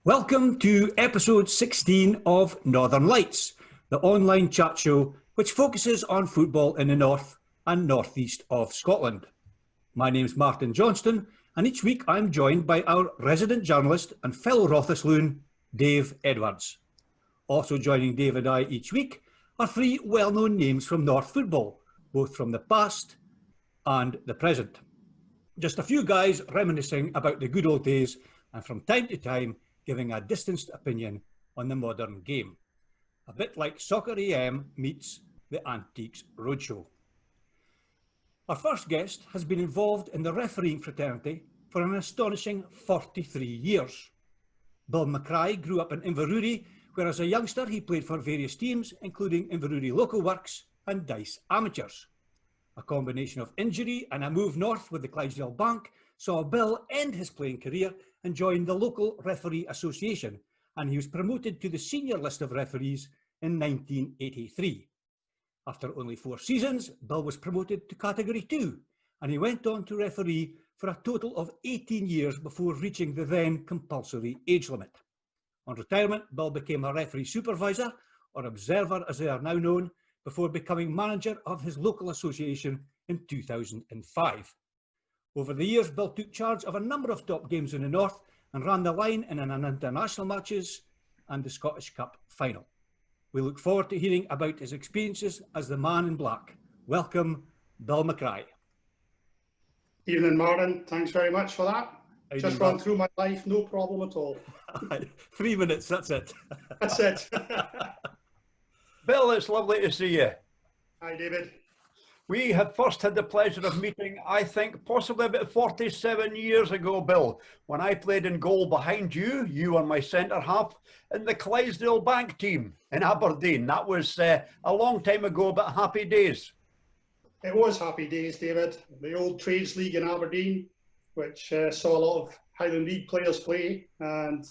Welcome to episode 16 of Northern Lights, the online chat show which focuses on football in the north and northeast of Scotland. My name's Martin Johnston, and each week I'm joined by our resident journalist and fellow Rothesloon, Dave Edwards. Also joining Dave and I each week are three well-known names from North football, both from the past and the present. Just a few guys reminiscing about the good old days and from time to time giving a distanced opinion on the modern game. A bit like Soccer AM meets the Antiques Roadshow. Our first guest has been involved in the refereeing fraternity for an astonishing 43 years. Bill McCry grew up in Inverurie, where as a youngster he played for various teams, including Inverurie Local Works and Dice Amateurs. A combination of injury and a move north with the Clydesdale Bank saw Bill end his playing career and joined the local referee association, and he was promoted to the senior list of referees in 1983. After only 4 seasons, Bill was promoted to Category 2, and he went on to referee for a total of 18 years before reaching the then compulsory age limit. On retirement, Bill became a referee supervisor, or observer as they are now known, before becoming manager of his local association in 2005. Over the years, Bill took charge of a number of top games in the north and ran the line in an international matches and the Scottish Cup final. We look forward to hearing about his experiences as the man in black. Welcome, Bill McCry. Evening, Martin. Thanks very much for that. Just run through my life, no problem at all. 3 minutes, that's it. That's it. Bill, it's lovely to see you. Hi, David. We had first had the pleasure of meeting, I think, possibly about 47 years ago, Bill, when I played in goal behind you. You were my centre half in the Clydesdale Bank team in Aberdeen. That was a long time ago, but happy days. It was happy days, David. The old Trades League in Aberdeen, which saw a lot of Highland League players play. And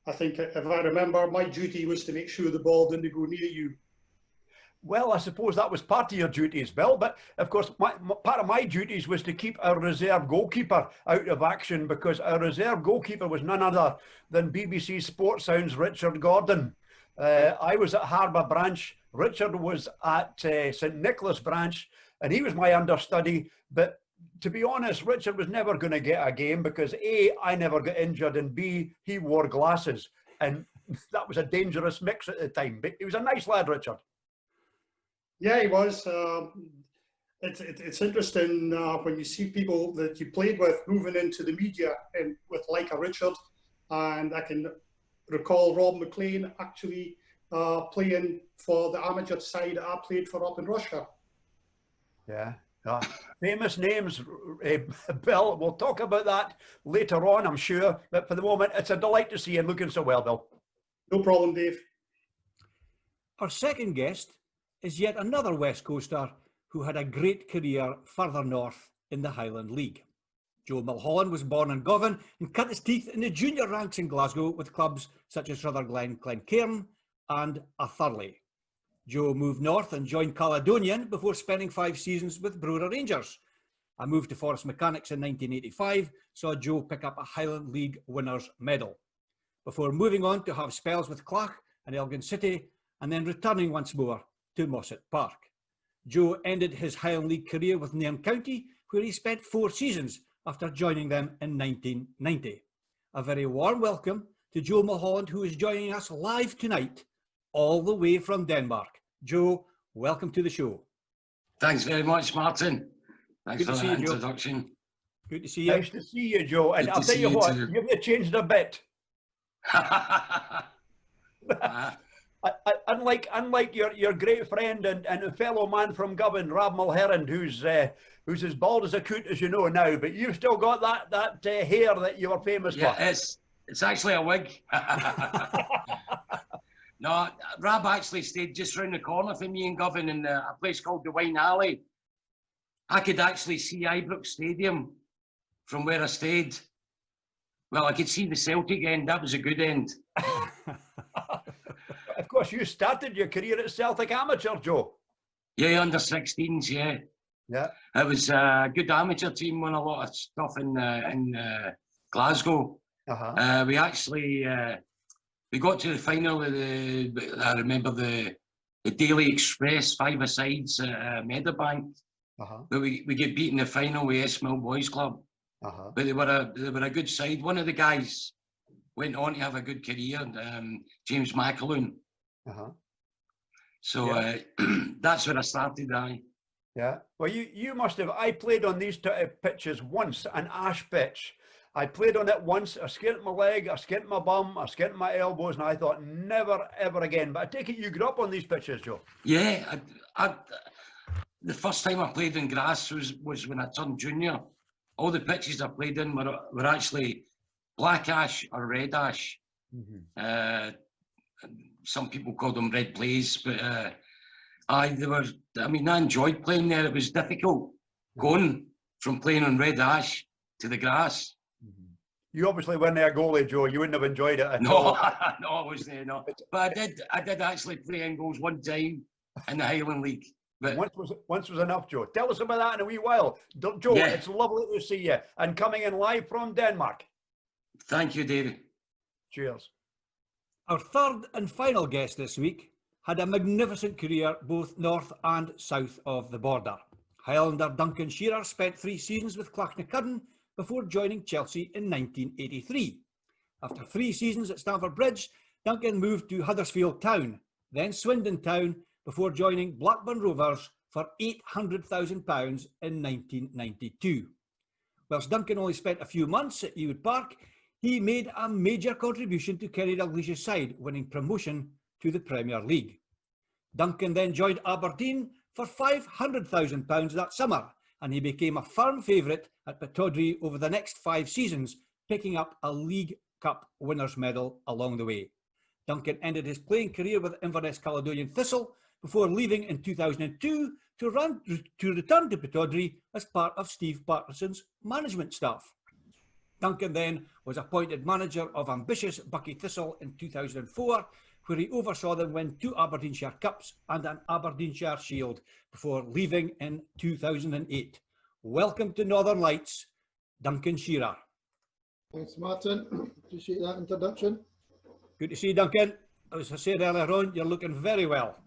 I think, if I remember, my duty was to make sure the ball didn't go near you. Well, I suppose that was part of your duties, Bill, but of course part of my duties was to keep our reserve goalkeeper out of action, because our reserve goalkeeper was none other than BBC Sports Sound's Richard Gordon. I was at Harbour Branch, Richard was at St Nicholas Branch, and he was my understudy, but to be honest, Richard was never going to get a game because A, I never got injured, and B, he wore glasses, and that was a dangerous mix at the time, but he was a nice lad, Richard. Yeah, he was. It's interesting when you see people that you played with moving into the media and with like a Richard, and I can recall Rob McLean actually playing for the amateur side I played for up in Russia. Yeah, famous names, Bill. We'll talk about that later on, I'm sure, but for the moment, it's a delight to see you looking so well, Bill. No problem, Dave. Our second guest is yet another West Coaster who had a great career further north in the Highland League. Joe Mulholland was born in Govan and cut his teeth in the junior ranks in Glasgow with clubs such as Rutherglen, Glencairn and Atherley. Joe moved north and joined Caledonian before spending 5 seasons with Brora Rangers. A move to Forest Mechanics in 1985 saw Joe pick up a Highland League winners' medal, before moving on to have spells with Clach and Elgin City and then returning once more to Mossett Park. Joe ended his Highland League career with Nairn County, where he spent 4 seasons after joining them in 1990. A very warm welcome to Joe Mulholland, who is joining us live tonight, all the way from Denmark. Joe, welcome to the show. Thanks very much, Martin. Thanks for that introduction. Good to see you. Nice to see you, Joe. And I'll tell you what, you've changed a bit. Unlike your great friend and fellow man from Govan, Rab Mulholland, who's as bald as a coot, as you know now, but you've still got that hair that you were famous for. Yeah, it's actually a wig. No, Rab actually stayed just round the corner from me in Govan in a place called the Wine Alley. I could actually see Ibrox Stadium from where I stayed. Well, I could see the Celtic end. That was a good end. Of course, you started your career at Celtic Amateur, Joe. Yeah, under 16s, yeah. Yeah. It was a good amateur team, won a lot of stuff in Glasgow. We actually we got to the final of I remember the Daily Express 5-a-sides at Meadowbank. But we get beat in the final with Esmill Boys Club. But they were a good side. One of the guys went on to have a good career, James McClough. So that's where I started. Yeah. Well, you must have. I played on these pitches once, an ash pitch. I played on it once. I skinned my leg, I skinned my bum, I skinned my elbows, and I thought never ever again. But I take it you grew up on these pitches, Joe. Yeah. The first time I played in grass was when I turned junior. All the pitches I played in were actually black ash or red ash. Some people call them red blaze, but I enjoyed playing there. It was difficult going from playing on red ash to the grass. You obviously weren't a goalie, Joe. You wouldn't have enjoyed it at all. No, I was there, no. But I did actually play in goals one time in the Highland League. But once was enough, Joe. Tell us about that in a wee while. Joe, It's lovely to see you. And coming in live from Denmark. Thank you, David. Cheers. Our third and final guest this week had a magnificent career both north and south of the border. Highlander Duncan Shearer spent 3 seasons with Clachnacudden before joining Chelsea in 1983. After 3 seasons at Stamford Bridge, Duncan moved to Huddersfield Town, then Swindon Town, before joining Blackburn Rovers for £800,000 in 1992. Whilst Duncan only spent a few months at Ewood Park, he made a major contribution to Kerry Dalglish's side, winning promotion to the Premier League. Duncan then joined Aberdeen for £500,000 that summer, and he became a firm favourite at Pittodrie over the next 5 seasons, picking up a League Cup winners' medal along the way. Duncan ended his playing career with Inverness Caledonian Thistle before leaving in 2002 to return to Pittodrie as part of Steve Patterson's management staff. Duncan then was appointed manager of ambitious Buckie Thistle in 2004, where he oversaw them win 2 Aberdeenshire Cups and an Aberdeenshire Shield before leaving in 2008. Welcome to Northern Lights, Duncan Shearer. Thanks, Martin. Appreciate that introduction. Good to see you, Duncan. As I said earlier on, you're looking very well.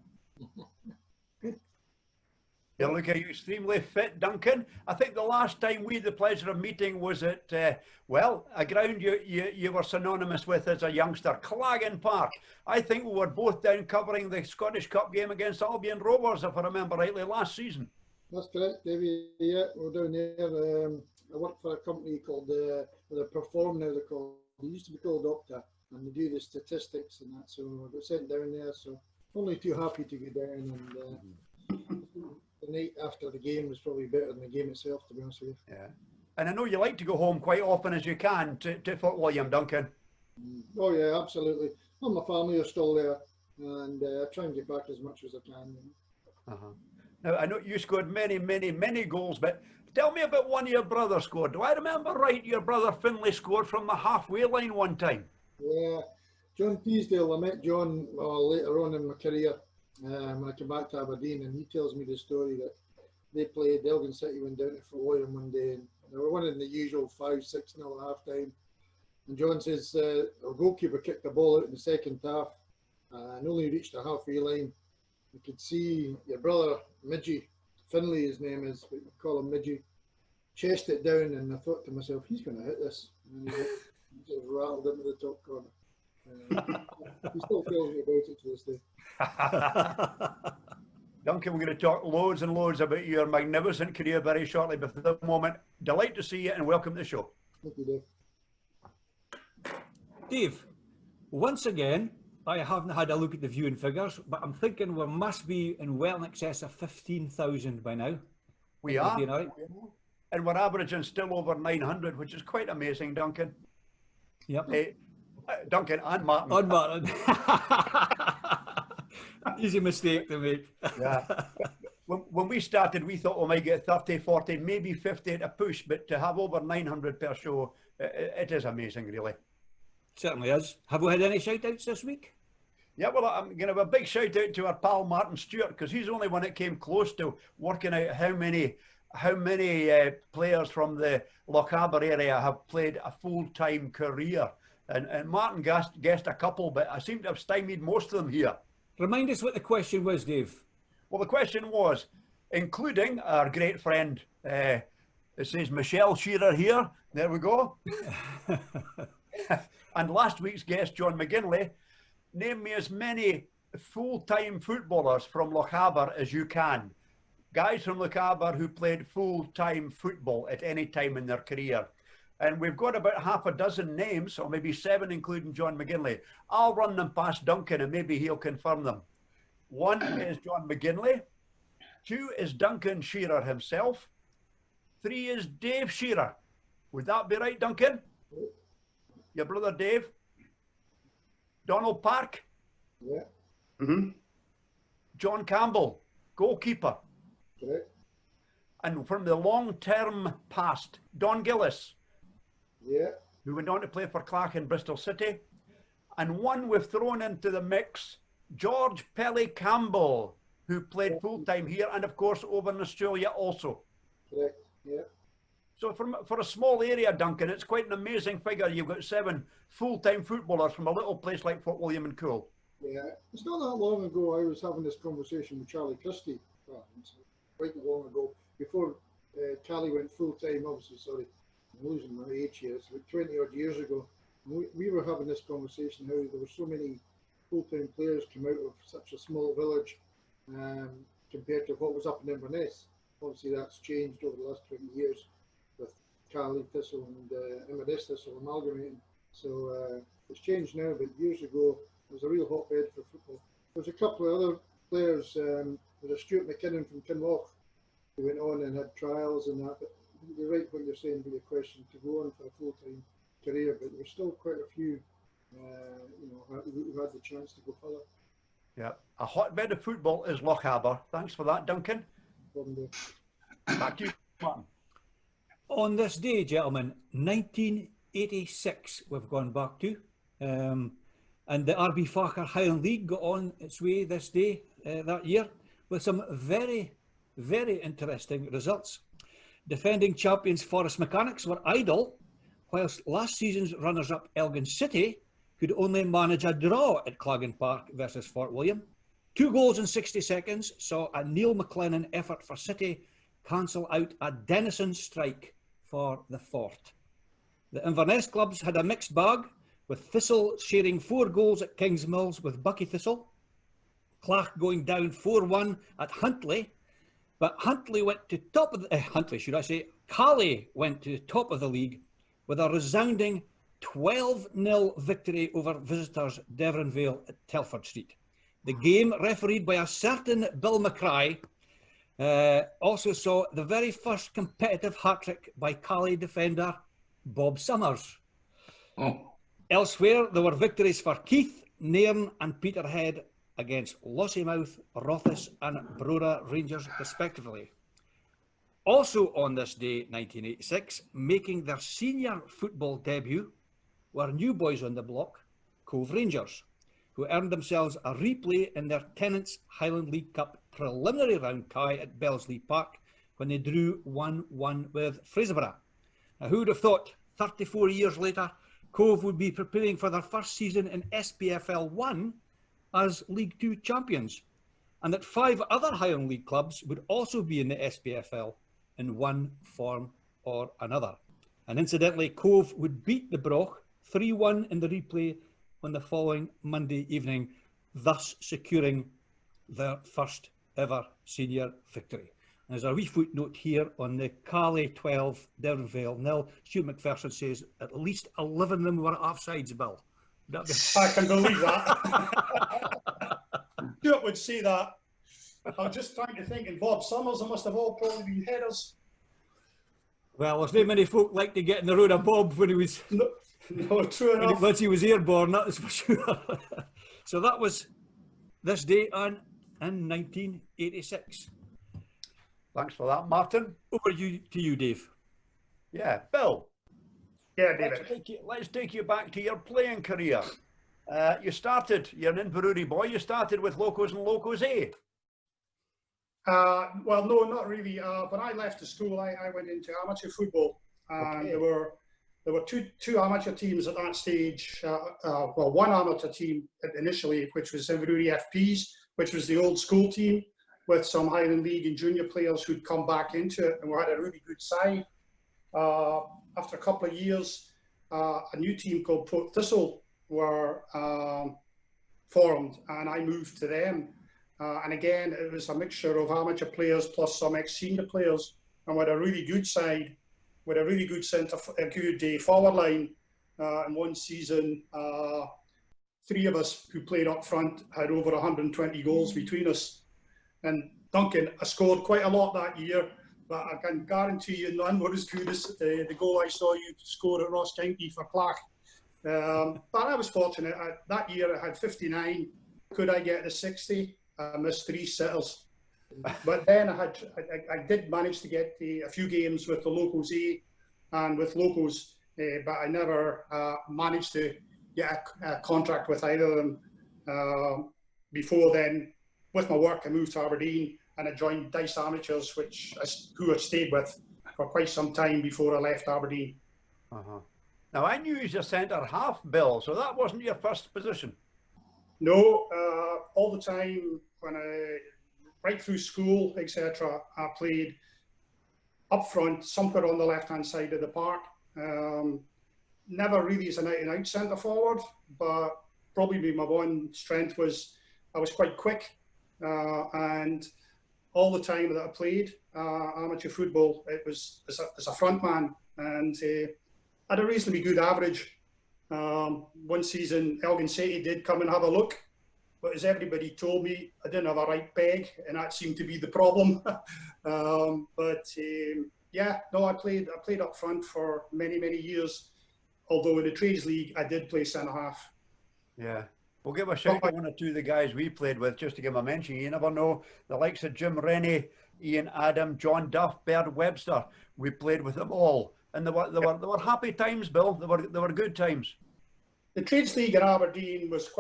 You're looking extremely fit, Duncan. I think the last time we had the pleasure of meeting was at, a ground you were synonymous with as a youngster, Claggan Park. I think we were both down covering the Scottish Cup game against Albion Rovers, if I remember rightly, last season. That's correct, Davey. Yeah, we're down there. I work for a company called, they Perform now they're called. They used to be called Opta, and they do the statistics and that, so I got sent down there, so only too happy to go down, and the night after the game was probably better than the game itself, to be honest with you. Yeah. And I know you like to go home quite often as you can to Fort William, Duncan. Oh yeah, absolutely. Well, my family are still there, and I try and get back as much as I can. Now, I know you scored many goals, but tell me about one of your brothers scored. Do I remember right, your brother Finlay scored from the halfway line one time? Yeah, John Teasdale. I met John later on in my career when I came back to Aberdeen, and he tells me the story that they played, Elgin City went down to Fort William one day, and they were winning the usual 5-6-0 at half time. And John says, our goalkeeper kicked the ball out in the second half and only reached the halfway line. You could see your brother, Midgie, Finlay his name is, but we call him Midgie, chased it down, and I thought to myself, he's going to hit this. And he just rattled into the top corner. He still tells me about it to this day. Duncan, we're going to talk loads and loads about your magnificent career very shortly, but for the moment, delight to see you and welcome to the show. Thank you, Dave. Dave, once again, I haven't had a look at the viewing figures, but I'm thinking we must be in well in excess of 15,000 by now. We are. Right? And we're averaging still over 900, which is quite amazing, Duncan. Yep. Duncan and Martin. On Martin. Easy mistake to make. Yeah. When we started, we thought we might get 30, 40, maybe 50 at a push, but to have over 900 per show, it is amazing, really. Certainly is. Have we had any shout-outs this week? Yeah, well, I'm going to have a big shout-out to our pal Martin Stewart, because he's the only one that came close to working out how many how many players from the Lochaber area have played a full-time career. And Martin guessed a couple, but I seem to have stymied most of them here. Remind us what the question was, Dave. Well, the question was, including our great friend, it says Michelle Shearer here. There we go. And last week's guest, John McGinley, name me as many full-time footballers from Lochaber as you can. Guys from Lochaber who played full-time football at any time in their career. And we've got about half a dozen names, or maybe 7, including John McGinley. I'll run them past Duncan and maybe he'll confirm them. 1 is John McGinley. 2 is Duncan Shearer himself. 3 is Dave Shearer. Would that be right, Duncan? Your brother Dave? Donald Park? Yeah. Mm-hmm. John Campbell, goalkeeper. Correct. And from the long-term past, Don Gillis, Yeah. who went on to play for Clark and Bristol City. And 1 we've thrown into the mix, George Pelly Campbell, who played full-time here and, of course, over in Australia also. Correct. Yeah. So for a small area, Duncan, it's quite an amazing figure. You've got 7 full-time footballers from a little place like Fort William and Cool. Yeah. It's not that long ago I was having this conversation with Charlie Christie. It's quite long ago, before Charlie went full-time, obviously, sorry, I'm losing my age here, it's about 20 odd years ago. We were having this conversation how there were so many full-time players come out of such a small village compared to what was up in Inverness. Obviously that's changed over the last 20 years with Highland Thistle and Inverness Thistle amalgamating. So it's changed now, but years ago it was a real hotbed for football. There's a couple of other players, there's a Stuart McKinnon from Kinloch who went on and had trials and that, but you're right what you're saying with your question, to go on for a full-time career, but there were still quite a few who had the chance to go further. Yeah, a hotbed of football is Lochaber. Thanks for that, Duncan. Back to you, Martin. On this day, gentlemen, 1986 we've gone back to, and the RB Farker Highland League got on its way this day that year with some very, very interesting results. Defending champions Forest Mechanics were idle, whilst last season's runners-up Elgin City could only manage a draw at Claggan Park versus Fort William. 2 goals in 60 seconds saw a Neil McLennan effort for City cancel out a Denison strike for the Fort. The Inverness clubs had a mixed bag, with Thistle sharing 4 goals at Kings Mills with Bucky Thistle, Clark going down 4-1 at Huntly, but Huntly went to top of the, Cally went to the top of the league with a resounding 12-0 victory over visitors Devonvale at Telford Street. The game, refereed by a certain Bill McCry, also saw the very first competitive hat-trick by Cally defender Bob Summers. Oh. Elsewhere, there were victories for Keith, Nairn and Peterhead against Lossiemouth, Rothes and Brora Rangers respectively. Also on this day, 1986, making their senior football debut were new boys on the block, Cove Rangers, who earned themselves a replay in their Tennent's Highland League Cup preliminary round tie at Belsley Park when they drew 1-1 with Fraserburgh. Now, who would have thought 34 years later, Cove would be preparing for their first season in SPFL 1 as League 2 champions, and that 5 other Highland League clubs would also be in the SPFL in one form or another. And incidentally, Cove would beat the Broch 3-1 in the replay on the following Monday evening, thus securing their first ever senior victory. And there's a wee footnote here on the Cally 12, Devonvale 0. Stuart McPherson says at least 11 of them were offsides, Bill. I can believe that. Stuart would say that. I'm just trying to think, and Bob Summers, they must have all probably been headers. Well, there's not many folk like to get in the road of Bob when he was... No, true enough. Once he was airborne, that is for sure. So that was this day in 1986. Thanks for that, Martin. Over to you, Dave. Yeah, Bill. Yeah, David. Let's take you back to your playing career. You're an Inverurie boy. You started with Locos and Locos A. Well, no, not really. When I left the school, I went into amateur football, and Okay. there were two amateur teams at that stage. Well, one amateur team initially, which was Inverurie FPs, which was the old school team, with some Highland League and junior players who'd come back into it, and we had a really good side. After a couple of years, a new team called Brora Thistle were formed, and I moved to them. And again, it was a mixture of amateur players plus some ex-senior players, and with a really good side, with a really good forward line. In one season, 3 of us who played up front had over 120 goals between us. And Duncan, I scored quite a lot that year, but I can guarantee you none were as good as the goal I saw you score at Ross County for Clach. But I was fortunate. That year I had 59. Could I get to 60? I missed 3 sitters. But then I did manage to get a few games with the locals A and with locals, but I never managed to get a contract with either of them. Before then, with my work, I moved to Aberdeen and I joined Dice Amateurs, who I stayed with for quite some time before I left Aberdeen. Now, I knew you as a centre half, Bill, so that wasn't your first position. No, all the time right through school, etc., I played up front, somewhere on the left-hand side of the park. Never really as an out-and-out centre forward, but probably my one strength was I was quite quick, and all the time that I played amateur football, it was as a front man, and I had a reasonably good average. One season, Elgin City did come and have a look, but as everybody told me, I didn't have a right peg, and that seemed to be the problem. Yeah, no, I played up front for many years. Although in the Trades League, I did play centre half. Yeah. We'll give a shout to 1 or 2 of the guys we played with, just to give them a mention. You never know. The likes of Jim Rennie, Ian Adam, John Duff, Baird Webster. We played with them all. And they were happy times, Bill. They were good times. The Trades League in Aberdeen was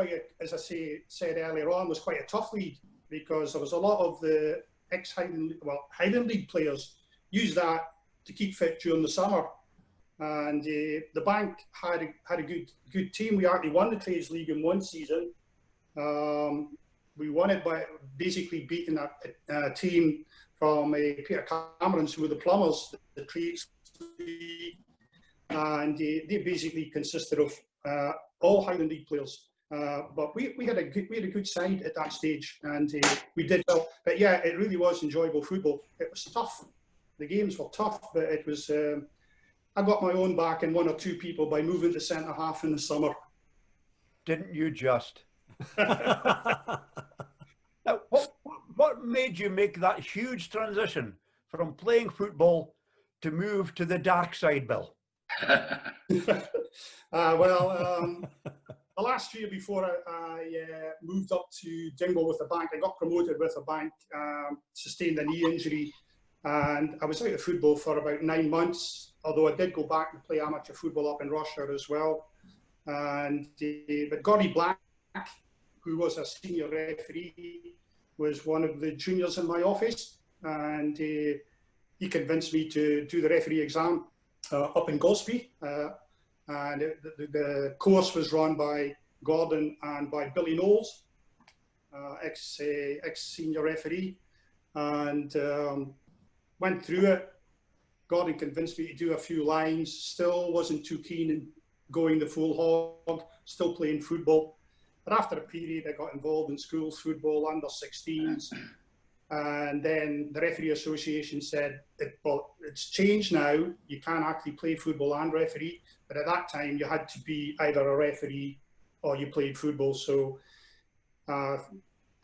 as I said earlier on, was quite a tough league, because there was a lot of the Highland League players used that to keep fit during the summer. And the bank had a good team. We actually won the Trades League in one season. We won it by basically beating a team from Peter Cameron's, who were the plumbers, the Trades League, and they basically consisted of all Highland League players. But we had a good side at that stage, and we did well. But yeah, it really was enjoyable football. It was tough. The games were tough, but it was. I got my own back and 1 or 2 people by moving to centre half in the summer. Didn't you just? Now, what made you make that huge transition from playing football to move to the dark side, Bill? The last year before I moved up to Dingwall with the bank, I got promoted with the bank, sustained a knee injury, and I was out of football for about 9 months, although I did go back and play amateur football up in Rochaber as well. But Gordy Black, who was a senior referee, was one of the juniors in my office, and he convinced me to do the referee exam up in Golspie. And the course was run by Gordon and by Billy Knowles, ex-senior referee, and went through it. Gordon convinced me to do a few lines, still wasn't too keen in going the full hog, still playing football. But after a period, I got involved in schools football, under 16s, and then the referee association said, well, it's changed now, you can actually play football and referee, but at that time you had to be either a referee or you played football. So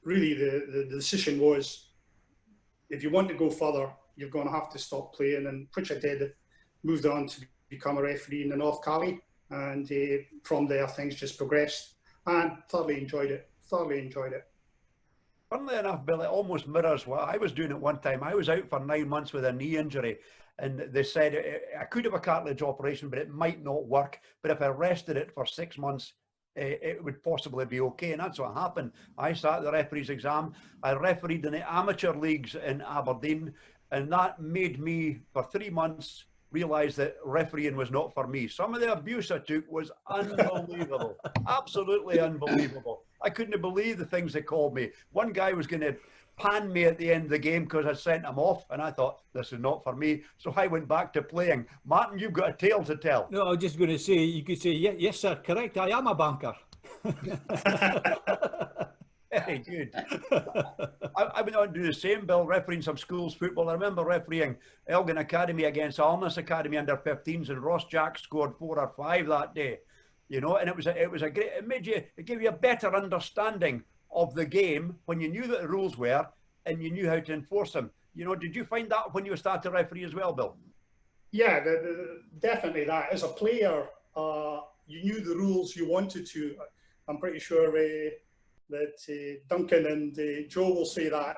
really the decision was, if you want to go further, you're going to have to stop playing, and which I did. Moved on to become a referee in the North Cali, and from there things just progressed, and thoroughly enjoyed it. Funnily enough, Bill, it almost mirrors what I was doing at one time. I was out for 9 months with a knee injury, and they said I could have a cartilage operation, but it might not work. But if I rested it for 6 months, it would possibly be okay, and that's what happened. I sat the referee's exam. I refereed in the amateur leagues in Aberdeen, and that made me, for 3 months, realise that refereeing was not for me. Some of the abuse I took was unbelievable, absolutely unbelievable. I couldn't believe the things they called me. One guy was going to pan me at the end of the game because I sent him off, and I thought, this is not for me. So I went back to playing. Martin, you've got a tale to tell. No, I was just going to say, you could say, yes, sir, correct, I am a banker. Very good. I went on to do the same, Bill, refereeing some schools football. I remember refereeing Elgin Academy against Alness Academy under 15s, and Ross Jack scored 4 or 5 that day. You know, and it was a great, it gave you a better understanding of the game when you knew what the rules were and you knew how to enforce them. You know, did you find that when you started to referee as well, Bill? Yeah, definitely that. As a player, you knew the rules you wanted to. I'm pretty sure that Duncan and Joe will say that.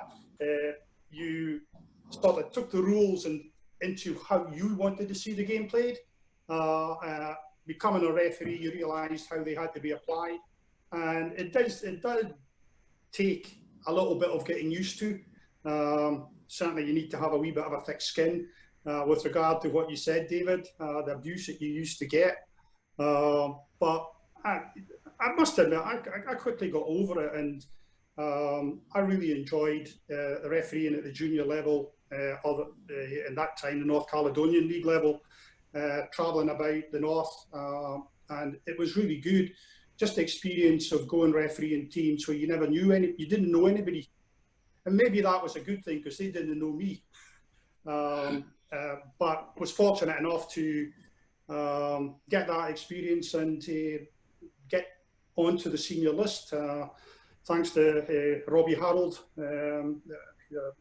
You sort of took the rules and into how you wanted to see the game played. Becoming a referee, you realised how they had to be applied. And it does take a little bit of getting used to. Certainly you need to have a wee bit of a thick skin with regard to what you said, David, the abuse that you used to get. But I must admit, I quickly got over it, and I really enjoyed refereeing at the junior level, in that time the North Caledonian League level, travelling about the North, and it was really good. Just the experience of going refereeing teams where you never knew you didn't know anybody, and maybe that was a good thing because they didn't know me. But was fortunate enough to get that experience and get onto the senior list, thanks to Robbie Harold,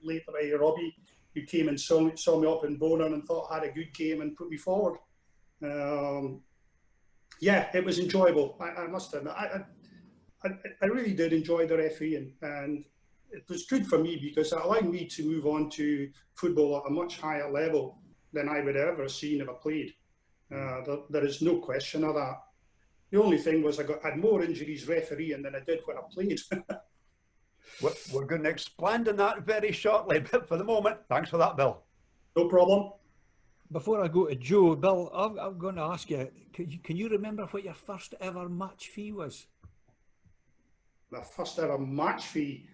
late Robbie, who came and saw me up in Bonan and thought I had a good game and put me forward. Yeah, it was enjoyable. I must admit, I really did enjoy the refereeing, and it was good for me because it allowed me to move on to football at a much higher level than I would ever have seen if I played. There is no question of that. The only thing was I had more injuries refereeing than I did when I played. We're going to expand on that very shortly, but for the moment, thanks for that, Bill. No problem. Before I go to Joe, Bill, I'm going to ask you, can you remember what your first ever match fee was? My first ever match fee?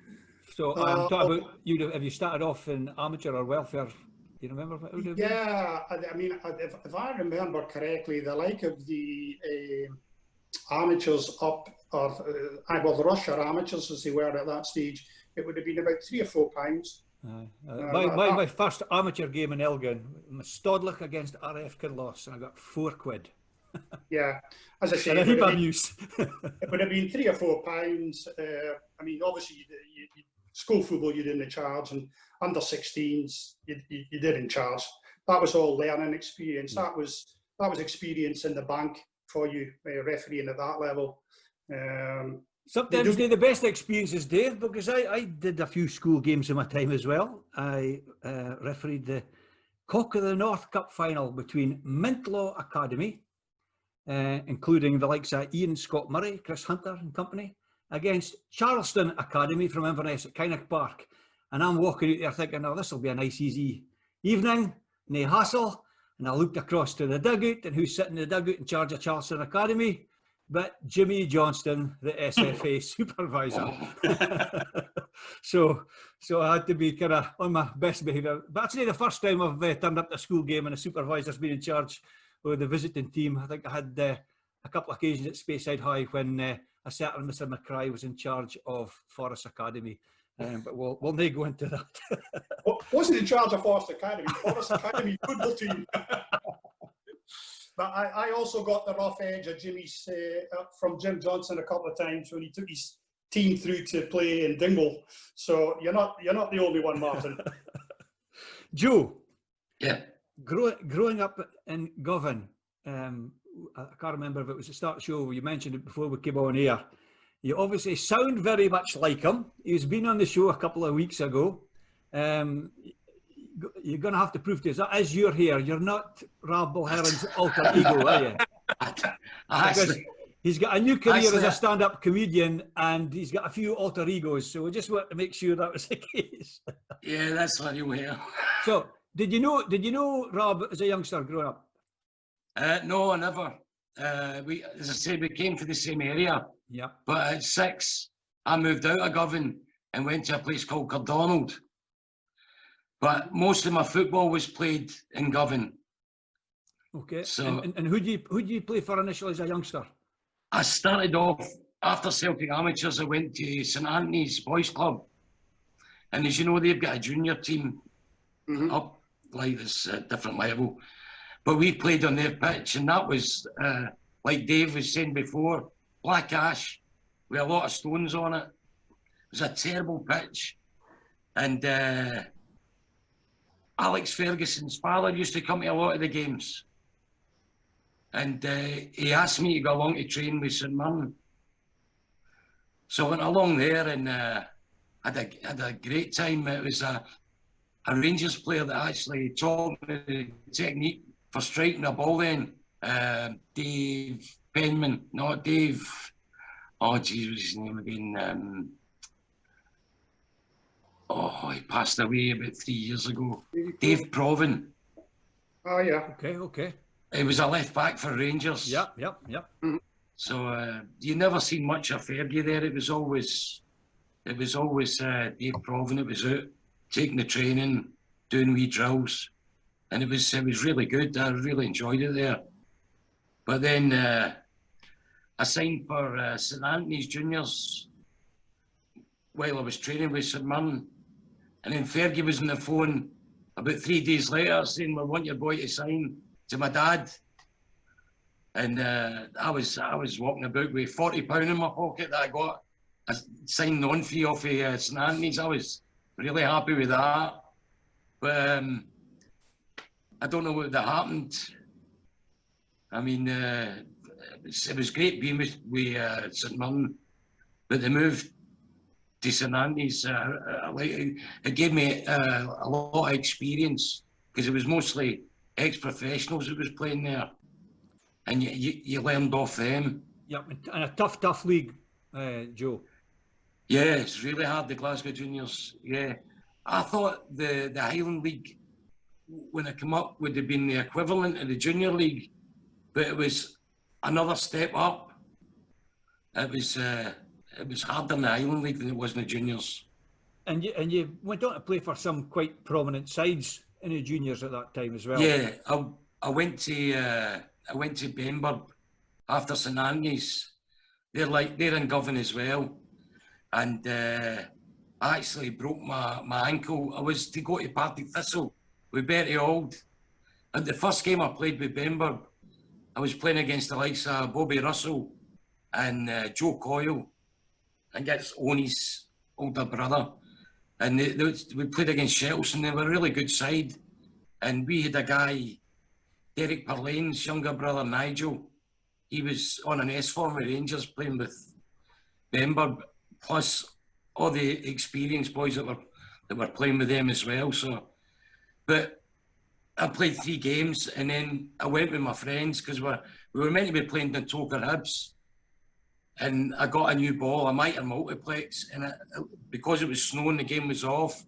So I'm talking about, have you started off in amateur or welfare? Do you remember what it would have been? Yeah, I mean, if I remember correctly, the like of the amateurs up, or well, the Russia amateurs as they were at that stage, it would have been about £3 or £4. My first amateur game in Elgin, Stodlich against RF Kinloss, and I got £4. Yeah, as I say, it would have been £3 or £4. I mean, obviously, school football you didn't charge, and under 16s you didn't charge. That was all learning experience. That was experience in the bank for you, refereeing at that level. Sometimes the best experiences, Dave, because I did a few school games in my time as well. I refereed the Cock of the North Cup final between Mintlaw Academy, including the likes of Ian Scott Murray, Chris Hunter and company, against Charleston Academy from Inverness at Kynoch Park. And I'm walking out there thinking, oh, this will be a nice, easy evening, no hassle. And I looked across to the dugout, and who's sitting in the dugout in charge of Charleston Academy? But Jimmy Johnston, the SFA supervisor. So I had to be kind of on my best behaviour. But actually, the first time I've turned up to a school game and a supervisor's been in charge of the visiting team. I think I had a couple of occasions at Speyside High when a certain Mr. McCry was in charge of Forest Academy. But we'll not go into that. Wasn't in charge of Forest Academy, Forest Academy football team. But I also got the rough edge of Jimmy's from Jim Johnson a couple of times when he took his team through to play in Dingle. So you're not the only one, Martin. Joe. Yeah. Growing up in Govan, I can't remember if it was the start show. You mentioned it before we came on air. You obviously sound very much like him. He's been on the show a couple of weeks ago. You're going to have to prove to us that as you're here, you're not Rab Mulholland's alter ego, are you? He's got a new career Actually, as a stand-up comedian, and he's got a few alter egos. So we just want to make sure that was the case. Yeah, that's what you hear. So, did you know Rob as a youngster growing up? No, I never. As I said, we came from the same area. Yeah. But at 6, I moved out of Govan and went to a place called Cardonald. But most of my football was played in Govan. Okay. So, and who do you play for initially as a youngster? I started off after Celtic Amateurs. I went to St Anthony's Boys Club, and as you know, they've got a junior team up like this different level. But we played on their pitch, and that was like Dave was saying before, black ash with a lot of stones on it. It was a terrible pitch, and Alex Ferguson's father used to come to a lot of the games. And he asked me to go along to train with St Mirren. So I went along there and had a great time. It was a Rangers player that actually taught me the technique for striking a ball then. Dave Penman, not Dave. Oh, geez, what's his name again? He passed away about 3 years ago. Dave Proven. Oh, yeah. Okay. He was a left back for Rangers. Yep. So you never seen much of Fergie there. It was always Dave Proven. It was out taking the training, doing wee drills, and it was really good. I really enjoyed it there. But then I signed for St Anthony's Juniors while I was training with St Mirren, and then Fergie was on the phone about 3 days later saying, "We want your boy to sign." To my dad, and I was walking about with £40 in my pocket that I got a signed non-fee off of St Anthony's. I was really happy with that, but I don't know what would have happened. I mean, it was great being with St Mirren, but the move to St Anthony's, it gave me a lot of experience because it was mostly ex-professionals that was playing there, and you learned off them. Yep, and a tough league, Joe. Yeah, it's really hard, the Glasgow Juniors. Yeah, I thought the Highland League, when it came up, would have been the equivalent of the Junior League, but it was another step up. It was harder in the Highland League than it was in the Juniors. And you went on to play for some quite prominent sides in the juniors at that time as well. Yeah, I went to Benburb after St Anthony's. They're in Govan as well, and I actually broke my ankle. I was to go to Brora Thistle with Bertie Auld. At the first game I played with Benburb, I was playing against the likes of Bobby Russell and Joe Coyle, and that's Oni's older brother. And we played against Shettleston. They were a really good side. And we had a guy, Derek Perlane's younger brother, Nigel. He was on an S form with Rangers playing with Benburb, plus all the experienced boys that were playing with them as well. So, but I played 3 games, and then I went with my friends because we were meant to be playing the Toker Hibs. And I got a new ball, a Mitre multiplex, and because it was snowing, the game was off.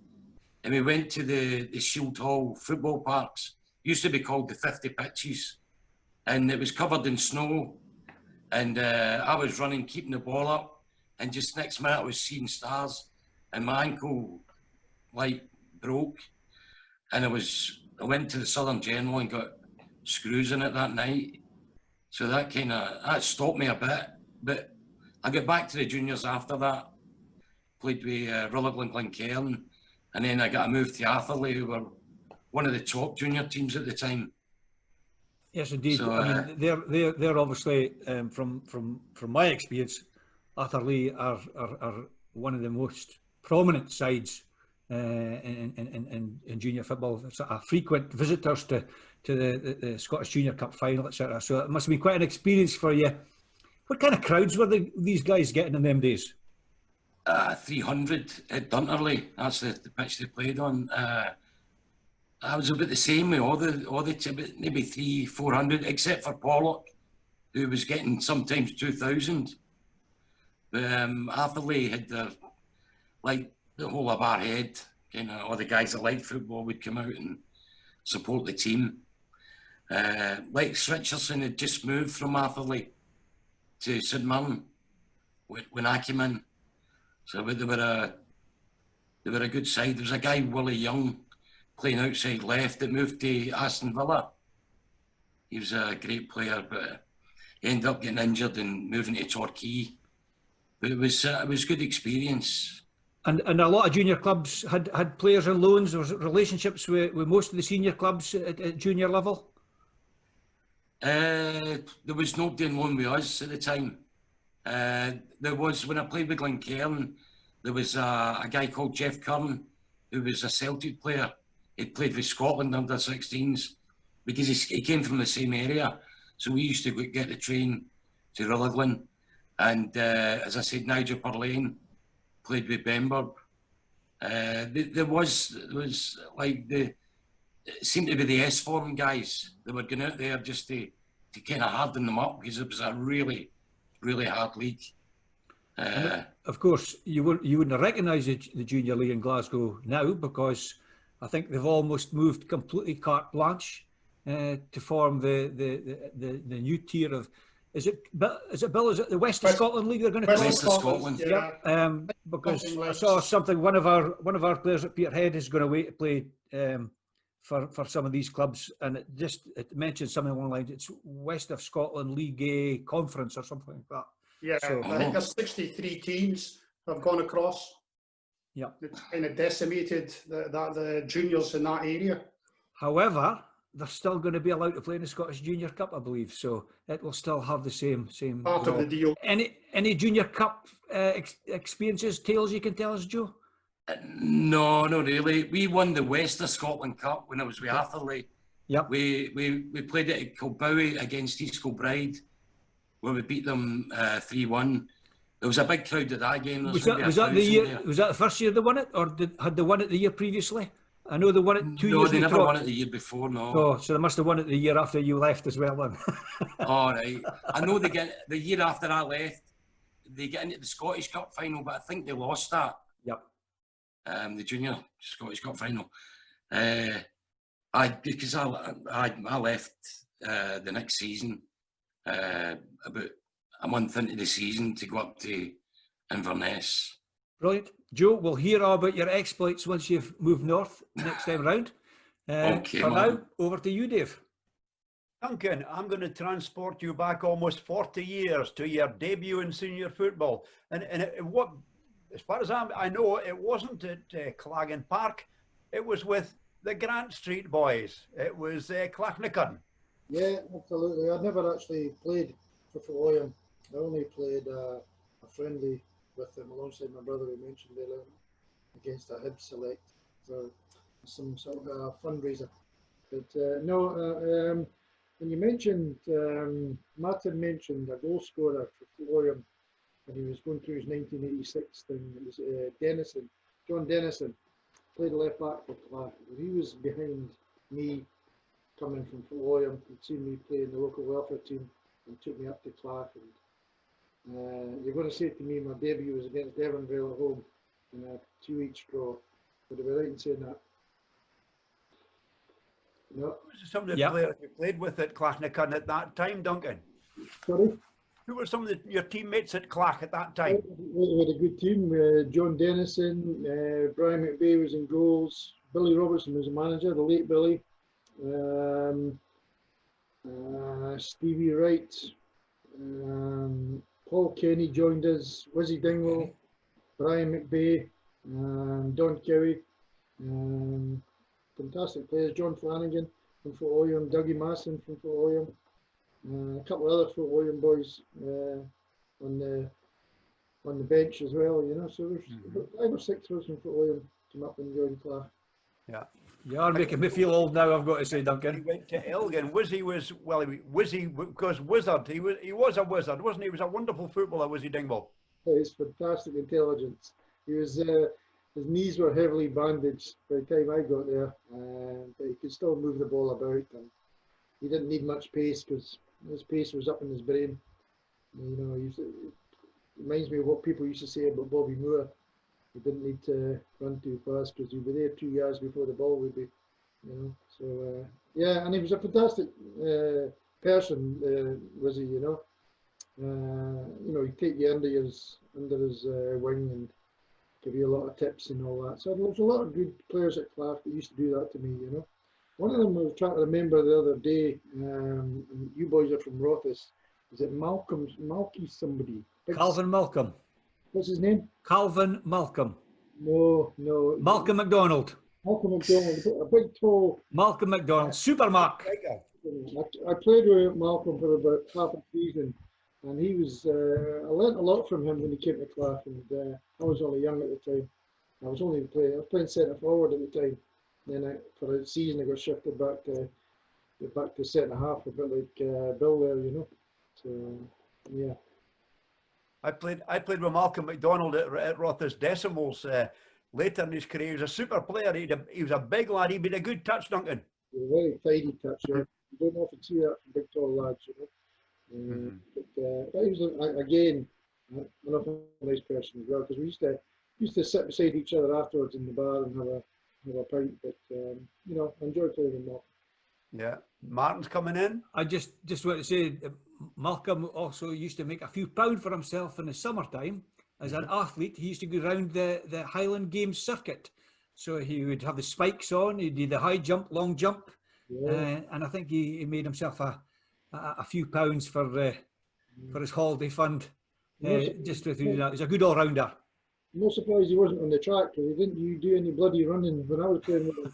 And we went to the Shield Hall football parks. Used to be called the 50 pitches, and it was covered in snow. And I was running, keeping the ball up, and just next minute I was seeing stars, and my ankle broke. And I went to the Southern General and got screws in it that night. So that stopped me a bit, but I got back to the juniors after that, played with Rutherglen Glencairn, and then I got a move to Atherley, who were one of the top junior teams at the time. Yes, indeed. So, I mean, they're obviously from my experience, Atherley are one of the most prominent sides in junior football. Sort of frequent visitors to the Scottish Junior Cup final, etc. So it must have been quite an experience for you. What kind of crowds were these guys getting in them days? 300 at Dunterley. That's the pitch they played on. I was about the same with all the maybe 300-400, except for Pollock. who was getting sometimes 2,000. But Atherley had like the whole of our head, kind of all the guys that liked football would come out and support the team. Lex Richardson had just moved from Atherley to St Mirren when I came in. So they were a good side. There was a guy, Willie Young, playing outside left that moved to Aston Villa. He was a great player, but he ended up getting injured and moving to Torquay. But it was good experience. And a lot of junior clubs had players on loans. There was relationships with most of the senior clubs at junior level. There was nobody on loan with us at the time. There was, when I played with Glencairn, there was a guy called Jeff Curran, who was a Celtic player. He played with Scotland under 16s because he came from the same area. So we used to get the train to Rutherglen. And as I said, Nigel Purlane played with Bemberg. There was like it seemed to be the S-form guys that were going out there just to kind of harden them up because it was a really, really hard league. Of course, you wouldn't have recognised the junior league in Glasgow now because I think they've almost moved completely carte blanche to form the new tier of. Is it Bill? Is it the West of Scotland League? They're going to call it West of Scotland. Yeah. Because I saw something. One of our players at Peterhead is going away to play for some of these clubs, and it mentioned something along the lines. It's West of Scotland League A Conference or something like that. Yeah, So, I think there's 63 teams have gone across. Yeah, It's kind of decimated the juniors in that area. however, they're still going to be allowed to play in the Scottish Junior Cup, I believe. So it will still have the same Part of the deal. Any Junior Cup experiences, tales you can tell us, Joe? No, not really. We won the West of Scotland Cup when I was with Atherley. Yep. We played it at Kilbowie against East Kilbride, where we beat them 3-1. There was a big crowd at that game. Was that the year? There. Was that the first year they won it, or had they won it the year previously? I know they won it 2 years. No, they never won it the year before. No. Oh, so they must have won it the year after you left as well, then. All right. I know they get the year after I left. They get into the Scottish Cup final, but I think they lost that. Yep. The junior Scottish Cup final. Because I left the next season about a month into the season to go up to Inverness. Brilliant. Joe, we'll hear all about your exploits once you've moved north next time round. Okay, for man. now, over to you, Dave. Duncan, I'm going to transport you back almost 40 years to your debut in senior football. And what, as far as I know, it wasn't at Claggan Park. It was with the Grant Street boys. It was Clachnacuddin. Yeah, absolutely. I'd never actually played for Fulham. I only played a friendly with them alongside my brother who mentioned earlier against a Hibs select. So some sort of a fundraiser. But when you mentioned, Martin mentioned a goal scorer for Fulham when he was going through his 1986 thing. It was Dennison, John Dennison, played left back for Clare. He was behind me coming from Fulham. He'd seen me play in the local welfare team and took me up to Clare. You're going to say to me my debut was against Devonvale at home in a 2-each draw. Would I be right in saying that? No. Who was some of the players you played with at Clachnacuddin at that time, Duncan? Sorry? Who were some of your teammates at Clach at that time? We had a good team. John Dennison, Brian McBay was in goals. Billy Robertson was a manager, the late Billy. Stevie Wright. Paul Kenny joined us. Wizzy Dingwall. Brian McBay. Don Cowie. Fantastic players. John Flanagan from Fort William. Dougie Masson from Fort William. A couple of other Fort William boys on the bench as well, you know. So there's about 5 or 6 of us from Fort William came up and joined Clare. Yeah. You are making me feel old now, I've got to say, He Duncan. went to Elgin. Wizzy because wizard. He was a wizard, wasn't he? He was a wonderful footballer, Wizzy Dingwall. His fantastic intelligence. He was his knees were heavily bandaged by the time I got there, but he could still move the ball about, and he didn't need much pace because His pace was up in his brain. You know, it reminds me of what people used to say about Bobby Moore. He didn't need to run too fast because he'd be there 2 yards before the ball would be. You know, so yeah, and he was a fantastic person, was he? You know, he'd take you under his wing and give you a lot of tips and all that. So there was a lot of good players at Clark that used to do that to me. You know, one of them I was trying to remember the other day. And you boys are from Rothes. Is it Malky somebody? Calvin Malcolm. What's his name? Calvin Malcolm. No. Malcolm McDonald. Malcolm McDonald, a big tall. Malcolm McDonald, Super Mark. I played with Malcolm for about half a season, and he was. I learnt a lot from him when he came to Clark, and I was only young at the time. I was playing centre forward at the time. Then for a season, I got shifted back to centre half, a bit like Bill there, you know. So yeah. I played with Malcolm McDonald at Rothes Decimals later in his career. He was a super player. He was a big lad. He'd been a good touch, Duncan. A very tidy touch. Yeah. You don't often see that from big tall lads, you know. But he was again an awful nice person as well, because we used to sit beside each other afterwards in the bar and have a pint. But you know, I enjoyed playing with Malcolm. Yeah, Martin's coming in. I just want to say, Malcolm also used to make a few pound for himself in the summertime. As an athlete, he used to go around the Highland Games circuit. So he would have the spikes on, he'd do the high jump, long jump. Yeah. And I think he made himself a few pounds for his holiday fund. Just through that. He's a good all-rounder. I'm not surprised he wasn't on the track, because he didn't do any bloody running when I was playing with him.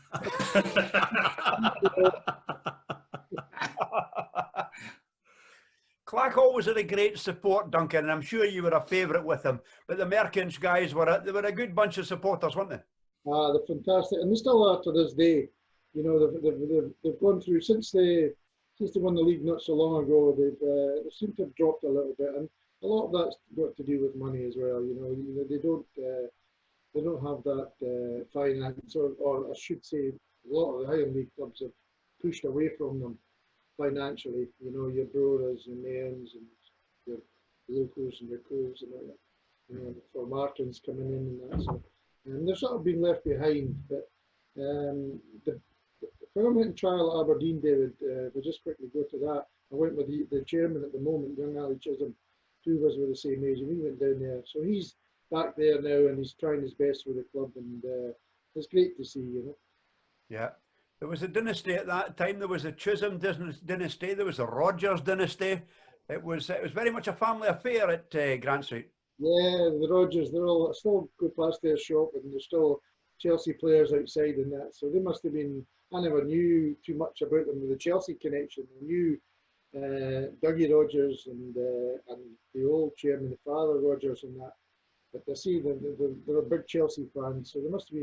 Clark always had a great support, Duncan, and I'm sure you were a favourite with them. But the Merkins guys were a good bunch of supporters, weren't they? They're fantastic, and they still are to this day. You know, they've gone through since they won the league not so long ago. They seem to have dropped a little bit, and a lot of that's got to do with money as well. You know, they don't have that finance, or I should say, a lot of the Highland League clubs have pushed away from them financially. You know, your Broras and Mayans and your Locos and your Coles and all that. You know, for Martins coming in and that. So, and they've sort of been left behind. But when I went and trial at Aberdeen, David, if I just quickly go to that, I went with the chairman at the moment, young Ali Chisholm. Two of us were the same age, and we went down there. So he's back there now, and he's trying his best with the club, and it's great to see, you know. Yeah. There was a dynasty at that time. There was a Chisholm dynasty. There was a Rogers dynasty. It was very much a family affair at Grant Street. Yeah, the Rogers, they're all, I still go past their shop, and there's still Chelsea players outside and that. So they must have been, I never knew too much about them with the Chelsea connection. I knew Dougie Rogers and the old chairman, the father Rogers and that. But I see they're a big Chelsea fan, so they must have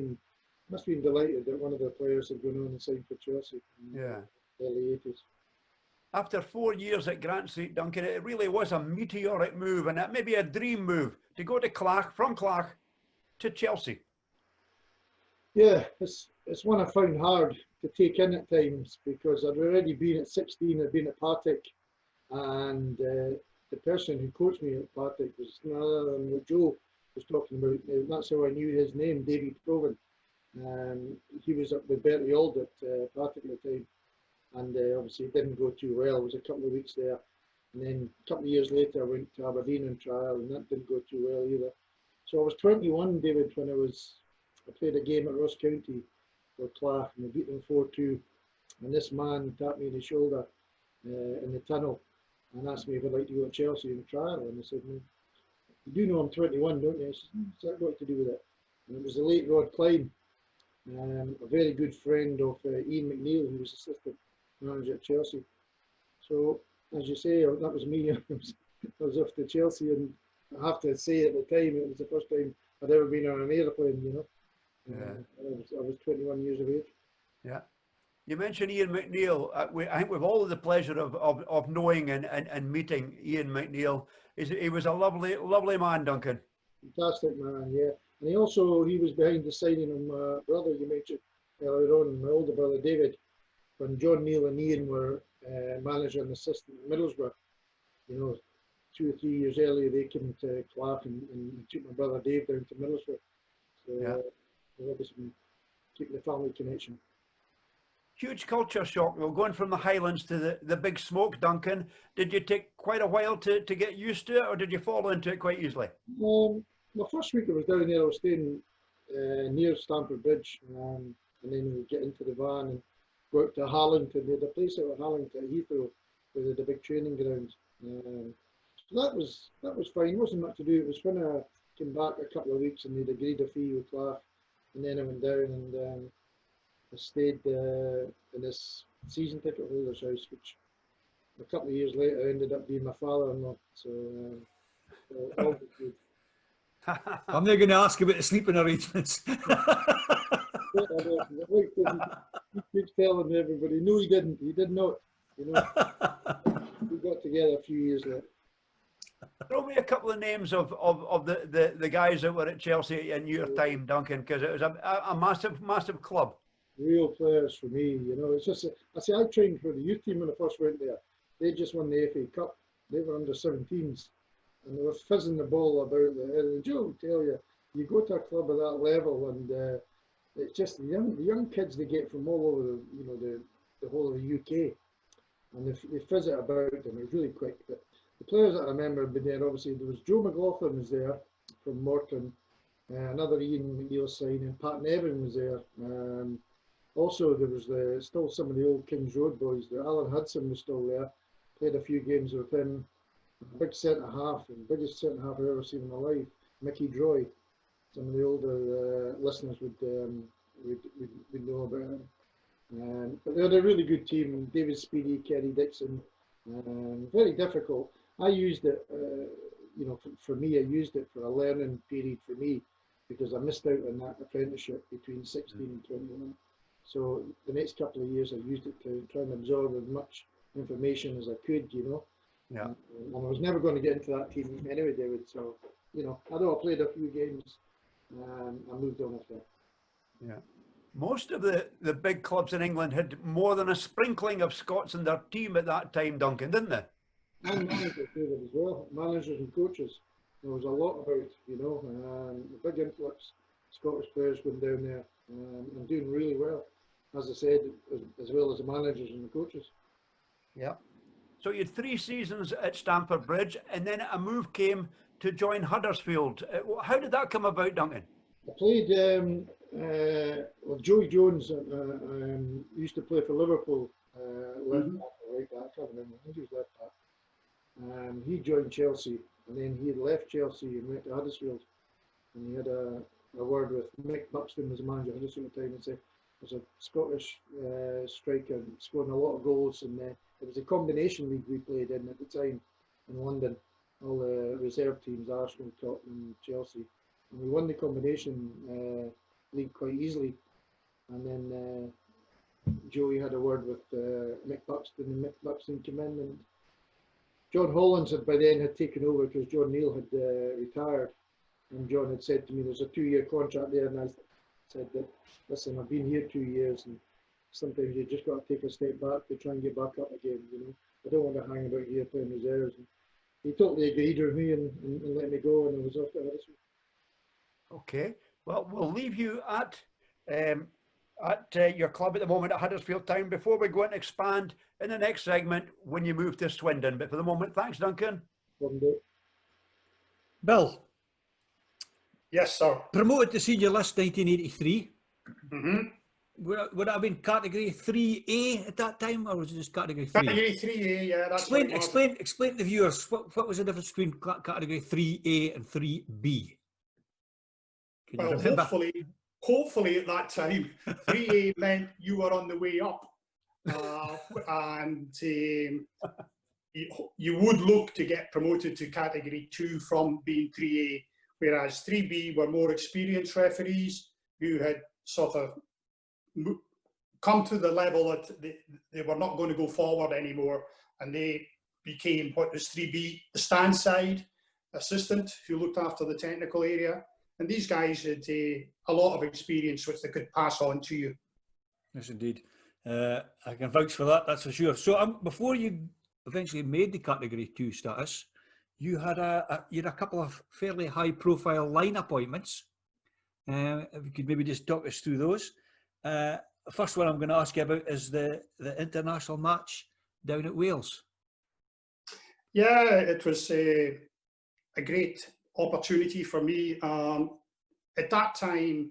been delighted that one of their players had gone on and signed for Chelsea in the early 80s. After 4 years at Grant Street, Duncan, it really was a meteoric move, and maybe a dream move to go to Clark, from Clark to Chelsea. Yeah, it's one I found hard to take in at times, because I'd already been at 16, I'd been at Partick, and the person who coached me at Partick was none other than what Joe was talking about. That's how I knew his name, David Proven. He was up with Bertie Auld at Partick at the time, and obviously it didn't go too well. It was a couple of weeks there, and then a couple of years later I went to Aberdeen on trial, and that didn't go too well either. So I was 21, David, when I played a game at Ross County for Clark, and we beat them 4-2, and this man tapped me in the shoulder in the tunnel and asked me if I'd like to go to Chelsea in trial, and I said, no. You do know I'm 21, don't you? I said, what's that got to do with it? And it was the late Rod Klein, a very good friend of Ian McNeill, who was assistant manager at Chelsea. So, as you say, that was me. I was off to Chelsea, and I have to say at the time, it was the first time I'd ever been on an aeroplane, you know. I was 21 years of age. Yeah. You mentioned Ian McNeill. I think we've all had the pleasure of knowing and meeting Ian McNeill. He was a lovely man, Duncan. Fantastic man, yeah. And he was behind the signing of my brother you mentioned earlier on, my older brother David, when John Neal and Ian were manager and assistant at Middlesbrough. You know, 2 or 3 years earlier, they came to Clark and took my brother Dave down to Middlesbrough. So there's obviously keeping the family connection. Huge culture shock, though, going from the Highlands to the big smoke, Duncan. Did you take quite a while to get used to it, or did you fall into it quite easily? My first week I was down there, I was staying near Stamford Bridge, and then we get into the van and go out to Harlington. They had a place out at Harlington at Heathrow where they had a big training ground. So that was fine. It wasn't much to do. It was when I came back a couple of weeks and they'd agreed a fee with Clark, and then I went down and I stayed in this season ticket holder's house, which a couple of years later ended up being my father-in-law. So all was good. I'm not going to ask about the sleeping arrangements. He keeps telling everybody, no, he didn't. He did not. You know, we got together a few years later. Throw me a couple of names of the guys that were at Chelsea in your time, Duncan, because it was a massive club. Real players for me, you know. It's just, I trained for the youth team when I first went there. They just won the FA Cup. They were under 17s. And they were fizzing the ball about and Joe will tell you, you go to a club at that level and it's just the young kids they get from all over the whole of the UK. And they fizz it about and it's really quick. But the players that I remember have been there, obviously there was Joe McLaughlin was there from Morton, another Ian McNeil sign, and Pat Nevin was there. Also there was still some of the old Kings Road boys. Alan Hudson was still there. Played a few games with him. Big centre half, the biggest centre half I've ever seen in my life, Mickey Droy. Some of the older listeners would know about him. But they had a really good team. David Speedy, Kerry Dixon. Very difficult. I used it, for me, I used it for a learning period for me because I missed out on that apprenticeship between 16 and 21. So the next couple of years I used it to try and absorb as much information as I could, you know. Yeah. And I was never going to get into that team anyway, David. So, you know, although I played a few games, I moved on after that. Yeah. Most of the big clubs in England had more than a sprinkling of Scots in their team at that time, Duncan, didn't they? And managers, David, as well. Managers and coaches. There was a lot about, you know, a big influx. Scottish players going down there and doing really well. As I said, as well as the managers and the coaches. Yeah. So you had 3 seasons at Stamford Bridge, and then a move came to join Huddersfield. How did that come about, Duncan? I played with Joey Jones. Used to play for Liverpool. Left back or right back, I can't remember. I think he was left back. He joined Chelsea, and then he had left Chelsea and went to Huddersfield. And he had a word with Mick Buxton, was the manager at Huddersfield at the time, and said, "There's a Scottish striker scoring a lot of goals," and it was a combination league we played in at the time in London, all the reserve teams, Arsenal, Tottenham, Chelsea. And we won the combination league quite easily. And then Joey had a word with Mick Buxton, and Mick Buxton came in. And John Hollands had by then had taken over because John Neal had retired. And John had said to me, there's a 2-year contract there. And I said that, listen, I've been here 2 years. And sometimes you just got to take a step back to try and get back up again, you know. I don't want to hang about here playing reserves. And he totally agreed with me and let me go, and I was off to Huddersfield. Okay, well, we'll leave you at your club at the moment at Huddersfield Town before we go and expand in the next segment when you move to Swindon. But for the moment, thanks, Duncan. Bill. Yes, sir. Promoted to senior list 1983. Mm-hmm. Would it have been category 3A at that time, or was it just category 3? Category 3A, yeah. That's explain to the viewers what was the difference between category 3A and 3B? Well, hopefully at that time, 3A meant you were on the way up, and you would look to get promoted to category 2 from being 3A, whereas 3B were more experienced referees who had sort of come to the level that they were not going to go forward anymore, and they became what was 3B, the stand side assistant who looked after the technical area. And these guys had a lot of experience which they could pass on to you. Yes, indeed. I can vouch for that, that's for sure. So before you eventually made the Category 2 status, you had a couple of fairly high-profile line appointments. If you could maybe just talk us through those. The first one I'm going to ask you about is the international match down at Wales. Yeah, it was a great opportunity for me. At that time,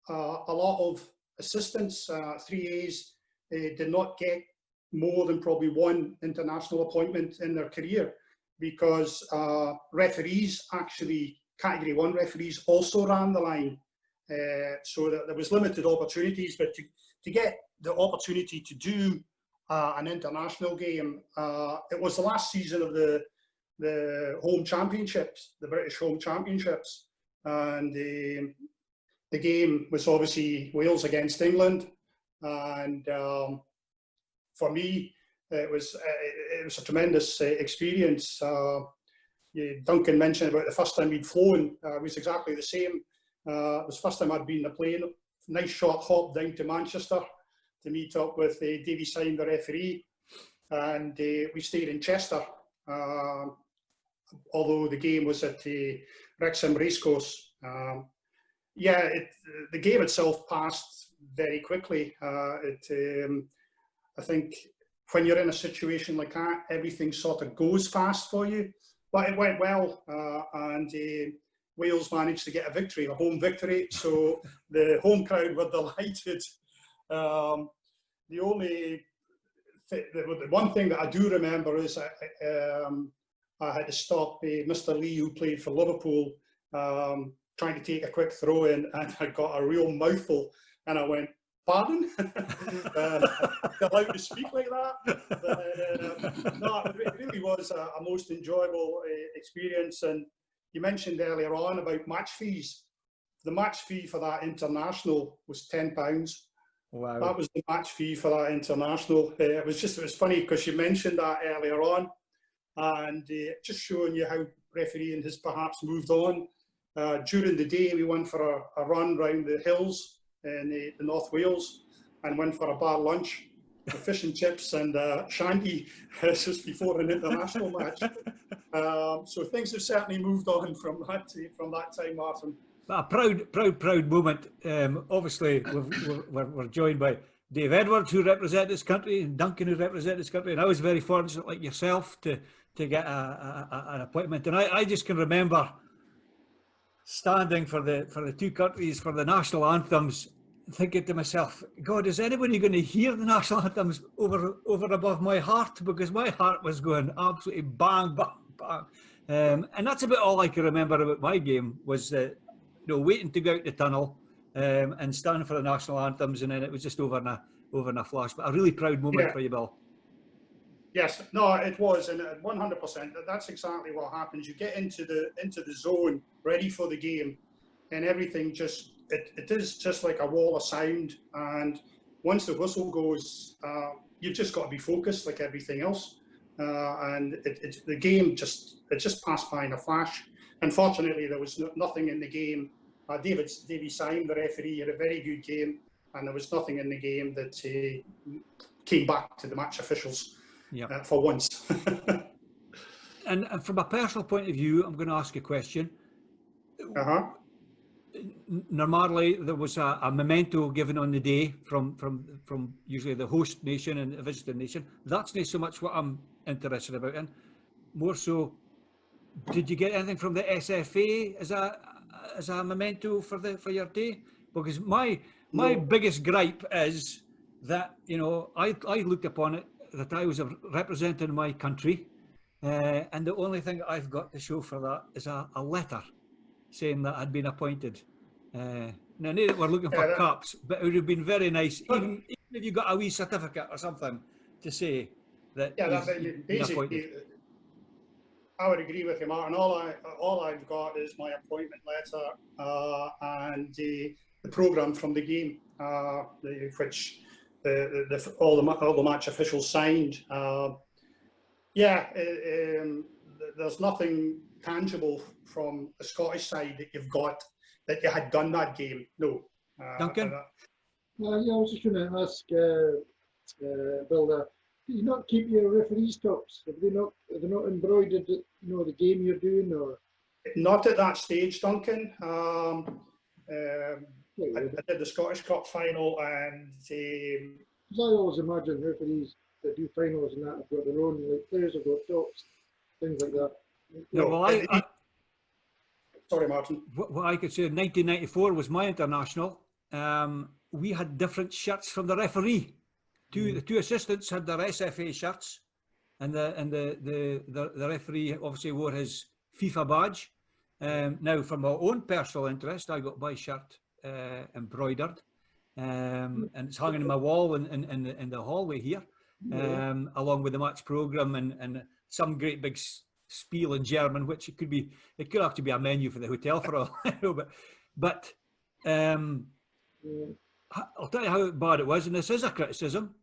a lot of assistants, 3As, did not get more than probably one international appointment in their career, because referees, actually Category 1 referees, also ran the line. So that there was limited opportunities, but to get the opportunity to do an international game, it was the last season of the home championships, the British home championships, and the game was obviously Wales against England, and for me it was a tremendous experience. Duncan mentioned about the first time he'd flown. It was exactly the same. It was the first time I'd been in a plane. Nice short hop down to Manchester to meet up with Davy Syme, the referee, and we stayed in Chester, although the game was at the Wrexham Racecourse. Yeah, the game itself passed very quickly. I think when you're in a situation like that, everything sort of goes fast for you, but it went well, and Wales managed to get a victory, a home victory, so the home crowd were delighted. The one thing that I do remember is I had to stop Mr. Lee, who played for Liverpool, trying to take a quick throw in, and I got a real mouthful, and I went, "Pardon?" Allowed to speak like that. But, no, it really was a most enjoyable experience. And you mentioned earlier on about match fees. The match fee for that international was £10. Wow. That was the match fee for that international. It was funny because you mentioned that earlier on, and just showing you how refereeing has perhaps moved on. During the day, we went for a run round the hills in the North Wales, and went for a bar lunch, fish and chips and shandy just before an international match. So things have certainly moved on from that time, Martin. A proud moment. Obviously, we're joined by Dave Edwards, who represents this country, and Duncan, who represents this country, and I was very fortunate, like yourself, to get an appointment. And I just can remember standing for the two countries for the national anthems, thinking to myself, God, is anybody going to hear the national anthems over above my heart? Because my heart was going absolutely bang, bang, bang. And that's about all I can remember about my game, was waiting to go out the tunnel and standing for the national anthems, and then it was just over in a flash. But a really proud moment for you, Bill. Yes, no, it was, and 100%. That's exactly what happens. You get into the zone, ready for the game, and everything just it is just like a wall of sound. And once the whistle goes, you've just got to be focused, like everything else. And the game just passed by in a flash. Unfortunately, there was nothing in the game. Davy Syme, the referee, had a very good game, and there was nothing in the game that came back to the match officials. Yep. For once. and from a personal point of view, I'm going to ask you a question. Normally, there was a memento given on the day from usually the host nation and the visiting nation. That's not so much what I'm interested about. And more so, did you get anything from the SFA as a memento for your day? Because my biggest gripe is that I looked upon it that I was representing my country, and the only thing I've got to show for that is a letter saying that I'd been appointed. Now, I know that we're looking for cups, but it would have been very nice, even if you got a wee certificate or something to say that. Yeah, basically, I would agree with you, Martin. All I've got is my appointment letter and the programme from the game, which. All the match officials signed. There's nothing tangible from the Scottish side that you've got that you had done that game. No. Duncan? I was just going to ask, Bill, do you not keep your referees' tops? Are they not embroidered, the game you're doing, or? Not at that stage, Duncan. I did the Scottish Cup final, and I always imagine referees that do finals and that have got their own, like players have got tops, things like that. no. Well, Sorry, Martin. what I could say, 1994 was my international. We had different shirts from the referee. The two assistants had their SFA shirts, and the referee obviously wore his FIFA badge. Now, for my own personal interest, I got my shirt embroidered, and it's hanging in my wall in the hallway here, along with the match programme and some great big spiel in German, which it could actually be a menu for the hotel for all I know. But I'll tell you how bad it was, and this is a criticism,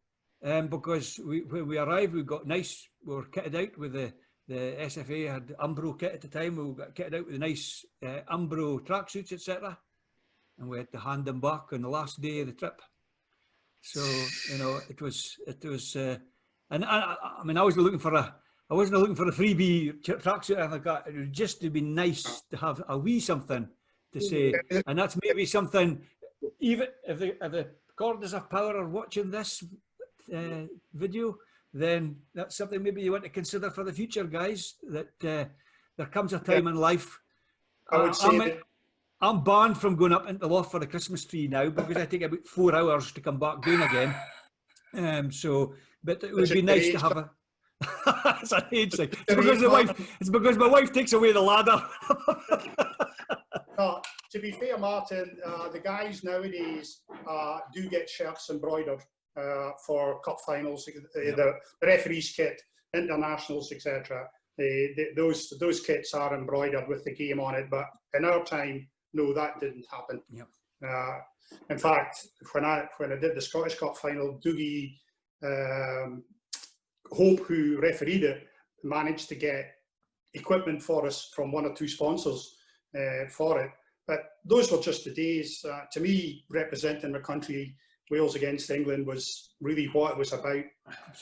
because when we arrived, we were kitted out with the SFA had Umbro kit at the time. We got kitted out with the nice Umbro tracksuits, etc., and we had to hand them back on the last day of the trip. So it was, and I mean, I wasn't looking for a freebie tracksuit or anything like that. It was just to be nice to have a wee something to say, and that's maybe something. Even if the Corners of Power are watching this video, then that's something maybe you want to consider for the future, guys. That there comes a time in life. I would say I'm banned from going up into the loft for the Christmas tree now because I take about 4 hours to come back down again. But it would be nice to have a. It's an age thing. It's because my wife takes away the ladder. To be fair, Martin, the guys nowadays do get shirts embroidered for cup finals, the referees kit, internationals, etc. Those kits are embroidered with the game on it, but in our time, no, that didn't happen. Yep. In fact, when I did the Scottish Cup final, Dougie Hope, who refereed it, managed to get equipment for us from one or two sponsors for it. But those were just the days. To me, representing the country, Wales against England, was really what it was about.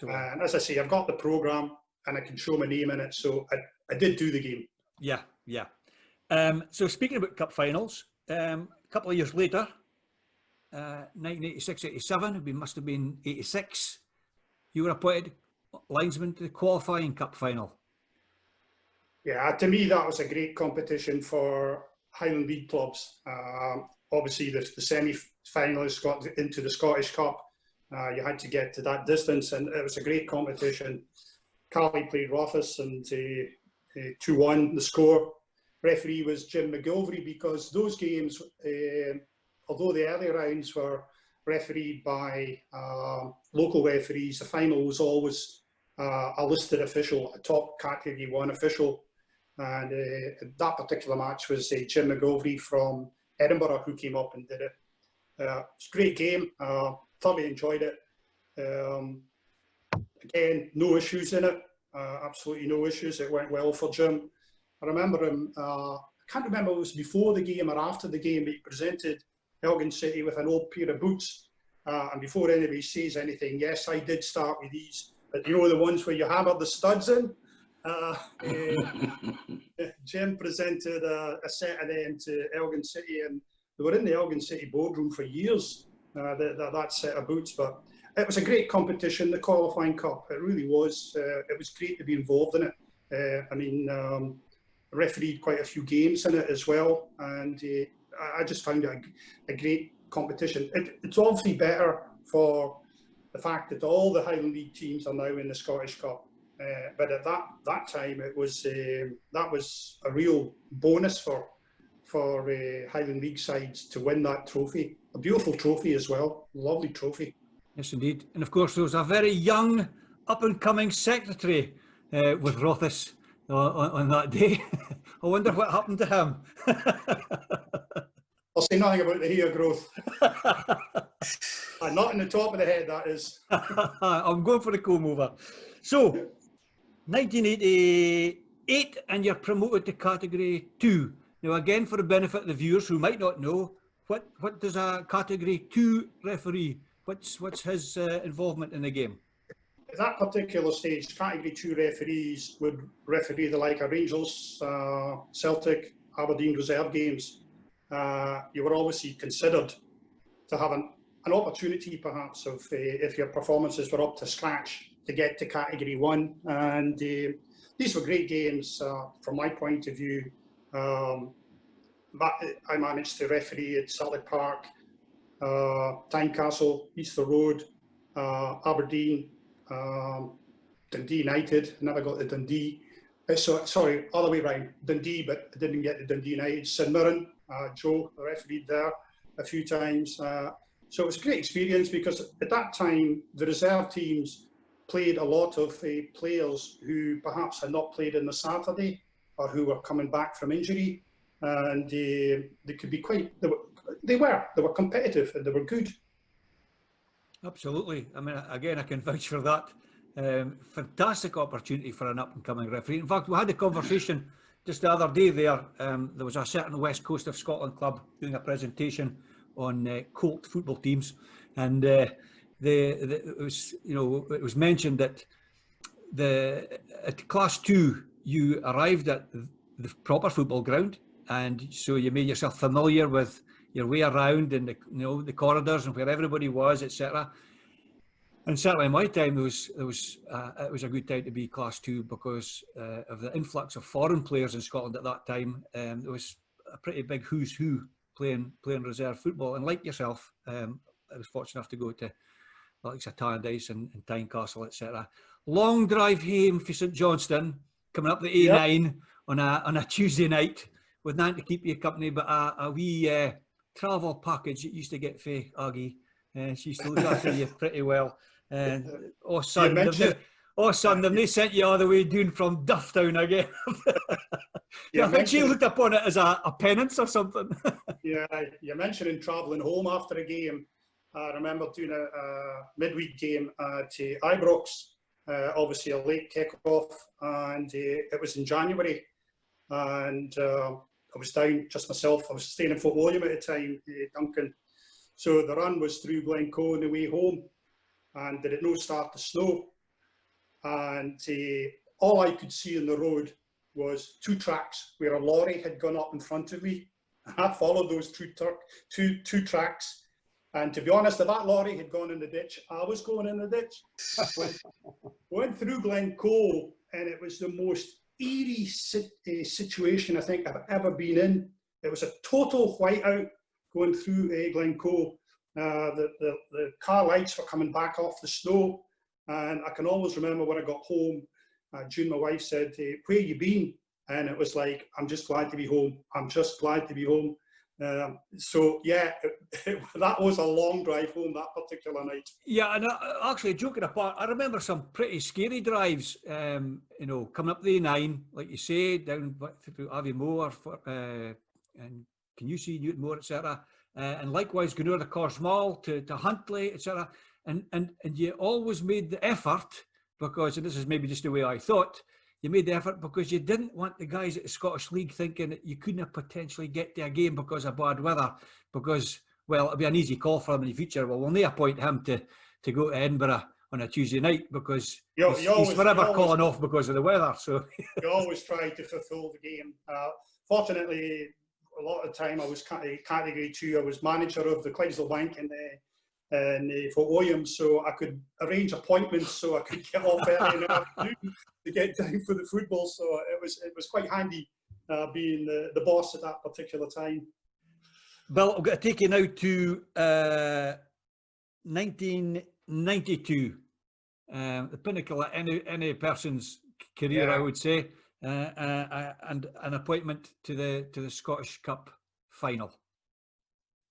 And as I say, I've got the programme and I can show my name in it. So I did do the game. Yeah. So speaking about cup finals, a couple of years later, 1986-87, it must have been 86, you were appointed linesman to the qualifying cup final. Yeah, to me, that was a great competition for Highland League clubs. Obviously, the semi-finalists got into the Scottish Cup. You had to get to that distance, and it was a great competition. Carly played roughest, and 2-1 the score. Referee was Jim McGilvery, because those games, although the early rounds were refereed by local referees, the final was always a listed official, a top category 1 official. And that particular match was Jim McGilvery from Edinburgh who came up and did it. It's a great game. Thoroughly enjoyed it. Again, no issues in it. Absolutely no issues. It went well for Jim. I remember him, I can't remember if it was before the game or after the game, but he presented Elgin City with an old pair of boots. And before anybody says anything, yes, I did start with these. But you know the ones where you hammer the studs in? Jim presented a set of them to Elgin City, and they were in the Elgin City boardroom for years, that set of boots. But it was a great competition, the qualifying cup. It really was. It was great to be involved in it. I mean, refereed quite a few games in it as well, and I just found it a great competition. It's obviously better for the fact that all the Highland League teams are now in the Scottish Cup. But at that time, it was that was a real bonus for Highland League sides to win that trophy. A beautiful trophy as well, lovely trophy. Yes, indeed. And of course, there was a very young, up-and-coming secretary with Rothes on that day. I wonder what happened to him. I'll say nothing about the hair growth. Not in the top of the head, that is. I'm going for the comb over. So, 1988, and you're promoted to Category 2. Now, again, for the benefit of the viewers who might not know, what does a Category 2 referee What's his involvement in the game? At that particular stage, Category 2 referees would referee the Lochaber Rangers, Celtic, Aberdeen reserve games. You were obviously considered to have an opportunity, perhaps, of if your performances were up to scratch, to get to Category 1. And these were great games from my point of view. I managed to referee at Celtic Park, Tynecastle, Easter Road, Aberdeen, Dundee United. Never got to Dundee. Sorry, other way round. Dundee, but I didn't get to Dundee United. St Mirren, Joe, the refereed there a few times. So it was a great experience because at that time the reserve teams played a lot of players who perhaps had not played on the Saturday or who were coming back from injury, and they could be quite. They were competitive and they were good. Absolutely. I mean, again, I can vouch for that. Fantastic opportunity for an up-and-coming referee. In fact, we had a conversation just the other day there. There was a certain West Coast of Scotland club doing a presentation on Colt football teams, and it was mentioned that at Class 2 you arrived at the proper football ground, and so you made yourself familiar with your way around and the corridors and where everybody was, etc. And certainly in my time, it was a good time to be Class 2 because of the influx of foreign players in Scotland at that time. There was a pretty big who's who playing reserve football. And like yourself, I was fortunate enough to go to like Tynedice and Tynecastle, etc. Long drive home for St Johnstone, coming up the A9 on a Tuesday night with nothing to keep you company, but a wee travel package that used to get for Aggie. She used to look after you pretty well. Son, they've not sent you all the way down from Dufftown again. I think she looked upon it as a penance or something. Yeah, you're mentioning travelling home after a game. I remember doing a midweek game to Ibrox, obviously a late kick-off, and it was in January. And I was down just myself. I was staying in Fort William at the time, Duncan. So the run was through Glencoe on the way home, and did it no start to snow. And all I could see on the road was two tracks where a lorry had gone up in front of me. I followed those two tracks. And to be honest, if that lorry had gone in the ditch, I was going in the ditch. Went through Glencoe, and it was the most eerie situation I think I've ever been in. It was a total whiteout going through Glencoe. The car lights were coming back off the snow, and I can always remember when I got home, June, my wife, said, "Where you been?" And it was like, "I'm just glad to be home. I'm just glad to be home." So yeah, that was a long drive home that particular night. Yeah, and actually, joking apart, I remember some pretty scary drives. Coming up the A9, like you say, down through Aviemore, and can you see Newtonmore, etc. And likewise going over the Corsmall to Huntly, etc. And you always made the effort, because, and this is maybe just the way I thought, you made the effort because you didn't want the guys at the Scottish League thinking that you couldn't potentially get to a game because of bad weather, because, well, it'll be an easy call for him in the future. Well, we'll not appoint him to go to Edinburgh on a Tuesday night because he's forever calling off because of the weather. So you always try to fulfil the game. Fortunately, a lot of the time I was Category 2. I was manager of the Clydesdale Bank in Fort William, so I could arrange appointments so I could get off early in the afternoon to get down for the football. So it was quite handy being the boss at that particular time. Bill, I'm going to take you now to 1992, the pinnacle of any person's career, I would say, and an appointment to the Scottish Cup final.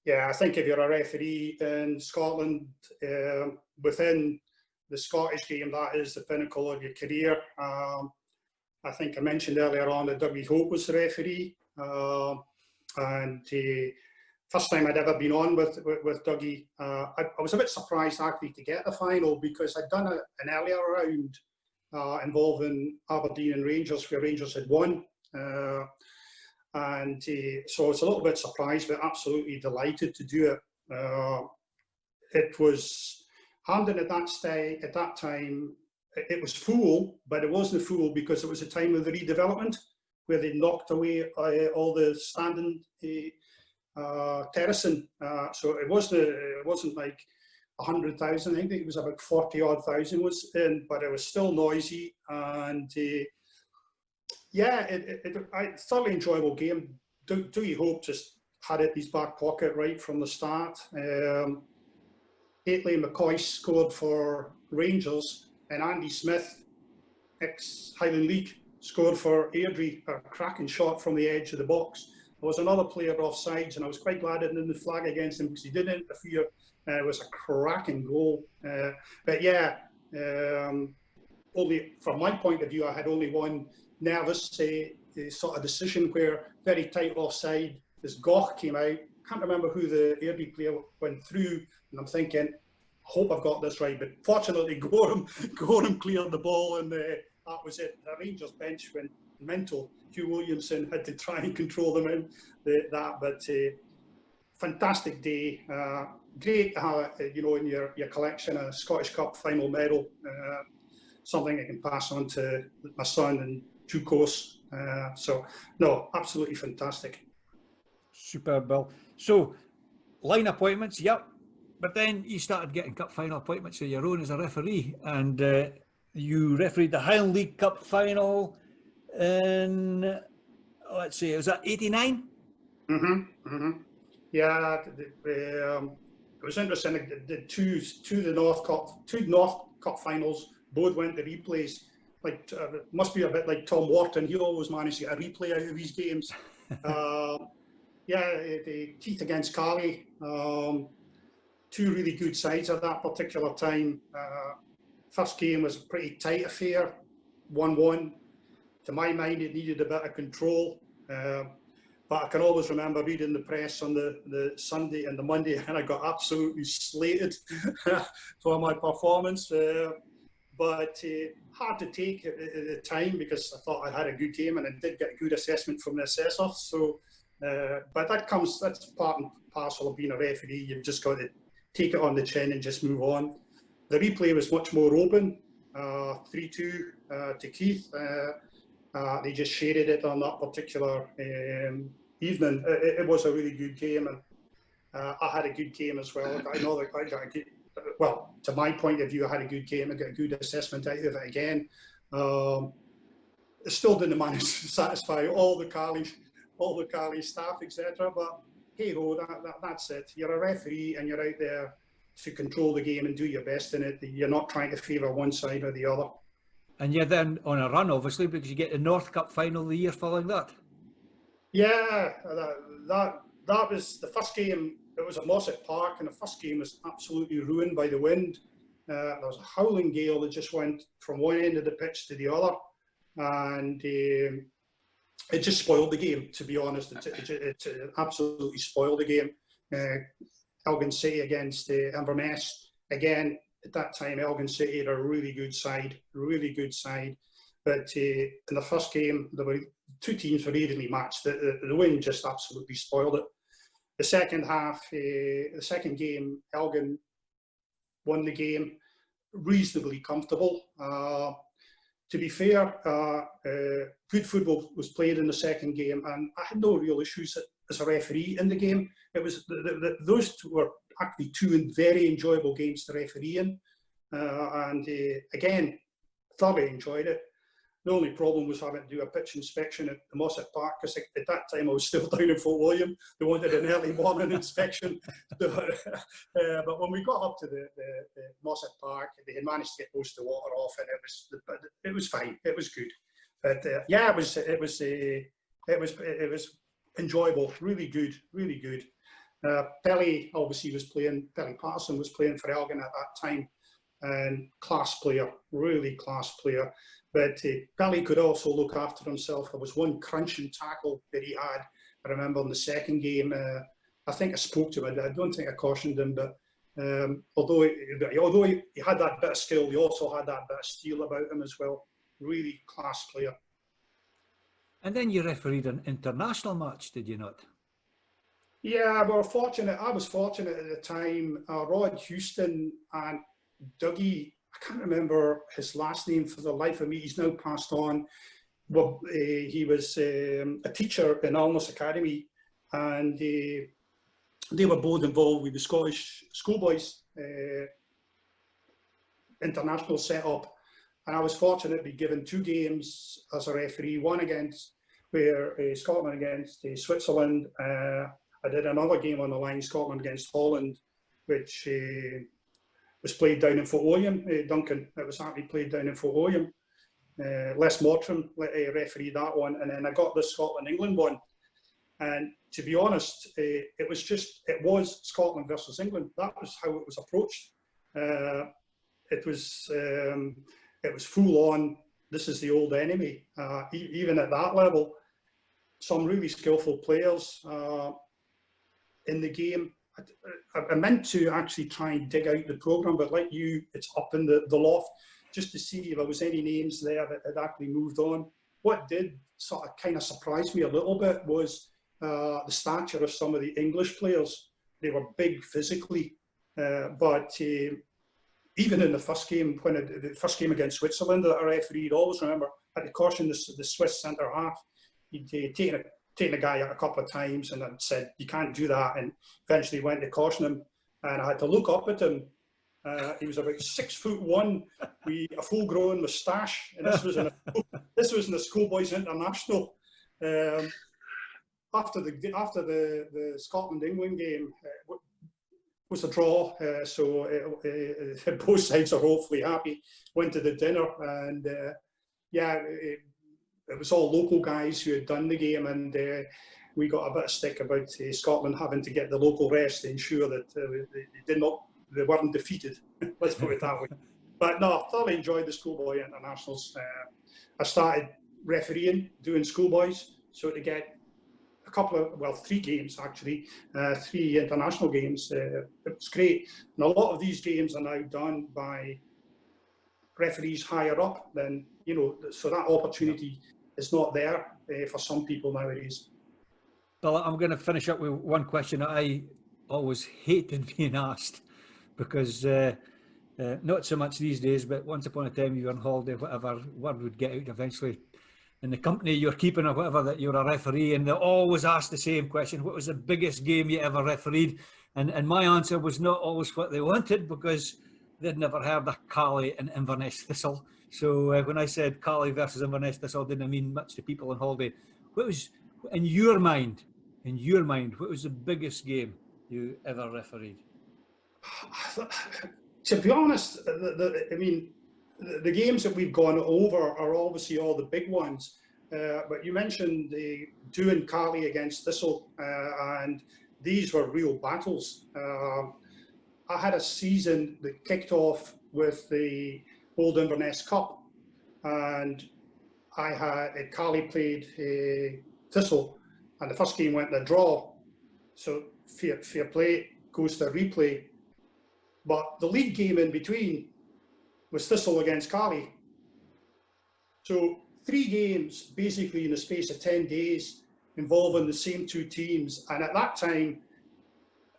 Yeah, I think if you're a referee in Scotland, within the Scottish game, that is the pinnacle of your career. I think I mentioned earlier on that Dougie Hope was the referee, and first time I'd ever been on with Dougie. I was a bit surprised actually to get the final, because I'd done an earlier round involving Aberdeen and Rangers, where Rangers had won. So I was a little bit surprised, but absolutely delighted to do it. it was Hampden at that time. It was full, but it wasn't full because it was a time of the redevelopment where they knocked away all the standing terracing. So it wasn't like 100,000. I think it was about 40 odd thousand was in, but it was still noisy. And yeah, a thoroughly enjoyable game. Dougie Hope just had it in his back pocket right from the start. Aitley McCoy scored for Rangers, and Andy Smith, ex-Highland League, scored for Airdrie, a cracking shot from the edge of the box. There was another player offsides, and I was quite glad I didn't flag against him because he didn't interfere. It was a cracking goal. But yeah, only from my point of view, I had only one nervous sort of decision where very tight offside, this Goch came out. Can't remember who the Airdrie player went through, and I'm thinking, I hope I've got this right. But fortunately, Gorham cleared the ball, and that was it. The Rangers bench went mental. Hugh Williamson had to try and control them in but fantastic day. Great to have, in your collection a Scottish Cup final medal. Something I can pass on to my son in due course. So, no, absolutely fantastic. Superb, Bill. So, line appointments, yep. But then you started getting cup final appointments of your own as a referee, and you refereed the Highland League Cup final in, let's see, was that 89? Yeah, it was interesting. The two North Cup finals both went to replays. Like must be a bit like Tom Wharton. He always managed to get a replay out of these games. Yeah, the Keith against Carley. Two really good sides at that particular time. First game was a pretty tight affair, 1-1. To my mind, it needed a bit of control. But I can always remember reading the press on the Sunday and the Monday, and I got absolutely slated for my performance. But hard to take at the time because I thought I had a good game and I did get a good assessment from the assessor. So, but that's part and parcel of being a referee. You've just got to take it on the chin and just move on. The replay was much more open, 3-2 to Keith. They just shaded it on that particular evening. It was a really good game, and I had a good game as well. I know that I got a good, well, to my point of view, I had a good game. I got a good assessment out of it again. It still didn't manage to satisfy all the Carley staff, etc. But hey ho, that's it. You're a referee and you're out there to control the game and do your best in it. You're not trying to favour one side or the other. And you're then on a run, obviously, because you get the North Cup final the year following that. Yeah, that was the first game. It was at Mossett Park, and the first game was absolutely ruined by the wind. There was a howling gale that just went from one end of the pitch to the other, and it just spoiled the game, to be honest. It absolutely spoiled the game. Elgin City against Inverness. Again, at that time, Elgin City had a really good side. But in the first game, there were two teams were evenly matched. The wind just absolutely spoiled it. The second half, the second game, Elgin won the game reasonably comfortable. To be fair, good football was played in the second game, and I had no real issues as a referee in the game. It was those two were actually two very enjoyable games to referee in, and again, thoroughly enjoyed it. The only problem was having to do a pitch inspection at the Mossett Park, because at that time I was still down in Fort William. They wanted an early morning inspection. But when we got up to the Mossett Park, they had managed to get most of the water off, and it was fine. It was good. But yeah, it was enjoyable. Really good. Pelly obviously was playing. Stevie Patterson was playing for Elgin at that time, and class player, really class player. But Pelly could also look after himself. There was one crunching tackle that he had. I remember in the second game. I think I spoke to him. I don't think I cautioned him, but although he had that bit of skill, he also had that bit of steel about him as well. Really class player. And then you refereed an international match, did you not? Yeah, we were fortunate. I was fortunate at the time. Rod Houston and Dougie, I can't remember his last name for the life of me. He's now passed on. Well, he was a teacher in Alness Academy, and they were both involved with the Scottish schoolboys international setup. And I was fortunate to be given 2 games as a referee, one against Scotland against Switzerland. I did another game on the line, Scotland against Holland, which was played down in Fort William, Duncan. It was actually played down in Fort William. Les Mortram refereed that one, and then I got the Scotland-England one. And to be honest, it was Scotland versus England. That was how it was approached. It was full on. This is the old enemy. Even at that level, some really skillful players in the game. I meant to actually try and dig out the programme, but like you, it's up in the loft, just to see if there was any names there that had actually moved on. What did sort of kind of surprise me a little bit was the stature of some of the English players. They were big physically, but even in the first game, the first game against Switzerland that I refereed, always remember, I had to caution the Swiss centre half. He'd taken a guy out a couple of times and I'd said, you can't do that, and eventually went to caution him. And I had to look up at him. He was about 6'1" with a full-grown moustache, and this was in the Schoolboys International. After the Scotland-England game, was a draw, so both sides are hopefully happy. Went to the dinner, and it was all local guys who had done the game, and we got a bit of stick about Scotland having to get the local refs to ensure that they weren't defeated. Let's put it that way. But no, I thoroughly enjoyed the Schoolboy Internationals. I started refereeing, doing schoolboys, so to get 3 games actually, 3 international games. It was great. And a lot of these games are now done by referees higher up than, so that opportunity is not there for some people nowadays. Bill, I'm going to finish up with one question that I always hated being asked, because not so much these days, but once upon a time you were on holiday, whatever, word would get out eventually in the company you're keeping or whatever that you're a referee, and they always ask the same question: what was the biggest game you ever refereed? And my answer was not always what they wanted, because they'd never heard of Cali and Inverness Thistle. So when I said Cali versus Inverness Thistle, didn't mean much to people on holiday. What was, in your mind, what was the biggest game you ever refereed? To be honest, the games that we've gone over are obviously all the big ones, but you mentioned the doing Cali against Thistle, and these were real battles. I had a season that kicked off with the Old Inverness Cup, and Cali played Thistle, and the first game went to a draw, so fair play, goes to a replay. But the league game in between was Thistle against Cali. So 3 games basically in the space of 10 days involving the same 2 teams. And at that time,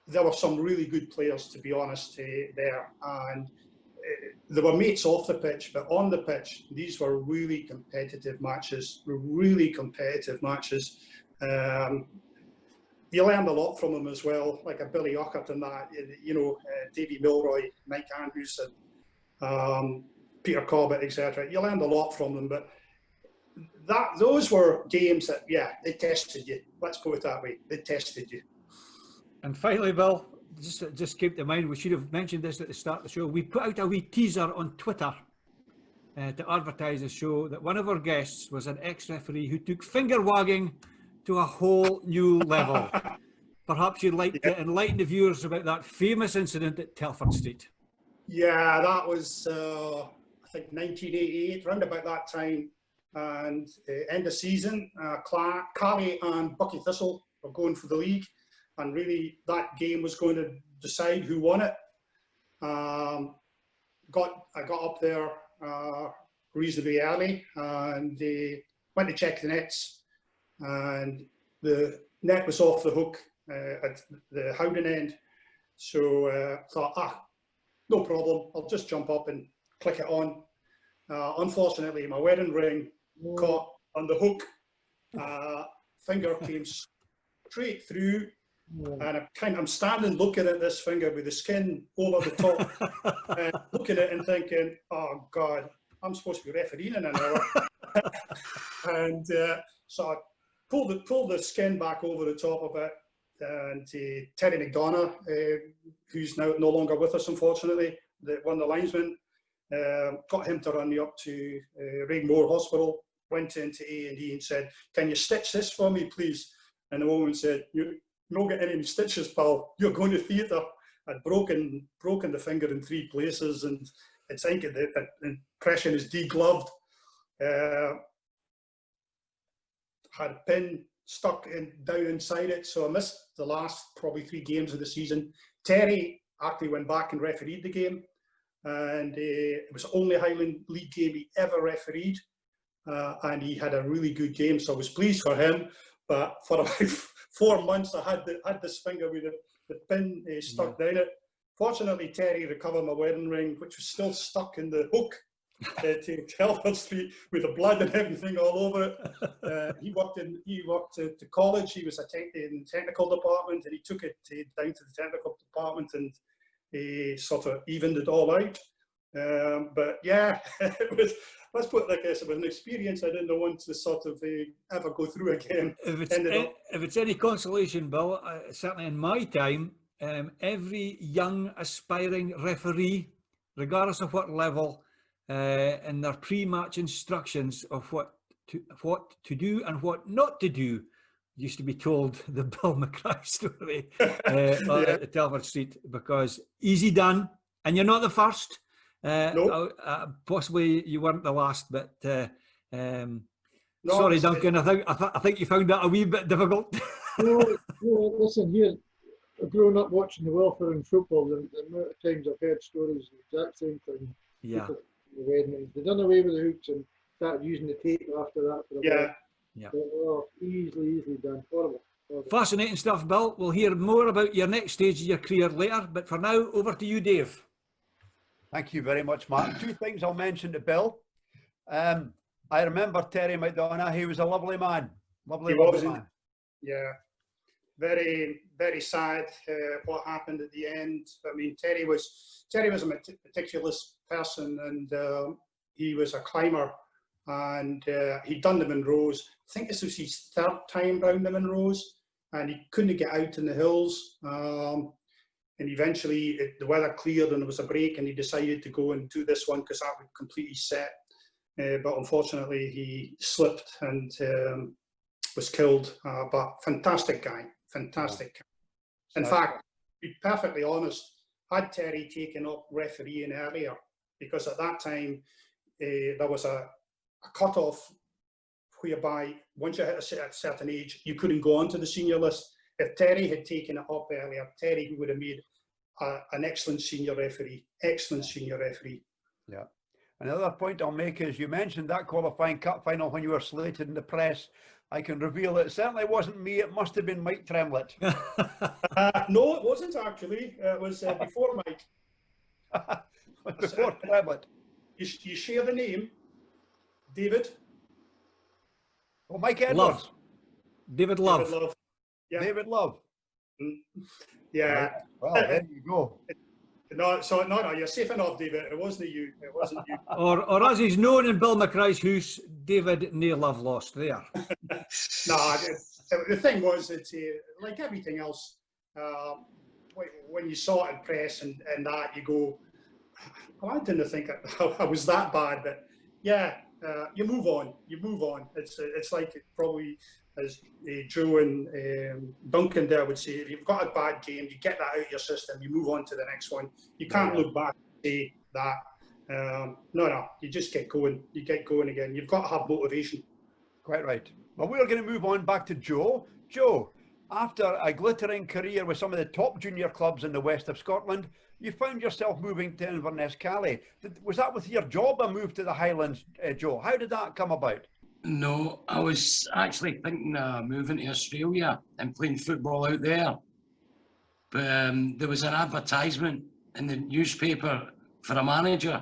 there were some really good players, to be honest, there. And they were mates off the pitch, but on the pitch, these were really competitive matches, You learned a lot from them as well, like a Billy Uckert and that, Davy Milroy, Mike Andrews, and Peter Corbett, etc. You learned a lot from them, but those were games that, they tested you. Let's put it that way. They tested you. And finally, Bill, just keep in mind, we should have mentioned this at the start of the show. We put out a wee teaser on Twitter to advertise the show that one of our guests was an ex-referee who took finger wagging to a whole new level. Perhaps you'd like to enlighten the viewers about that famous incident at Telford Street. Yeah, that was, I think, 1988, round about that time. And end of season, Cali and Bucky Thistle were going for the league. And really, that game was going to decide who won it. I got up there reasonably early and went to check the nets. And the net was off the hook at the Howden end. So thought, no problem, I'll just jump up and click it on. Unfortunately, my wedding ring caught on the hook. Finger came straight through, and I'm standing looking at this finger with the skin over the top, looking at it and thinking, oh God, I'm supposed to be refereeing in an hour. And so I pulled the skin back over the top of it, and Terry McDonough, who's now no longer with us, unfortunately, one of the linesmen, got him to run me up to Raigmore Hospital, went into A&E and said, can you stitch this for me, please? And the woman said, you don't get any stitches, pal, you're going to theatre. I'd broken the finger in 3 places, and it's like the impression is degloved. Had a pin stuck down inside it, so I missed the last probably 3 games of the season. Terry actually went back and refereed the game, and it was the only Highland League game he ever refereed, and he had a really good game, so I was pleased for him. But for about 4 months I had this finger with the pin stuck down it. Fortunately, Terry recovered my wedding ring, which was still stuck in the hook to Telford Street with the blood and everything all over it. He worked at college. He was in the technical department, and he took it down to the technical department and he sort of evened it all out. But yeah, it was, let's put it like this, it was an experience I didn't want to sort of ever go through again. If it's any consolation, Bill, certainly in my time, every young aspiring referee, regardless of what level, in their pre-match instructions of what to do and what not to do, used to be told the Bill McCry story at Telford Street, because easy done, and you're not the first. Nope. Possibly you weren't the last, but No, sorry, Duncan. I think you found that a wee bit difficult. No, listen here. I've grown up watching the welfare in football. The amount of times I've heard stories, the exact same thing. Yeah. They done away with the hooks and started using the tape after that. For a while. Yeah. But, easily done. Horrible. Fascinating stuff, Bill. We'll hear more about your next stage of your career later, but for now, over to you, Dave. Thank you very much, Mark. 2 things I'll mention to Bill. I remember Terry McDonough. He was a lovely man. Lovely man. Yeah. Very, very sad what happened at the end. I mean, Terry was a meticulous person, and he was a climber, and he'd done the Munros. I think this was his 3rd time round the Munros, and he couldn't get out in the hills. And eventually the weather cleared and there was a break, and he decided to go and do this one because that would completely set. But unfortunately he slipped and was killed. But fantastic guy, fantastic guy. In fact, to be perfectly honest, had Terry taken up refereeing earlier, because at that time there was a cut-off whereby once you hit a certain age, you couldn't go on to the senior list. If Terry had taken it up earlier, Terry would have made an excellent senior referee. Excellent senior referee. Yeah. Another point I'll make is you mentioned that qualifying cup final when you were slated in the press. I can reveal it certainly wasn't me. It must have been Mike Tremlett. No, it wasn't actually. It was before Mike. Before Tremlett. You share the name, David? Oh, Mike Edwards. Love. David Love. David Love. Yeah. David Love. Yeah. Well, there you go. No, you're safe enough, David. It wasn't you. It wasn't you. or as he's known in Bill McCry's house, David near Love lost there. No, the thing was, it's like everything else. When you saw it in press and that, you go, oh, I didn't think I was that bad, but yeah, you move on. You move on. It's like probably as Joe and Duncan there would say, if you've got a bad game, you get that out of your system, you move on to the next one. You can't look back and say that. No, you just get going. You get going again. You've got to have motivation. Quite right. Well, we're going to move on back to Joe. Joe, after a glittering career with some of the top junior clubs in the west of Scotland, you found yourself moving to Inverness Cally. Was that with your job a move to the Highlands, Joe? How did that come about? No, I was actually thinking of moving to Australia and playing football out there. But there was an advertisement in the newspaper for a manager.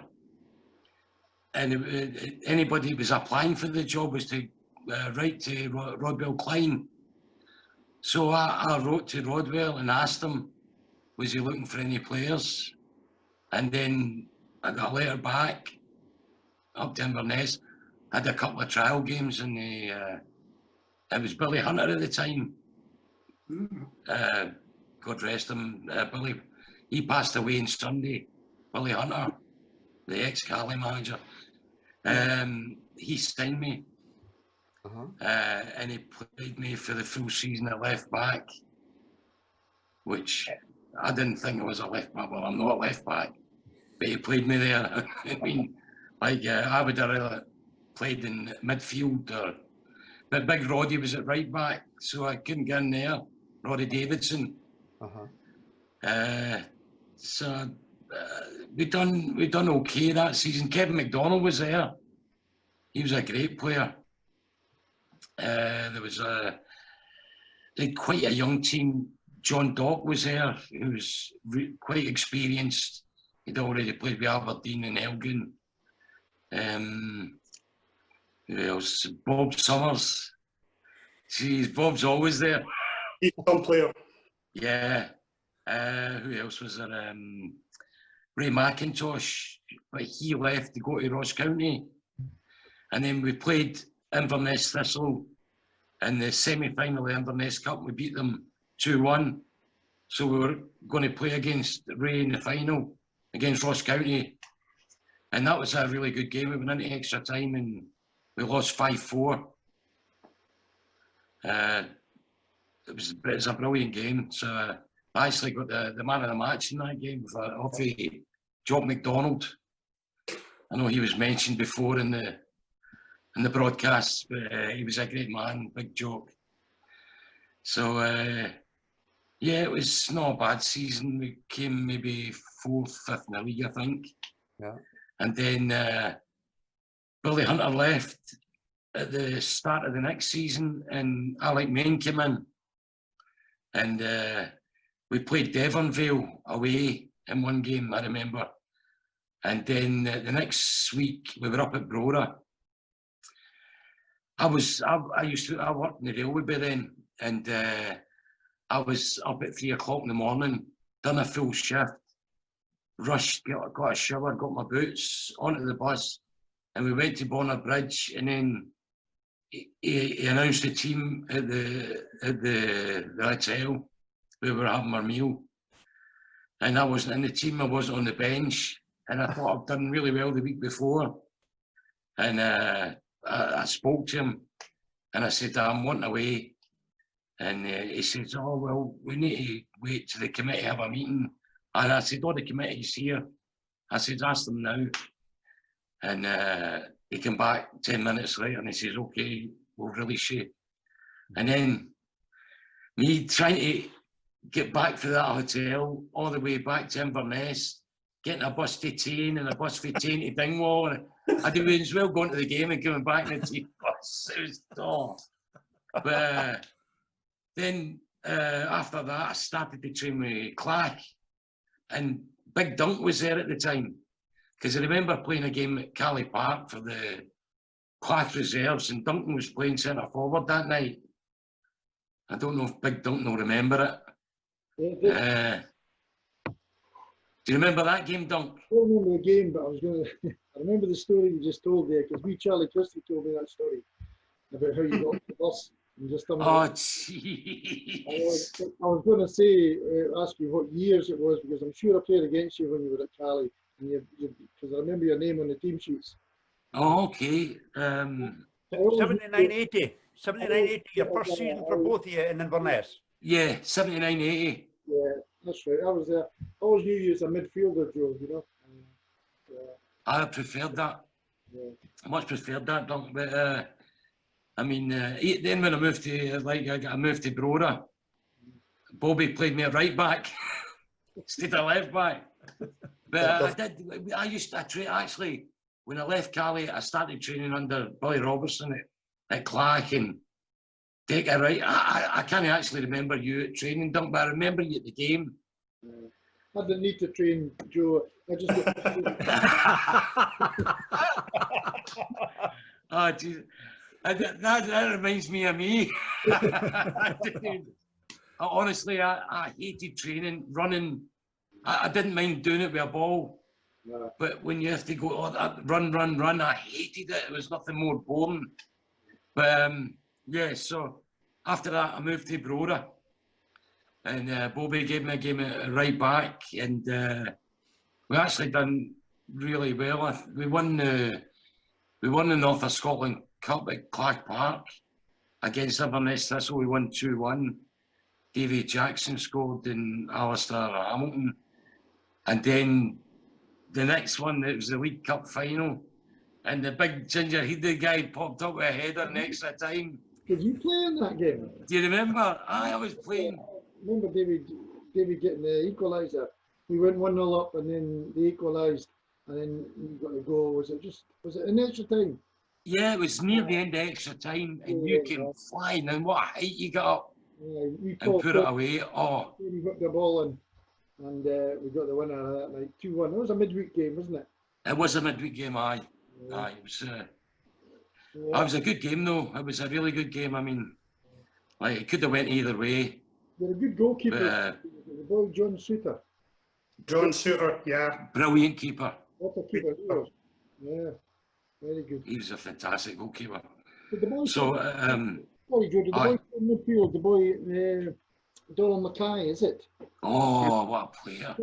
And anybody who was applying for the job was to write to Rodwell Klein. So I wrote to Rodwell and asked him, was he looking for any players? And then I got a letter back up to Inverness. Had a couple of trial games, and it was Billy Hunter at the time. God rest him, Billy. He passed away on Sunday. Billy Hunter, the ex-Cali manager. He signed me, and he played me for the full season at left back, which I didn't think I was a left back. Well, I'm not a left back, but he played me there. I mean, like I would have rather played in midfield, but Big Roddy was at right back, so I couldn't get in there. Roddy Davidson. So we done okay that season. Kevin McDonald was there. He was a great player. There was they had quite a young team. John Dock was there, who was quite experienced. He'd already played with Aberdeen and Elgin. Who else? Bob Summers. Jeez, Bob's always there. He's a fun player. Yeah. Who else was there? Ray McIntosh, but he left to go to Ross County. And then we played Inverness Thistle in the semi-final of the Inverness Cup. We beat them 2-1. So we were going to play against Ray in the final against Ross County. And that was a really good game. We went into extra time and we lost 5-4. It was a brilliant game. So I actually got the man of the match in that game off of John McDonald. I know he was mentioned before in the broadcast, but he was a great man, big joke. So yeah, it was not a bad season. We came maybe 4th, 5th in the league, I think. Yeah. And then Billy Hunter left at the start of the next season, and Alec Main came in, and we played Devonvale away in one game, I remember. And then the next week we were up at Brora. I worked in the railway by then, and I was up at 3 o'clock in the morning, done a full shift, rushed, got a shower, got my boots, onto the bus, and we went to Bonner Bridge, and then he announced the team at the hotel. We were having our meal, and I wasn't in the team. I wasn't on the bench, and I thought I'd done really well the week before. And I spoke to him, and I said, I'm wanting away. And he says, oh, well, we need to wait till the committee have a meeting. And I said, oh, the committee's here. I said, ask them now. And he came back 10 minutes later, and he says, okay, we'll release you. And then me trying to get back to that hotel, all the way back to Inverness, getting a bus to Tain and a bus from Tain to Dingwall. And I'd been as well going to the game and coming back in the bus. It was dull. But then after that, I started to train with Clack. And Big Dunk was there at the time. Because I remember playing a game at Cali Park for the Clack reserves, and Duncan was playing centre forward that night. I don't know if Big Duncan will remember it. Do you remember that game, Dunk? I don't remember the game, but I remember the story you just told there, because Charlie Christie told me that story about how you got the bus. And just oh, jeez. I was going to say, ask you what years it was, because I'm sure I played against you when you were at Cali, and because I remember your name on the team sheets. Oh, okay. 79-80. 79-80, your first season for both of you in Inverness. Yeah, 79-80. Yeah, that's right. I was there. I always knew you as a midfielder, Joe, you know. I preferred that. Yeah. I much preferred that, Dunk. But I mean, then when I moved to I moved to Brora, Bobby played me at right back instead of left back. But I used to train, actually, when I left Cali, I started training under Billy Robertson at Clack and take a right. I can't actually remember you at training, Duncan, but I remember you at the game. I didn't need to train, Joe. I just Oh, geez. That reminds me of me. Honestly, I hated training, running. I didn't mind doing it with a ball. No. But when you have to go, run, I hated it. It was nothing more boring. But yeah, so after that, I moved to Brora. And Bobby gave me a game right back. And we actually done really well. We won the North of Scotland Cup at Clack Park against Brora Thistle. We won 2-1. Davy Jackson scored and Alistair Hamilton. And then the next one, it was the League Cup final. And the big ginger-headed guy popped up with a header in extra time. Did you play in that game? Do you remember? I was playing. Remember David getting the equaliser? We went 1-0 up and then they equalised and then you got a goal. Was it an extra time? Yeah, it was near the end of extra time and you came flying and what a height you got up We and put it away. Oh, We got the ball in and we got the winner of that night, 2-1. It was a midweek game, wasn't it? it was a midweek game, aye. Aye, it was, it was a good game though. It was a really good game. I mean, like it could have went either way. You're a good goalkeeper, the boy John Suter. John Suter, yeah. Brilliant keeper. What a keeper he was. Yeah, very good. He was a fantastic goalkeeper. Did the boy So, sorry, Joe, did the boy in midfield, the boy Donald McCry, is it? oh, what a player.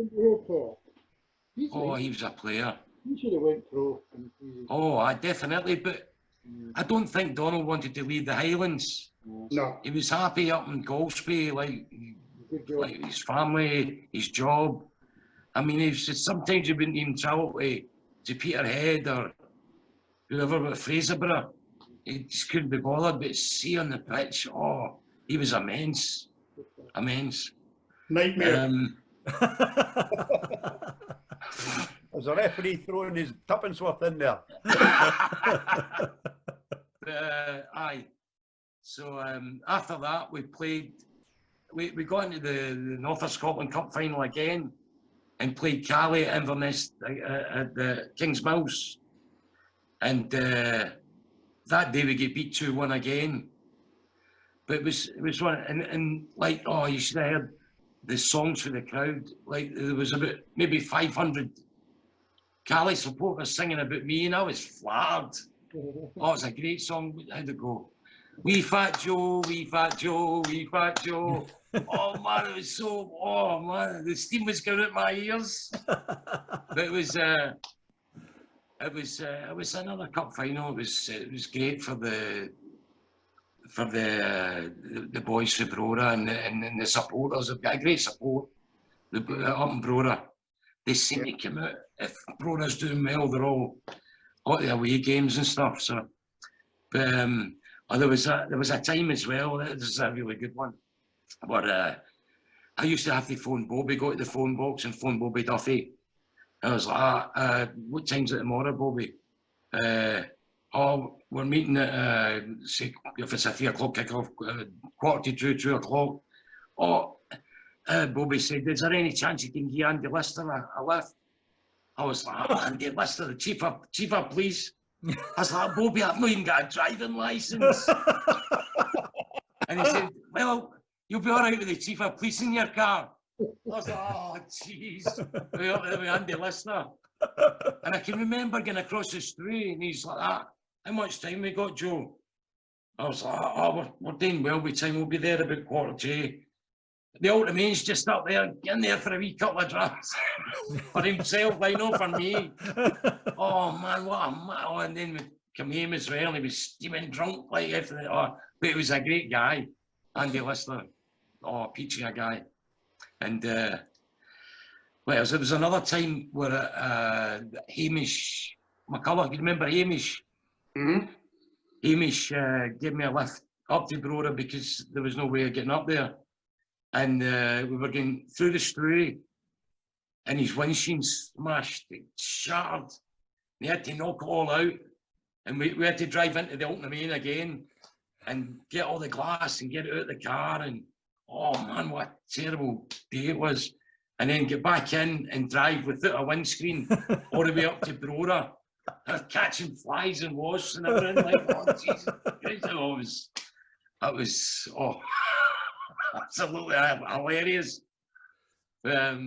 Oh, he was a player. He should have went pro. Oh, I definitely, but I don't think Donald wanted to leave the Highlands. No. He was happy up in Golspie, like his family, his job. I mean, he's just, sometimes he wouldn't even travel to Peterhead or whoever, but Fraserburgh. He just couldn't be bothered, but see on the pitch, oh, he was immense. Immense. Nightmare. There's a referee throwing his tuppence worth in there. Aye. So after that, we played. We got into the North of Scotland Cup final again, and played Cali at Inverness at the King's Mills, and that day we get beat 2-1 again. But it was one, and like, oh, you should have heard the songs for the crowd. Like there was about maybe 500 Cali supporters singing about me, and I was flattered. Oh, it was a great song. How'd it go? Wee Fat Joe, Wee Fat Joe, Wee Fat Joe. Oh man, it was so. Oh man, the steam was going out my ears. But it was another cup final. It was great for the boys from Brora and the supporters. Have got a great support. Up in Brora, they seem to come out. If Brora's doing well, they're all at the away games and stuff. So, but there was a time as well. This is a really good one. But I used to have to phone Bobby, go to the phone box and phone Bobby Duffy. I was like, what time's it tomorrow, Bobby? Oh, we're meeting at, say, if it's a 3 o'clock kickoff, 1:45, 2 o'clock. Oh, Bobby said, is there any chance you can give Andy Lister a lift? I was like, Andy Lister, the chief of police. I was like, Bobby, I've not even got a driving licence. And he said, well, you'll be all right with the chief of police in your car. I was like, oh, jeez. We're up there with Andy Lister. And I can remember getting across the street and he's like, how much time we got, Joe? I was like, oh, we're doing well with time. We'll be there about 1:45. The Ultimate's just up there, in there for a wee couple of drums for himself, I know, for me. Oh, man, what a man. Oh, and then we come home as well, and he was steaming drunk, like everything. Oh, but he was a great guy, Andy Lister. Oh, peachy a guy. And, well, there was another time where Hamish McCullough, you remember Hamish? Mm-hmm. Hamish gave me a lift up to Brora because there was no way of getting up there. And we were going through the Stray, and his windshield smashed, it shattered. He had to knock it all out, and we had to drive into the Ultimate again. and get all the glass and get it out of the car. And oh man, what a terrible day it was. And then get back in and drive without a windscreen all the way up to Brora, catching flies and wasps and everything. Like, oh, Jesus Christ, that was absolutely hilarious. That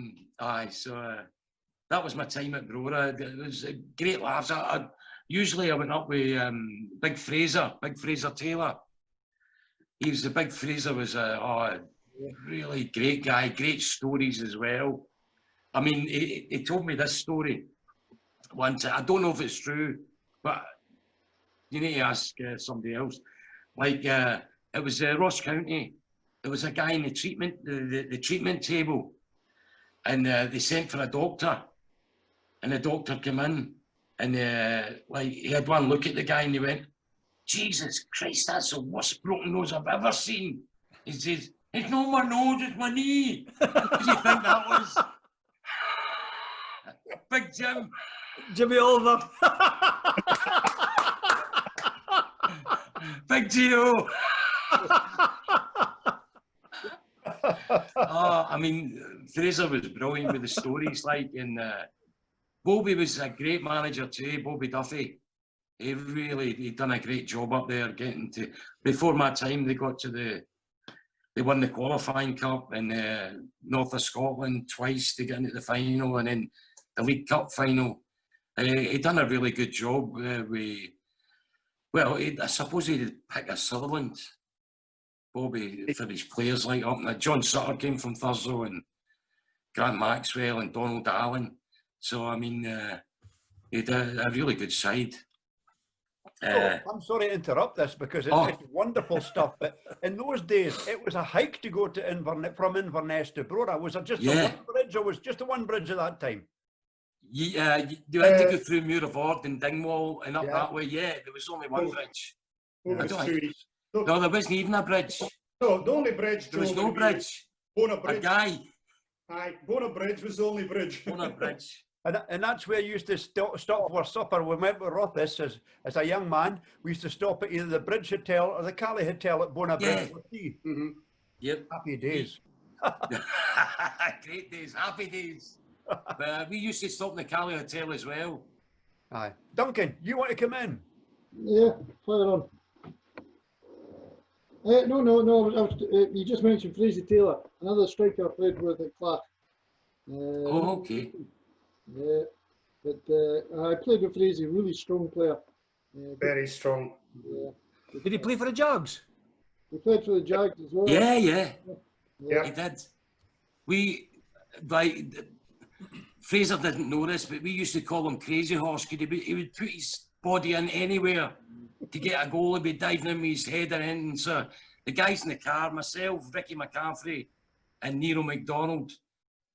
was my time at Brora. It was great laughs. Usually I went up with Big Fraser Taylor. Big Fraser was a really great guy, great stories as well. I mean, he told me this story once. I don't know if it's true, but you need to ask somebody else. Like, it was Ross County. There was a guy in the treatment table, and they sent for a doctor, and the doctor came in, and like he had one look at the guy, and he went, "Jesus Christ, that's the worst broken nose I've ever seen." He says, "It's not my nose, it's my knee." What do you think that was? Big Jim. Jimmy Oliver. Big Gio. I mean, Fraser was brilliant with the stories, like, and Bobby was a great manager too, Bobby Duffy. He'd done a great job up there getting to, before my time, they won the qualifying cup in North of Scotland twice to get into the final, and then the League Cup final. He'd done a really good job I suppose he'd pick a Sutherland, Bobby, for his players like up. John Sutter came from Thurso, and Grant Maxwell and Donald Allen. So, I mean, he'd a really good side. I'm sorry to interrupt this because it's wonderful stuff, but in those days it was a hike to go to from Inverness to Brora. Was it just the one bridge, or was just the one bridge at that time? You had to go through Muir of Ord and Dingwall and up that way. Yeah, there was only one bridge. No, there wasn't even a bridge. No, the only bridge. There was no bridge. Bona Bridge. A guy. Aye, Bona Bridge was the only bridge. Bona Bridge. And that's where you used to stop for supper. We went with Rothis as a young man. We used to stop at either the Bridge Hotel or the Cali Hotel at Bona Bridge. Mm-hmm. Yep. Happy days. Great days, happy days. But we used to stop in the Cali Hotel as well. Aye. Duncan, you want to come in? Yeah, fire on. No. You just mentioned Fraser Taylor, another striker I played with at Clare. Okay. Yeah, but I played with Fraser, really strong player. Very strong. Yeah. Did he play for the Jags? He played for the Jags as well. Yeah. He did. Fraser didn't know this, but we used to call him Crazy Horse, because he would put his body in anywhere to get a goal. He'd be diving in with his head in. So the guys in the car, myself, Ricky McCaffrey, and Nero McDonald,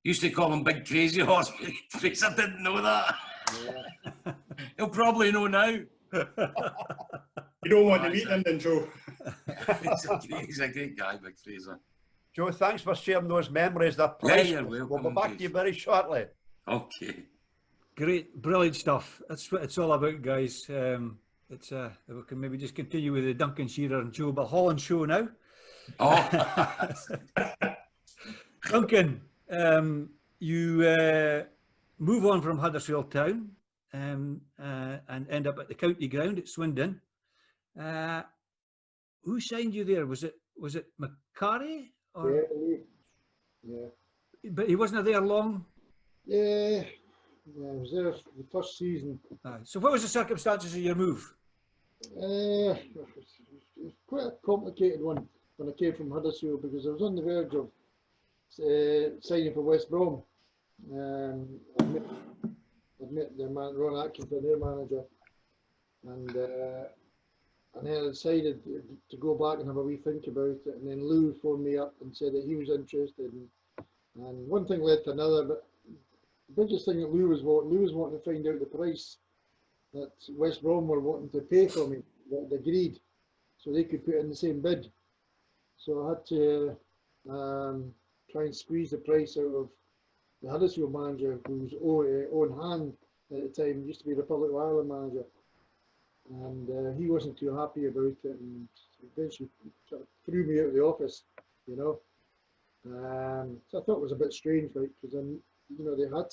used to call him Big Crazy Horse, but Fraser didn't know that. Yeah. He'll probably know now. You don't want to meet him then, Joe. He's a great guy, Big Fraser. Joe, thanks for sharing those memories. They're priceless. We'll be back to you very shortly. Okay. Great, brilliant stuff. That's what it's all about, guys. We can maybe just continue with the Duncan Shearer and Joe Mulholland show now. Oh. Duncan, you move on from Huddersfield Town and end up at the county ground at Swindon. Who signed you there? Was it McCry? Or... Yeah. But he wasn't there long. Yeah, I was there for the first season. So what was the circumstances of your move? It was quite a complicated one when I came from Huddersfield, because I was on the verge of signing for West Brom. I met their man, Ron Atkinson, their manager, and then I decided to go back and have a wee think about it. And then Lou phoned me up and said that he was interested, and one thing led to another. But the biggest thing that Lou was wanting to find out the price that West Brom were wanting to pay for me, that they agreed, so they could put in the same bid. So I had to try and squeeze the price out of the Huddersfield manager, who's Owen Hand at the time, used to be Republic of Ireland manager, and he wasn't too happy about it. And then she sort of threw me out of the office, you know. So I thought it was a bit strange, like, because then, you know, they had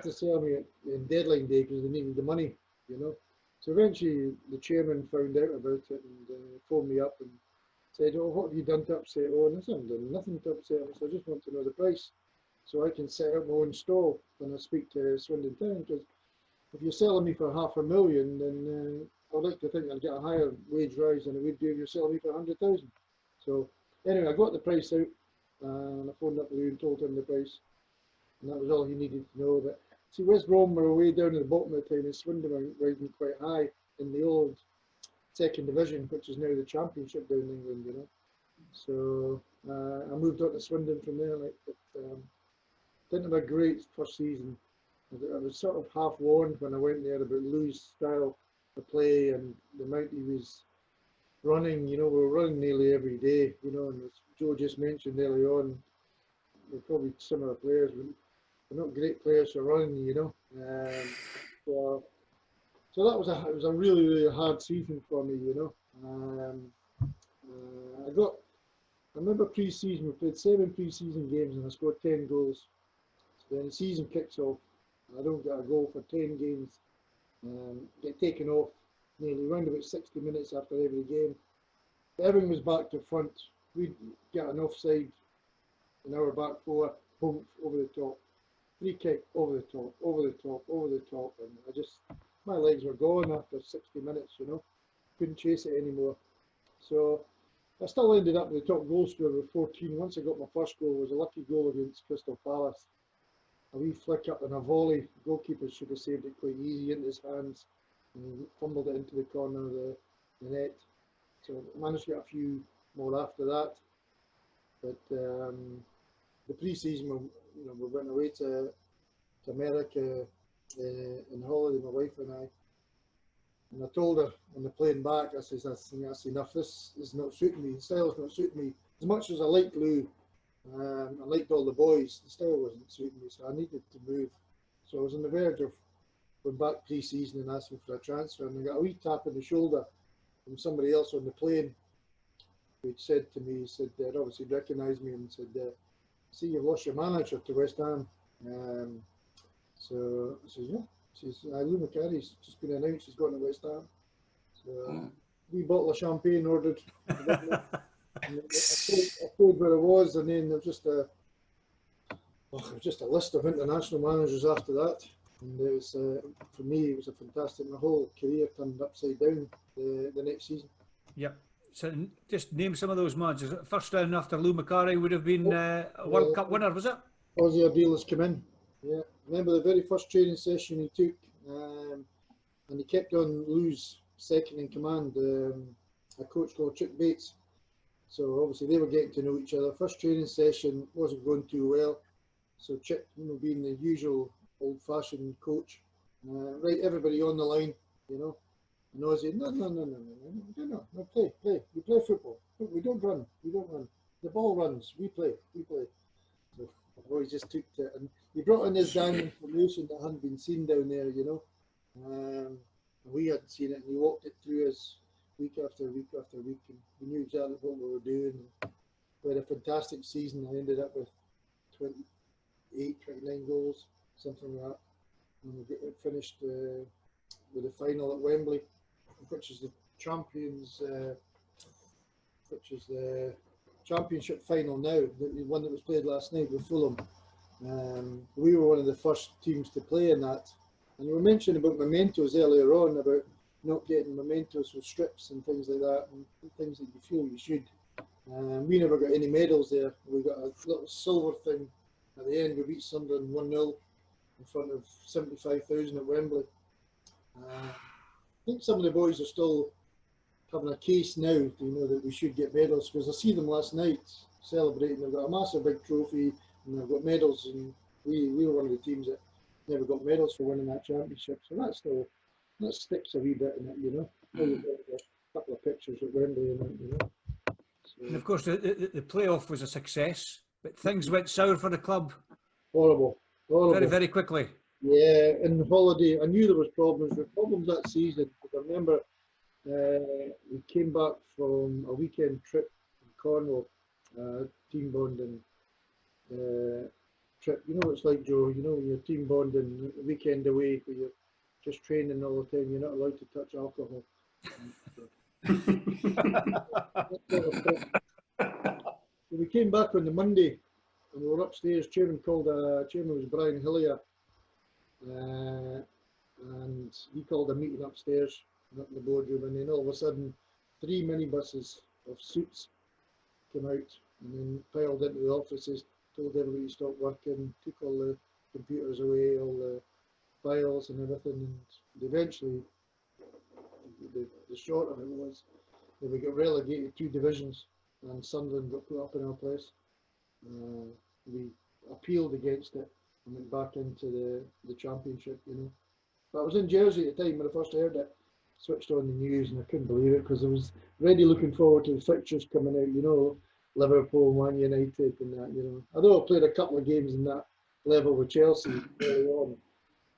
to sell me in deadline day because they needed the money, you know. So eventually the chairman found out about it and phoned me up and said, "Oh, what have you done to upset Owen?" I said, "I've done nothing to upset him, so I just want to know the price so I can set up my own stall when I speak to Swindon Town, because if you're selling me for $500,000, then I'd like to think I'd get a higher wage rise than I would do if you're selling me for 100,000. So anyway, I got the price out and I phoned up Lou and told him the price, and that was all he needed to know. But see, West Brom were way down at the bottom of the town, and Swindon were riding quite high in the old second division, which is now the championship down in England, you know. So I moved on to Swindon from there, like, but didn't have a great first season. I was sort of half warned when I went there about Lou's style of play and the amount he was running. You know, we were running nearly every day, you know, and as Joe just mentioned early on, we're probably similar players. We're not great players for running, you know. So that was it was a really, really hard season for me, you know. I remember pre-season, we played 7 pre-season games and I scored 10 goals. So then the season kicks off. I don't get a goal for 10 games. Get taken off nearly around about 60 minutes after every game. Everything was back to front. We'd get an offside in our back four, boom, over the top. Free kick, over the top, over the top, over the top. And my legs were gone after 60 minutes, you know. Couldn't chase it anymore. So I still ended up with the top goal scorer with 14. Once I got my first goal, it was a lucky goal against Crystal Palace. A wee flick up and a volley. The goalkeeper should have saved it quite easy into his hands and fumbled it into the corner of the net. So I managed to get a few more after that. But the pre-season, you know, we went away to America in holiday, my wife and I. And I told her on the plane back, I says, that's enough. This is not suiting me. The style is not suiting me. As much as I liked Lou, I liked all the boys, the style wasn't suiting me, so I needed to move. So I was on the verge of going back pre-season and asking for a transfer, and I got a wee tap on the shoulder from somebody else on the plane who'd said to me, he said, they'd obviously recognised me and said, see, you've lost your manager to West Ham. So I said, yeah. She says, Lou McCarry's just been announced, he's gone to West Ham. So we bottle of champagne ordered. I told where I was, and then there was just a list of international managers after that. And it was, for me, it was a fantastic. My whole career turned upside down the next season. Yep. So just name some of those managers. First round after Lou McCarry would have been a World Cup winner, was it? Ozzy Ardiles came in. Yeah, remember the very first training session he took, and he kept on Lou's second in command, a coach called Chick Bates. So obviously they were getting to know each other. First training session wasn't going too well. So Chick, you know, being the usual old-fashioned coach, right, everybody on the line, you know. And Ozzy, no, play. We play football. We don't run. The ball runs. We play. So the boys just took to it, and he brought in this damn information that hadn't been seen down there, you know. And we hadn't seen it, and he walked it through us week after week after week, and we knew exactly what we were doing. We had a fantastic season. I ended up with 29 goals, something like that. And we finished with the final at Wembley, which is the championship final now, the one that was played last night with Fulham. We were one of the first teams to play in that. And you were mentioning about mementos earlier on, about not getting mementos with strips and things like that, and things that you feel you should. We never got any medals there. We got a little silver thing at the end. We beat Sunderland 1-0 in front of 75,000 at Wembley. I think some of the boys are still having a case now, you know, that we should get medals, because I see them last night celebrating. They've got a massive big trophy and they've got medals, and we were one of the teams that never got medals for winning that championship. So that sticks a wee bit in it, you know. A couple of pictures at Wembley and that, you know. So, and of course, the playoff was a success, but things went sour for the club. Horrible. Very, very quickly. Yeah, in the holiday, I knew there was problems. There were problems that season. I remember we came back from a weekend trip in Cornwall, team bonding trip. You know what it's like, Joe, you know, when you're team bonding, weekend away, where you're just training all the time, you're not allowed to touch alcohol. So we came back on the Monday, and we were upstairs. Chairman was Brian Hillier, and he called a meeting upstairs, up in the boardroom, and then all of a sudden 3 minibuses of suits came out and then piled into the offices, told everybody to stop working, took all the computers away, all the files and everything, and eventually the short of it was that we got relegated 2 divisions and Sunderland got put up in our place. We appealed against it and went back into the championship, you know. But I was in Jersey at the time when I first heard it, switched on the news, and I couldn't believe it because I was already looking forward to the fixtures coming out, you know, Liverpool, Man United and that, you know. Although I played a couple of games in that level with Chelsea early on,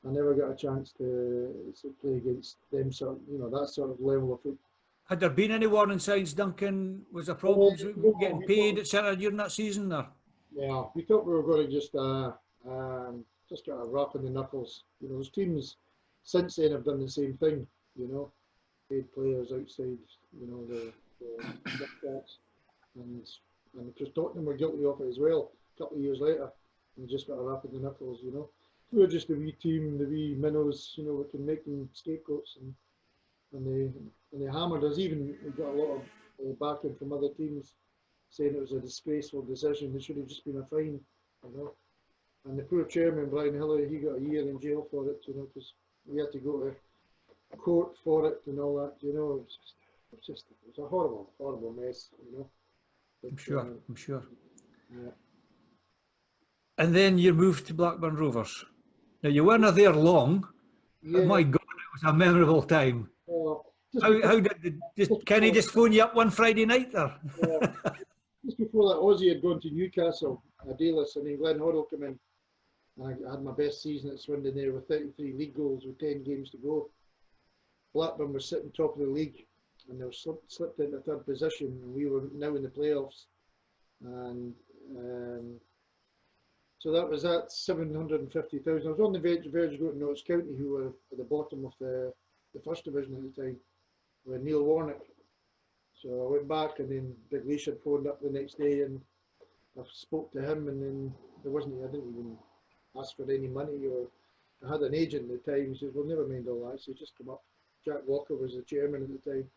I never got a chance to play against them sort of, you know, that sort of level of football. Had there been any warning signs, Duncan? Was there problems with getting paid, etc. during that season? Or? Yeah, we thought we were going to just get a rap in the knuckles. You know, those teams since then have done the same thing, you know, paid players outside, you know, the and because Tottenham were guilty of it as well a couple of years later, and just got a rap in the knuckles, you know. We were just a wee team, the wee minnows, you know, we can make them scapegoats, and they hammered us. Even we got a lot of backing from other teams saying it was a disgraceful decision. It should have just been a fine, you know. And the poor chairman, Brian Hillary, he got a year in jail for it, you know, because we had to go to court for it and all that, you know. It was a horrible, horrible mess, you know. But, I'm sure. Yeah. And then you moved to Blackburn Rovers. Now you weren't there long, Yeah. but my God, it was a memorable time. How did Kenny just phone you up one Friday night there? Just before that, Aussie had gone to Newcastle, Adelis, and then Glenn Hoddle came in. And I had my best season at Swindon there with 33 league goals with 10 games to go. Blackburn was sitting top of the league, and they were slipped into 3rd position, and we were now in the playoffs. And so that was at 750,000. I was on the verge of going to Notts County, who were at the bottom of the 1st division at the time, with Neil Warnock. So I went back, and then Big Leash had phoned up the next day, and I spoke to him, and then I didn't even ask for any money, or I had an agent at the time. He says, well, never mind all that. So just come up. Jack Walker was the chairman at the time.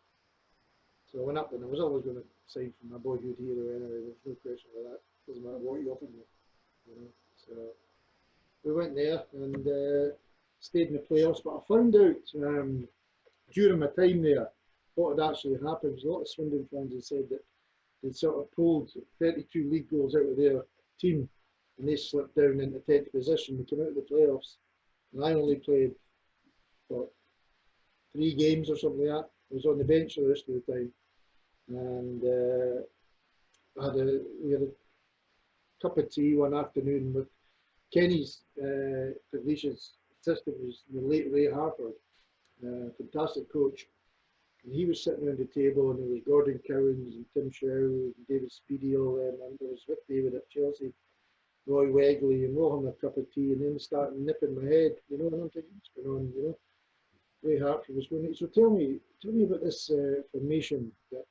So I went up, and I was always going to sign for my boyhood hero anyway. There's no question about that. Doesn't matter what you offered me. You know? So we went there and stayed in the playoffs. But I found out during my time there what had actually happened. Because a lot of Swindon fans had said that they'd sort of pulled 32 league goals out of their team, and they slipped down into 10th position. They came out of the playoffs, and I only played, what, 3 games or something like that. I was on the bench the rest of the time, and we had a cup of tea one afternoon with Kenny's Puglish's assistant, was the late Ray Harford, fantastic coach, and he was sitting around the table, and there was Gordon Cowans and Tim Sherwood and David Speedy, all them, and there was Rick David at Chelsea, Roy Wegley, and we're all having a cup of tea, and then started nipping my head, you know, and I'm thinking, what's going on, you know. Ray Hartford was going, so tell me about this formation that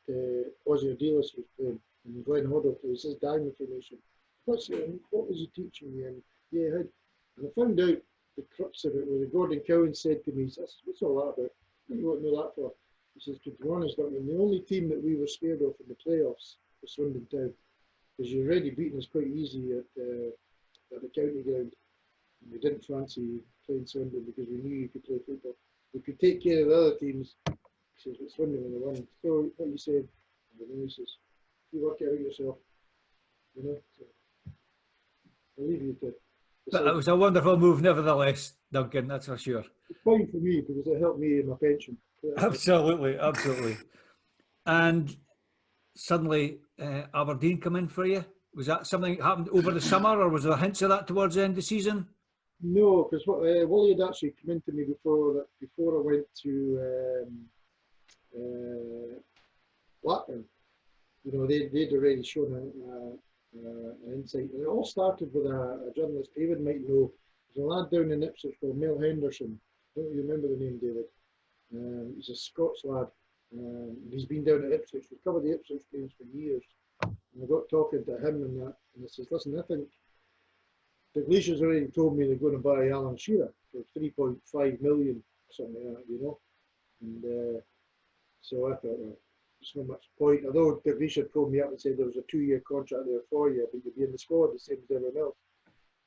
Ozzy Adelis was playing, and Glenn Hoddle plays, this diamond formation. What was he teaching you? And yeah, and I found out the crux of it, where Gordon Cowan said to me, he says, what's all that about? What do you want to know that for? He says, to be honest, Duncan, the only team that we were scared of in the playoffs was Swindon Town, because you'd already beaten us quite easy at the county ground. And we didn't fancy playing Swindon because we knew you could play football. We could take care of the other teams. He says, but Swindon when they won. So what you said, he says, you work it out yourself. You know, so I'll leave you to. But it was a wonderful move, nevertheless, Duncan. That's for sure. It's fine for me because it helped me in my pension. Absolutely, absolutely. And suddenly, Aberdeen come in for you. Was that something that happened over the summer, or was there hints of that towards the end of the season? No, because Wally had actually come into me before I went to Blackburn. You know, they'd already shown an insight. And it all started with a journalist, David might know. There's a lad down in Ipswich called Mel Henderson. Don't you remember the name, David? He's a Scots lad. He's been down at Ipswich. We've covered the Ipswich games for years. And I got talking to him and that, and I says, listen, I think the Glaciers already told me they're going to buy Alan Shearer for 3.5 million, something like that, you know. And so I thought, well, there's not much point. Although the Glacier pulled me up and said there was a 2-year contract there for you, but you'd be in the squad the same as everyone else.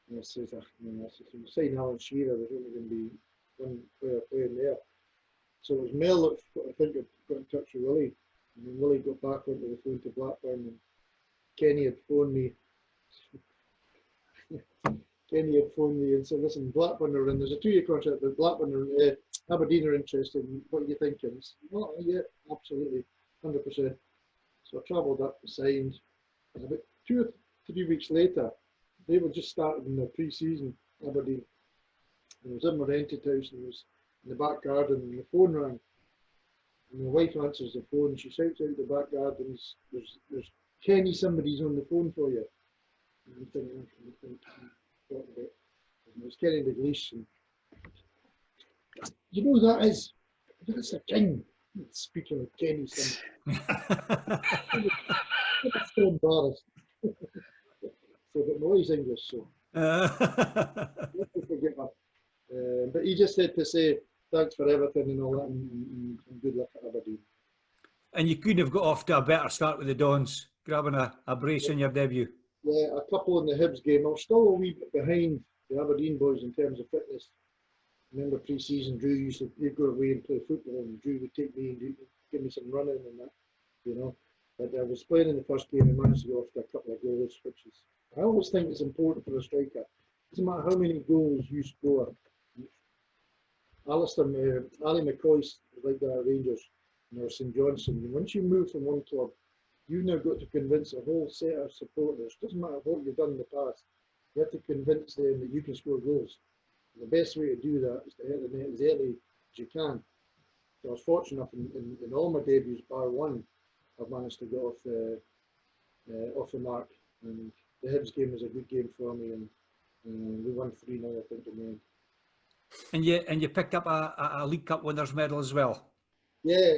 And I says, you sign Alan Shearer, there's only going to be one player playing there. So it was Mel that I think had got in touch with Willie, and then Willie got back onto the phone to Blackburn, and Kenny had phoned me. Kenny had phoned me and said, listen, Blackburn are in, there's a 2-year contract, but Blackburn are, Aberdeen are interested. What are you thinking? Well, yeah, absolutely, 100%. So I travelled up and signed. And about 2 or 3 weeks later, they were just starting their pre-season, Aberdeen. And I was in my rented house, and it was in the back garden, and the phone rang. And my wife answers the phone, she shouts out the back garden, there's Kenny, somebody's on the phone for you. And I'm thinking, what about it? And it was Kenny Dalglish, and you know who that is? That's a king. Speaking of Kenny, somebody. I'm so embarrassed. So, but my wife's English, so let me forgive her. But he just said to say thanks for everything and all that, and good luck at Aberdeen. And you couldn't have got off to a better start with the Dons, grabbing a brace in your debut. Yeah, a couple in the Hibs game. I was still a wee bit behind the Aberdeen boys in terms of fitness. I remember pre-season, Drew used to, they'd go away and play football, and Drew would take me and give me some running and that, you know. But I was playing in the first game and managed to go off to a couple of goals, which is, I always think it's important for a striker. It doesn't matter how many goals you score. Alistair, Ali McCoy was like that at Rangers, or St Johnson. Once you move from one club, you've now got to convince a whole set of supporters. Doesn't matter what you've done in the past, you have to convince them that you can score goals. The best way to do that is to hit the net as early as you can. So I was fortunate enough in all my debuts, bar one, I've managed to get off the mark. And the Hibs game was a good game for me, and we won 3-0, I think, in the end. And you picked up a League Cup winners medal as well. Yeah.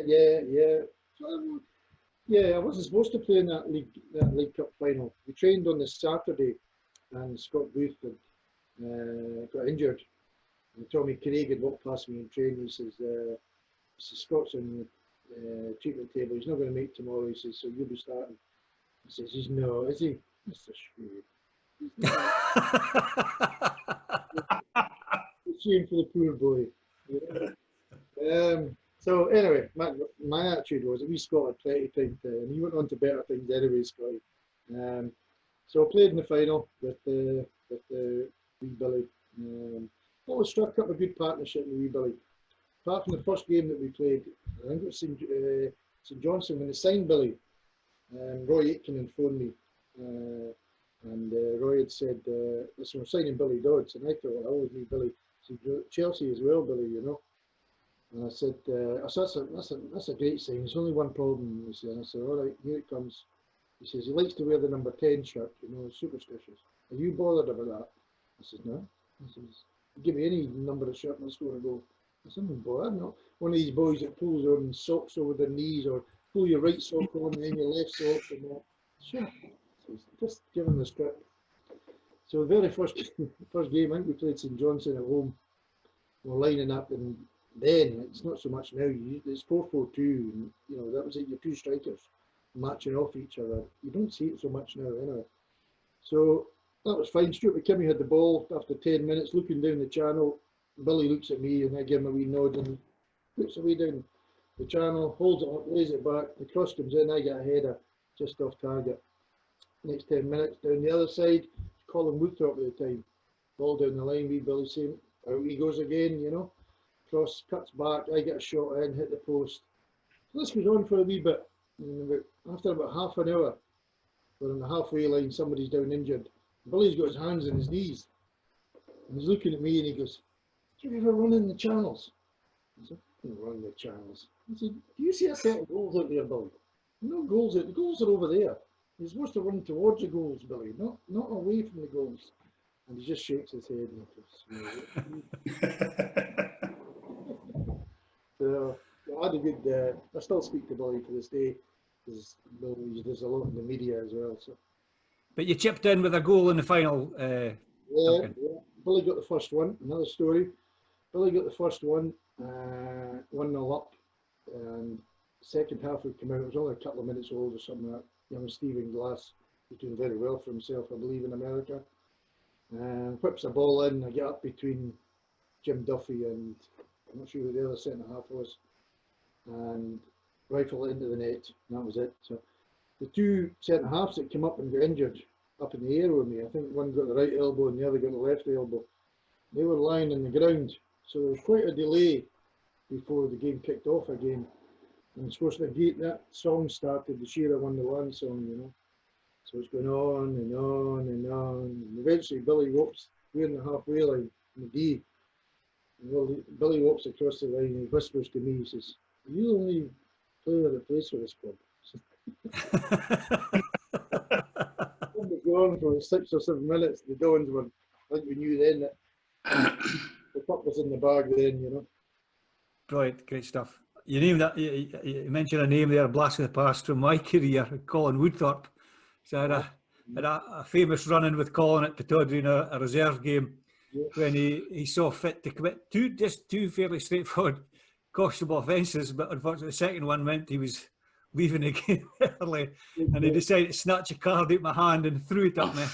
Yeah, I wasn't supposed to play in that League Cup final. We trained on the Saturday, and Scott Booth had got injured. And Tommy Craig had walked past me in training. He says, Scott's on the treatment table. He's not going to make tomorrow. He says, so you'll be starting. He says, he's no, is he? Mr. Shrew. Shame for the poor boy. Yeah. So anyway, my attitude was that we Scott had plenty of time to, and he went on to better things anyway, Scotty. So I played in the final with wee Billy. Always struck up a good partnership with wee Billy. Apart from the first game that we played, I think it was St Johnson, when they signed Billy, Roy Aitken had phoned me, and Roy had said, listen, we're signing Billy Dodds, and I thought, well, I always need Billy. He said, Chelsea as well, Billy, you know. And I said, that's a great sign. There's only one problem. He said, and I said, all right, here it comes. He says, he likes to wear the number 10 shirt, you know, superstitious. Are you bothered about that? I said, no. He says, give me any number of shirt and I'll score a goal. I said, I'm bothered. I'm not one of these boys that pulls on socks over their knees, or pull your right sock on and then your left sock and that. Sure. Just give him the script. So the very first game, I think we played St Johnson at home. We're lining up, and then it's not so much now. It's 4-4-2, and you know that was it. Your two strikers matching off each other. You don't see it so much now, anyway. So that was fine. Stuart McKimmie had the ball after 10 minutes, looking down the channel. Billy looks at me, and I give him a wee nod, and looks away down the channel, holds it up, lays it back. The cross comes in. I get a header just off target. Next 10 minutes down the other side, Colin Woodthorpe at the time. Ball down the line, wee Billy saying, out he goes again, you know. Cross cuts back, I get a shot in, hit the post. So this goes on for a wee bit. And after about half an hour, we're on the halfway line, somebody's down injured. Billy's got his hands on his knees. And he's looking at me and he goes, do you ever run in the channels? I said, run the channels. He said, do you see a set of goals out there, Billy? No goals out. The goals are over there. You're supposed to run towards the goals, Billy, not away from the goals. And he just shakes his head and so I had a good. I still speak to Billy to this day because Billy does a lot in the media as well. So. But you chipped in with a goal in the final. Yeah. Billy got the first one. Another story. Billy got the first one, 1-0 up, and second half would come out. It was only a couple of minutes old or something like that. Young Stephen Glass, he's doing very well for himself, I believe, in America. Whips a ball in. I get up between Jim Duffy and I'm not sure who the other centre half was, and rifle it into the net. And that was it. So the two centre halves that came up and got injured up in the air with me, I think one got the right elbow and the other got the left elbow. They were lying on the ground, so there was quite a delay before the game kicked off again. And it's supposed to be that song started, the Shearer Won the Land song, you know. So it's going on and on and on. And eventually Billy walks, we're in the halfway line, in the D. And Billy walks across the line and he whispers to me, he says, "Are you the only player that plays for this club?" It was gone for 6 or 7 minutes. The Dons were, I think we knew then that the puck was in the bag then, you know. Brilliant, great stuff. You named that. You mentioned a name there, a blast of the past from my career, Colin Woodthorpe. So I had a famous run-in with Colin at Pittodrie in a reserve game when he saw fit to commit two fairly straightforward, cautionable offences, but unfortunately the second one meant he was leaving the game early, and he decided to snatch a card out of my hand and threw it at me.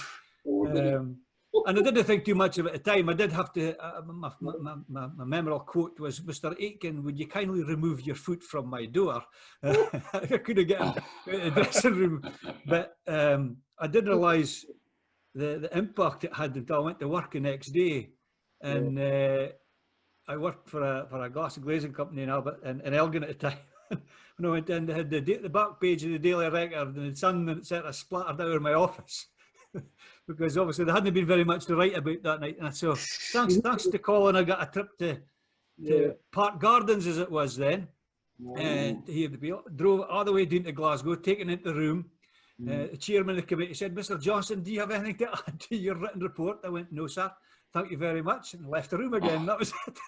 And I didn't think too much of it at the time. I did have to, my memorable quote was, "Mr. Aitken, would you kindly remove your foot from my door?" I couldn't get him out of the dressing room. But I didn't realise the impact it had until I went to work the next day. And I worked for a glass and glazing company in Elgin at the time. When I went in, they had the back page of the Daily Record and the sun and etc. splattered out of my office. Because obviously there hadn't been very much to write about that night. And so thanks to Colin, I got a trip to Park Gardens, as it was then. And he drove all the way down to Glasgow, taken into the room. The chairman of the committee said, "Mr. Johnson, do you have anything to add to your written report?" I went, "No, sir. Thank you very much," and left the room again. That was it.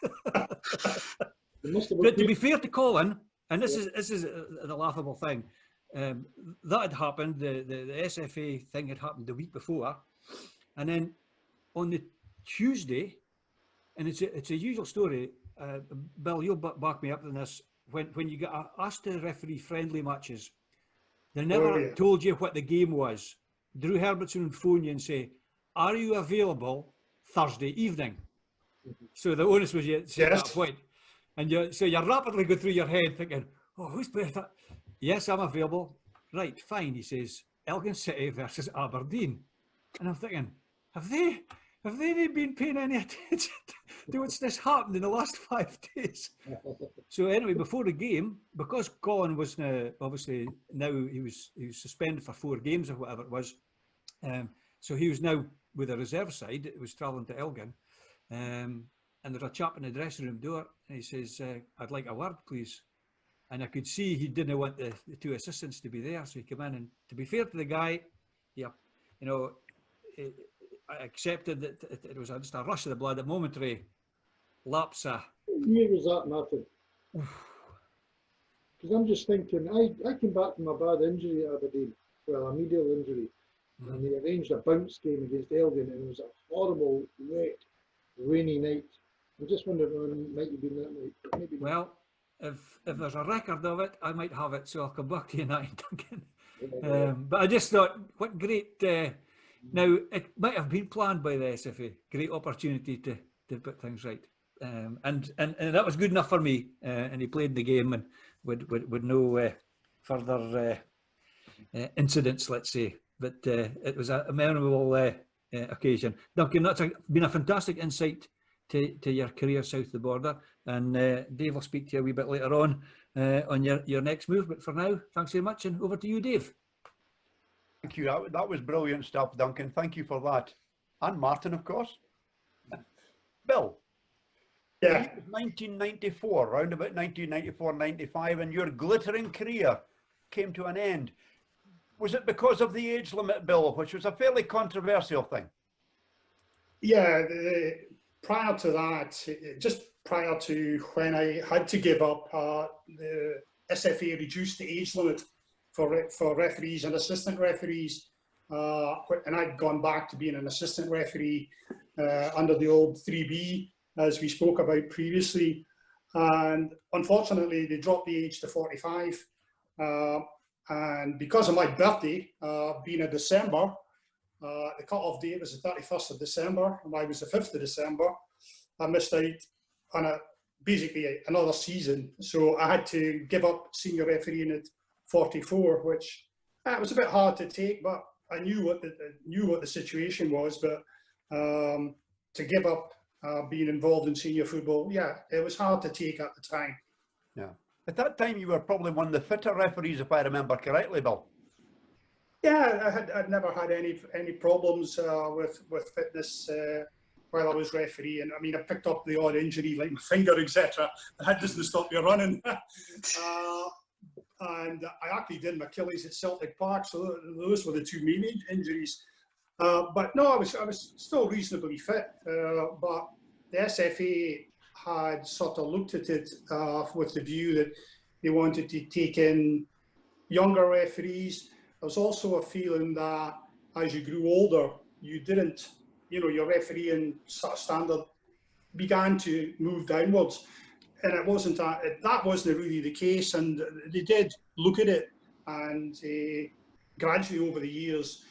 But to be fair to Colin, and this is the laughable thing, that had happened. The SFA thing had happened the week before, and then on the Tuesday, and it's a usual story. Bill, you'll back me up on this. When you get asked to referee friendly matches, they never told you what the game was. Drew Herbertson would phone you and say, "Are you available Thursday evening?" So the onus was you at that point, and you're rapidly go through your head thinking, "Oh, who's playing that?" "Yes, I'm available." "Right, fine," he says. "Elgin City versus Aberdeen." And I'm thinking, have they been paying any attention to what's this happened in the last 5 days? So anyway, before the game, because Colin was obviously now he was suspended for 4 games or whatever it was, so he was now with the reserve side. It was travelling to Elgin, and there's a chap in the dressing room door, and he says, "I'd like a word, please." And I could see he didn't want the 2 assistants to be there, so he came in. And to be fair to the guy, I accepted that it was just a rush of the blood, a momentary lapse. What year was that, Martin? Because I'm just thinking, I came back from a bad injury at Aberdeen, well, a medial injury, and they arranged a bounce game against Elgin, and it was a horrible, wet, rainy night. I just wondered when it might have been that night. Maybe well, if there's a record of it, I might have it, so I'll come back to you now, Duncan. But I just thought, what great... now, it might have been planned by the SFA. Great opportunity to put things right. And that was good enough for me. And he played the game and with no further incidents, let's say. But it was a memorable occasion. Duncan, that's been a fantastic insight to your career south of the border. And Dave will speak to you a wee bit later on your next move. But for now, thanks very much. And over to you, Dave. Thank you. That was brilliant stuff, Duncan. Thank you for that. And Martin, of course. Bill, The Yeah. year was 1994, round about 1994-95, and your glittering career came to an end. Was it because of the age limit bill, which was a fairly controversial thing? Yeah, prior to that, just prior to when I had to give up, the SFA reduced the age limit for referees and assistant referees, and I'd gone back to being an assistant referee under the old 3B, as we spoke about previously. And unfortunately, they dropped the age to 45. And because of my birthday being in December, the cut-off date was the 31st of December, and I was the 5th of December. I missed out on basically another season. So I had to give up senior refereeing at 44, which was a bit hard to take, but I knew what the situation was. But to give up being involved in senior football, yeah, it was hard to take at the time. Yeah. At that time, you were probably one of the fitter referees, if I remember correctly, Bill. Yeah, I'd never had any problems with fitness while I was refereeing. I mean, I picked up the odd injury like my finger, etc. That doesn't stop you running. And I actually did my Achilles at Celtic Park, so those were the two main injuries. But no, I was still reasonably fit. But the SFA had sort of looked at it with the view that they wanted to take in younger referees. There was also a feeling that as you grew older, you didn't, your refereeing sort of standard began to move downwards. And it wasn't that wasn't really the case. And they did look at it and gradually over the years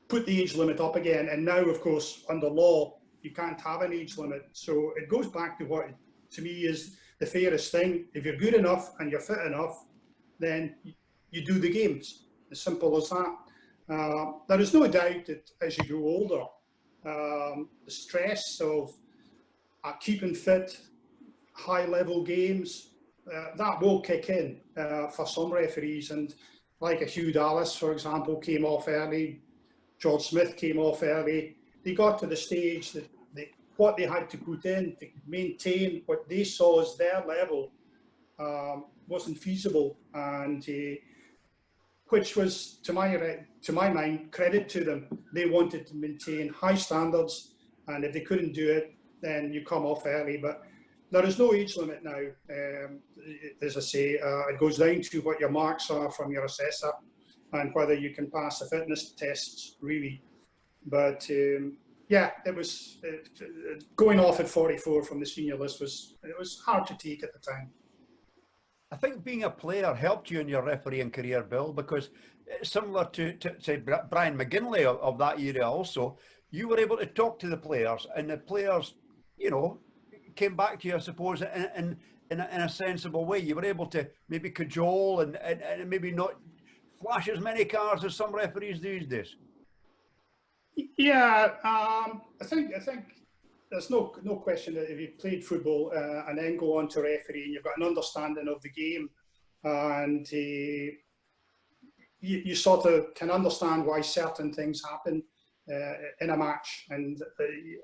put the age limit up again. And now, of course, under law, you can't have an age limit. So it goes back to what, to me, is the fairest thing. If you're good enough and you're fit enough, then you do the games. As simple as that. There is no doubt that as you grow older, the stress of keeping fit, high-level games, that will kick in for some referees. And like a Hugh Dallas, for example, came off early. George Smith came off early. They got to the stage that what they had to put in to maintain what they saw as their level wasn't feasible, and which was, to my mind, credit to them. They wanted to maintain high standards, and if they couldn't do it, then you come off early. But there is no age limit now. As I say, it goes down to what your marks are from your assessor and whether you can pass the fitness tests, really. But yeah, it was going off at 44 from the senior list was hard to take at the time. I think being a player helped you in your refereeing career, Bill, because similar to say Brian McGinley of that era also, you were able to talk to the players, and the players, came back to you, I suppose, in a sensible way. You were able to maybe cajole and maybe not flash as many cards as some referees these days. Yeah, I think there's no question that if you played football and then go on to referee, you've got an understanding of the game, and you sort of can understand why certain things happen in a match, and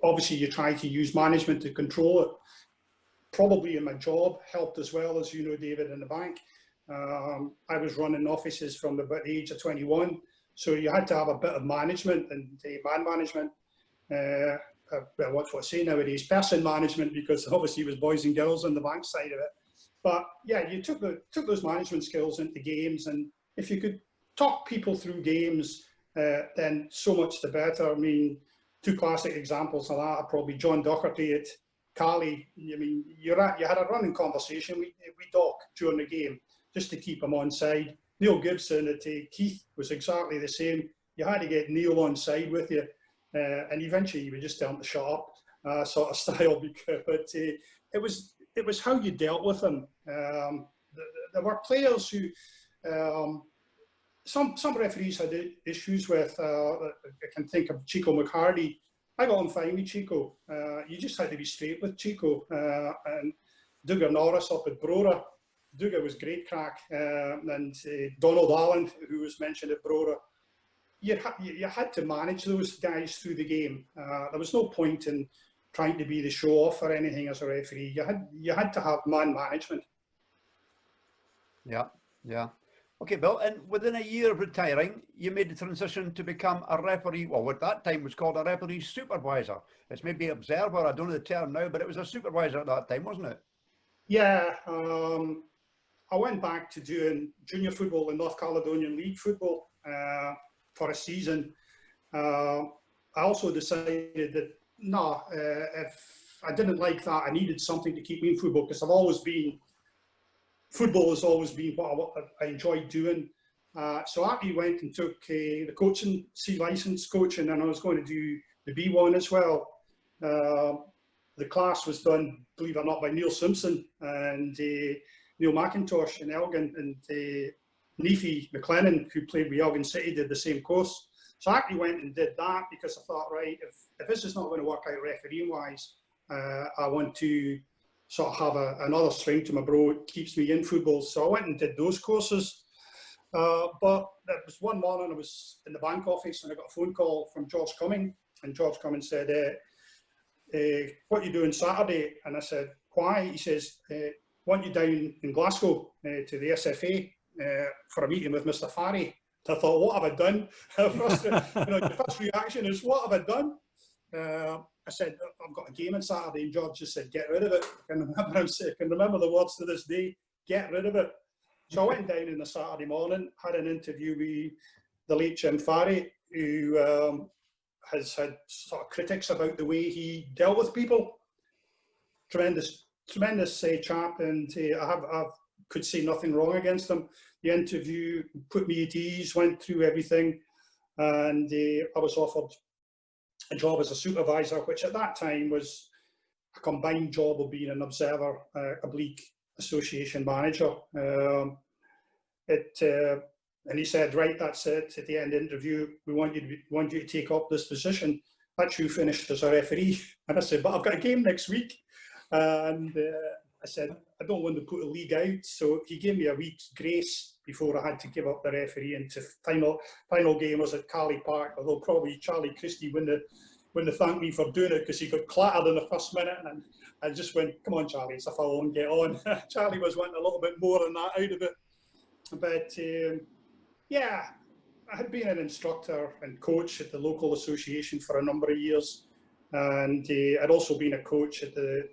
obviously you try to use management to control it. Probably in my job helped as well, as you know, David, in the bank. I was running offices from about the age of 21, so you had to have a bit of management and man management. Well, what's what I say nowadays, person management, because obviously it was boys and girls on the bank side of it. But yeah, you took those management skills into games, and if you could talk people through games, then so much the better. I mean, two classic examples of that are probably John Docherty at Cali. I mean, you had a running conversation. We talk during the game just to keep him on side. Neil Gibson at Keith was exactly the same. You had to get Neil on side with you. And eventually you would just tell them to shut up, sort of style. But it was how you dealt with them. There were players who some referees had issues with. I can think of Chico McCarty. I got on fine with Chico. You just had to be straight with Chico. And Duggar Norris up at Brora. Duggar was great crack. And Donald Allen, who was mentioned at Brora. You had to manage those guys through the game. There was no point in trying to be the show off or anything as a referee. You had to have man management. Yeah, yeah. Okay, Bill, and within a year of retiring, you made the transition to become a referee, well, what that time was called a referee supervisor. It's maybe observer, I don't know the term now, but it was a supervisor at that time, wasn't it? Yeah, I went back to doing junior football in North Caledonian League football for a season. I also decided that, if I didn't like that, I needed something to keep me in football, because football has always been what I enjoyed doing. So I actually went and took the coaching, C licence coaching, and I was going to do the B1 as well. The class was done, believe it or not, by Neil Simpson and Neil McIntosh in Elgin, and Neefy McLennan, who played with Elgin City, did the same course. So I actually went and did that because I thought, right, if this is not going to work out refereeing-wise, I want to sort of have another string to my bow. It keeps me in football. So I went and did those courses. But there was one morning, I was in the bank office and I got a phone call from George Cumming. And George Cumming said, what are you doing Saturday? And I said, why? He says, want you down in Glasgow to the SFA for a meeting with Mr. Farry. I thought, what have I done? The first reaction is, what have I done? I said, I've got a game on Saturday, and George just said, get rid of it. I can remember the words to this day, get rid of it. So I went down on the Saturday morning, had an interview with the late Jim Farry, who has had sort of critics about the way he dealt with people. Tremendous chap, and I could say nothing wrong against him. The interview put me at ease, went through everything, and I was offered a job as a supervisor, which at that time was a combined job of being an observer, oblique association manager. And he said, right, that's it. At the end of the interview, we want you to take up this position. That's you finished as a referee. And I said, but I've got a game next week. And I said, I don't want to put a league out. So he gave me a week's grace before I had to give up the referee. And final game was at Cally Park, although probably Charlie Christie wouldn't have thanked me for doing it, because he got clattered in the first minute. And I just went, come on, Charlie, it's a foul and get on. Charlie was wanting a little bit more than that out of it. But yeah, I had been an instructor and coach at the local association for a number of years. And I'd also been a coach at the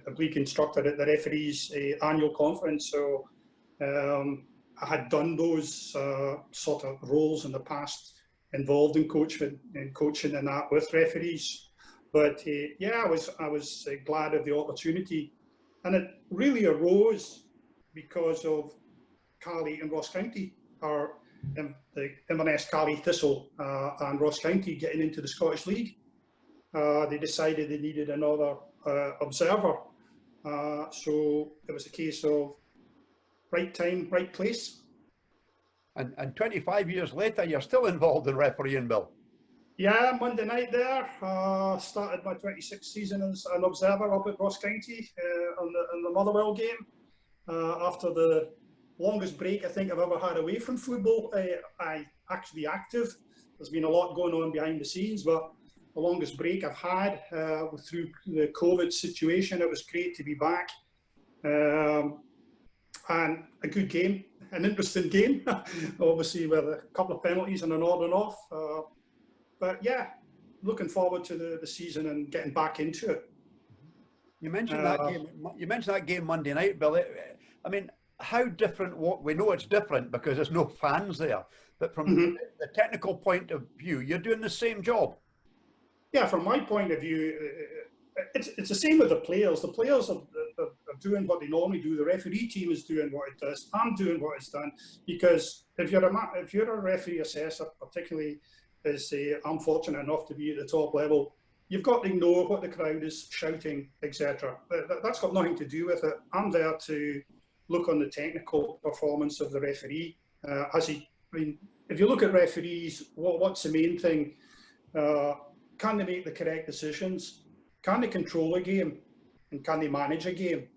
oblique instructor at the referees' annual conference. So I had done those sort of roles in the past, involved in coaching and that with referees. But yeah, I was glad of the opportunity, and it really arose because of Cally and Ross County, or the Inverness Cally Thistle and Ross County getting into the Scottish League. They decided they needed another observer, so it was a case of right time, right place. And 25 years later, you're still involved in refereeing, Bill. Yeah, Monday night there, started my 26th season as an observer up at Ross County on the Motherwell game. After the longest break I think I've ever had away from football, I actually active. There's been a lot going on behind the scenes, but the longest break I've had through the COVID situation. It was great to be back. And a good game, an interesting game, obviously with a couple of penalties and an on and off. But yeah, looking forward to the season and getting back into it. You mentioned that game. You mentioned that game Monday night, Bill. I mean, how different? We know it's different because there's no fans there. But from the technical point of view, you're doing the same job. Yeah, from my point of view, it's the same with the players. The players are doing what they normally do. The referee team is doing what it does. I'm doing what it's done, because if you're a referee assessor, particularly as I'm fortunate enough to be at the top level, you've got to know what the crowd is shouting, etc. That's got nothing to do with it. I'm there to look on the technical performance of the referee. If you look at referees, what's the main thing? Can they make the correct decisions? Can they control a game? And can they manage a game?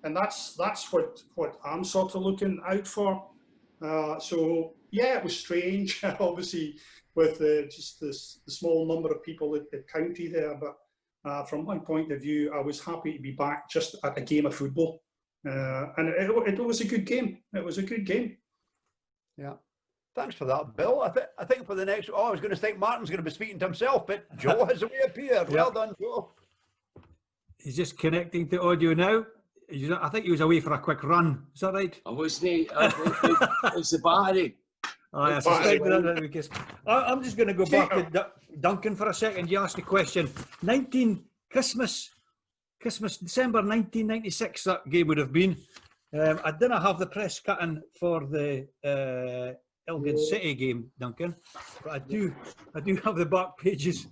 And that's what I'm sort of looking out for. So yeah, it was strange, obviously, with just the small number of people at the county there. But from my point of view, I was happy to be back just at a game of football. And it was a good game. It was a good game. Yeah. Thanks for that, Bill. I think for the next, I was going to think Martin's going to be speaking to himself, but Joe has reappeared. Well done, Joe. He's just connecting to audio now. I think he was away for a quick run. Is that right? I wasn't. It's the battery. I suspect that because I'm just going to go back to Duncan for a second. You asked the question. Christmas, December 1996. That game would have been. I didn't have the press cutting for the Elgin City game, Duncan, but I do have the back pages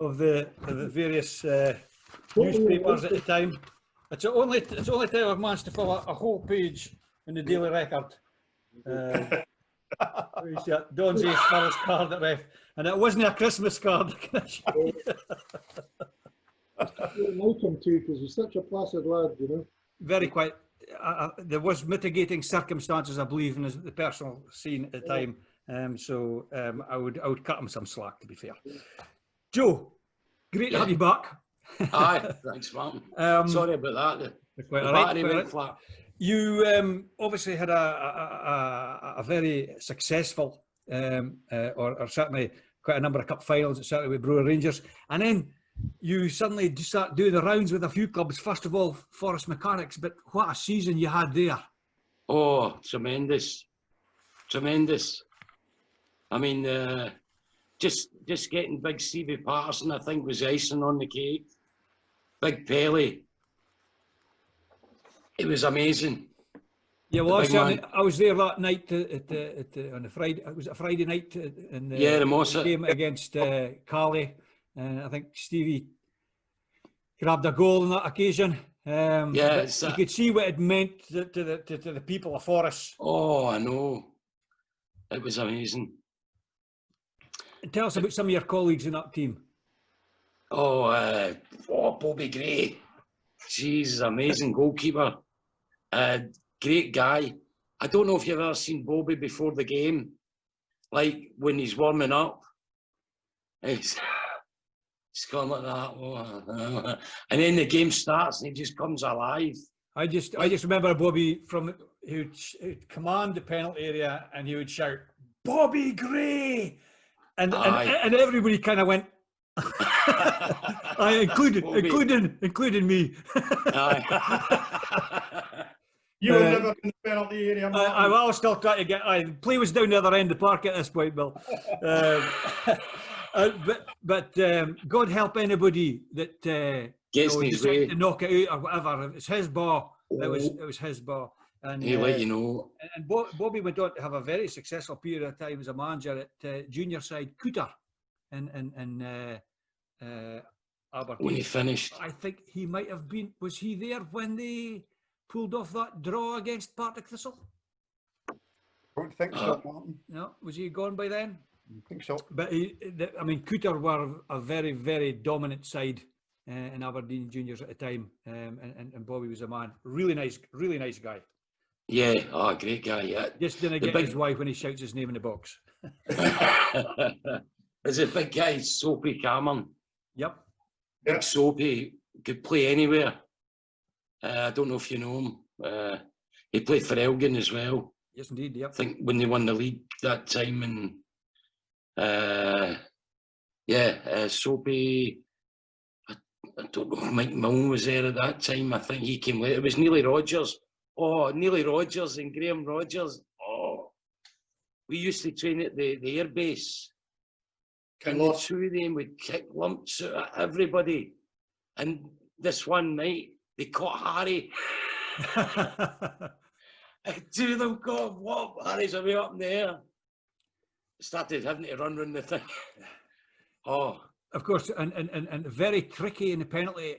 of the various newspapers at the time. It's the only time I've managed to fill a whole page in the Daily Record. Don's Sparrow's card at ref, and it wasn't a Christmas card. I like him too because he's such a placid lad, you know. Very quiet. There was mitigating circumstances, I believe, in the personal scene at the time. I would cut him some slack, to be fair. Joe, great to have you back. Aye, thanks, Martin. Sorry about that. The battery went flat. You obviously had a very successful, or certainly quite a number of cup finals, certainly with Brora Rangers, and then you suddenly start doing the rounds with a few clubs. First of all, Forest Mechanics, but what a season you had there. Oh, tremendous. Tremendous. I mean, just getting big Stevie Patterson, I think, was icing on the cake. Big Pelly. It was amazing. Yeah, well, I was there that night on the Friday. Was it a Friday night in the game against Carly? I think Stevie grabbed a goal on that occasion. You could see what it meant to the people of Forest. Oh, I know. It was amazing. And tell us about some of your colleagues in that team. Bobby Gray. Jeez, amazing goalkeeper. Great guy. I don't know if you've ever seen Bobby before the game. Like when he's warming up. It's gone like that. And then the game starts and he just comes alive. I just remember Bobby he would command the penalty area and he would shout, "Bobby Gray!" And everybody kind of went, including me. You were never in the penalty area. I was still trying to get. The play was down the other end of the park at this point, Bill. But God help anybody that gets in his way to knock it out or whatever. It was his ball. It was his ball. And he'll let you know. And Bobby went on to have a very successful period of time as a manager at junior side Cooter in Aberdeen. When he finished, I think he might have been. Was he there when they pulled off that draw against Partick Thistle? I don't think so, Martin. No, was he gone by then? I think so. But Cooter were a very, very dominant side in Aberdeen juniors at the time, and Bobby was a man. Really nice guy. Yeah, great guy. Yeah, just didn't get his wife when he shouts his name in the box. There's a big guy, Soapy Cameron. Yep. Big Soapy, could play anywhere. I don't know if you know him. He played for Elgin as well. Yes, indeed. Yep. I think when they won the league that time, and Soapy. I don't know if Mike Milne was there at that time. I think he came later. It was Neely Rogers. Oh, Neely Rogers and Graham Rogers. Oh, we used to train at the air base. And the two of them would kick lumps out at everybody. And this one night, they caught Harry. And two of them caught what? Harry's away up in the air. Started having to run around the thing. Oh. Of course, and very tricky in the penalty.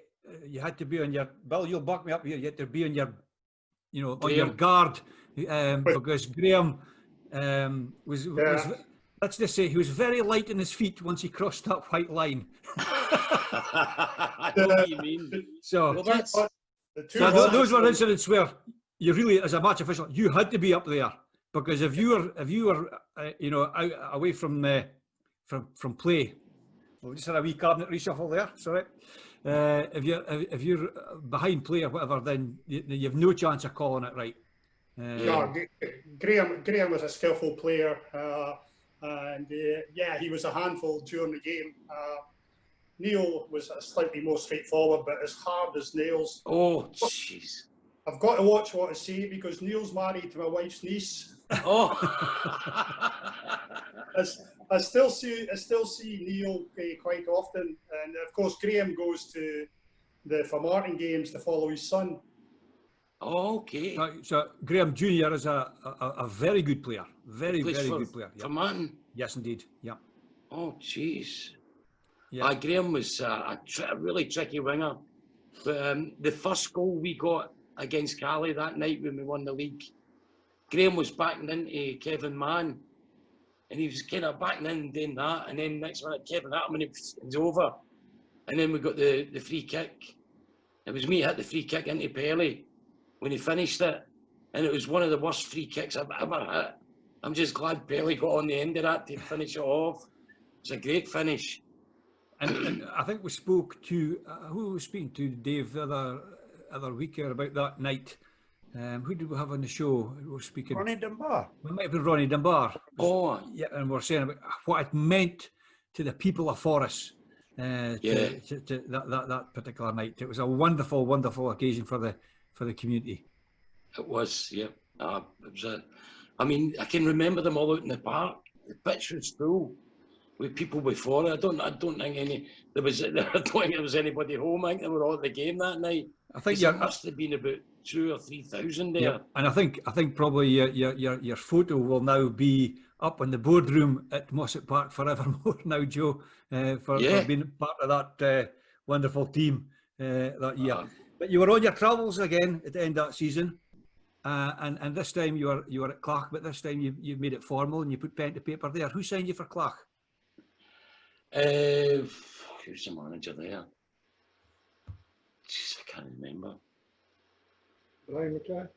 You had to be on your, Bill, you'll back me up here, you had to be on your, on your guard, because Graham was, let's just say, he was very light in his feet once he crossed that white line. I know what you mean. So those were incidents where you really, as a match official, you had to be up there, because if you were out, away from play, We've just had a wee cabinet reshuffle there. Sorry. If you're behind play or whatever, then you've no chance of calling it right. Yeah, Graham was a skillful player, and yeah, he was a handful during the game. Neil was slightly more straightforward, but as hard as nails. Oh, jeez. I've got to watch what I say because Neil's married to my wife's niece. Oh. I still see Neil quite often, and of course Graham goes to the Formartine games to follow his son. Oh, okay. So Graham Jr. is a very good player, very good player. For Martin. Yes, indeed. Yeah. Oh, jeez. Yeah. Graham was a really tricky winger, but the first goal we got against Cali that night when we won the league, Graham was backing into Kevin Mann, and he was kind of backing in and doing that, and then next minute Kevin hit him and it was over, and then we got the free kick. It was me hit the free kick into Pelly when he finished it, and it was one of the worst free kicks I've ever hit. I'm just glad Pelly got on the end of that to finish it off. It was a great finish. And I think we spoke to who were we speaking to, Dave, the other week here about that night. Who did we have on the show? We were speaking. Ronnie Dunbar. We might have been Ronnie Dunbar. Oh, yeah, and we're saying about what it meant to the people of Forres. To that particular night. It was a wonderful, wonderful occasion for the community. It was, yeah. It was I mean, I can remember them all out in the park. The pitch was full with people before it. I don't think there was anybody home. I think they were all at the game that night. I think there must have been about 2,000 or 3,000 there. Yeah, and I think probably your photo will now be up in the boardroom at Mossett Park forevermore now, Joe, for being part of that wonderful team that year. But you were on your travels again at the end of that season, and this time you were at Clark, but this time you made it formal and you put pen to paper there. Who signed you for Clark? Who's the manager there? Jeez, I can't remember. Brian McCry.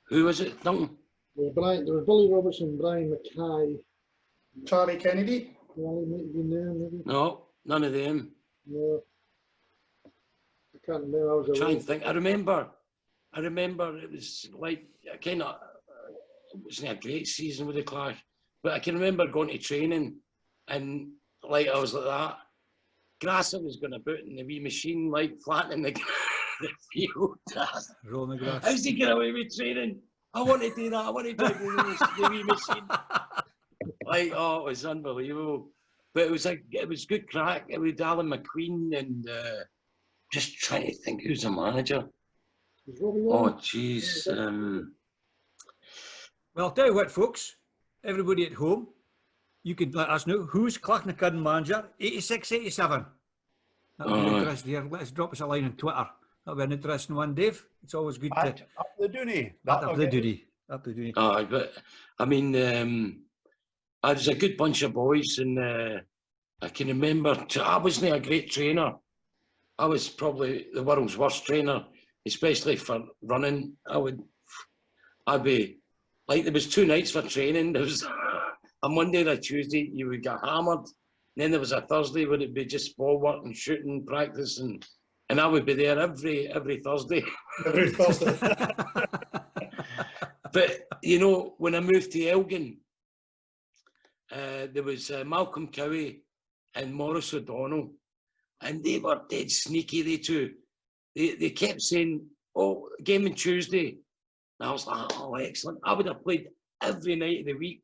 Who was it, Duncan? There was Billy Robertson, Brian McCry. Charlie Kennedy? Charlie might have been there, maybe. No, none of them. No. I can't remember. I was away. Trying to think. I remember it was like it wasn't a great season with the Clark, but I can remember going to training and like I was like that. Grass I was going about in the wee machine, like flattening the field. Rolling the grass. How's he get away with training? I want to do that. I want to do the wee machine. Like, oh, it was unbelievable. But it was good crack. It was Alan McQueen and just trying to think who's the manager. Oh, jeez. Well, I'll tell you what, folks. Everybody at home, you can let us know who's Clachnacudden manager, 86, 87. That'll be interesting here. Let's drop us a line on Twitter. That'll be an interesting one, Dave. It's always good to... Up the Dooney. Up the Dooney. But, I mean, I was a good bunch of boys, and I can remember... I wasn't a great trainer. I was probably the world's worst trainer, especially for running. I'd be... Like, there was 2 nights for training. There was a Monday and a Tuesday, you would get hammered. And then there was a Thursday where it'd be just ball work and shooting practice, and I would be there every Thursday. Every Thursday. But, you know, when I moved to Elgin, there was Malcolm Cowie and Maurice O'Donnell, and they were dead sneaky, they two. They kept saying, oh, game on Tuesday. And I was like, oh, excellent. I would have played every night of the week.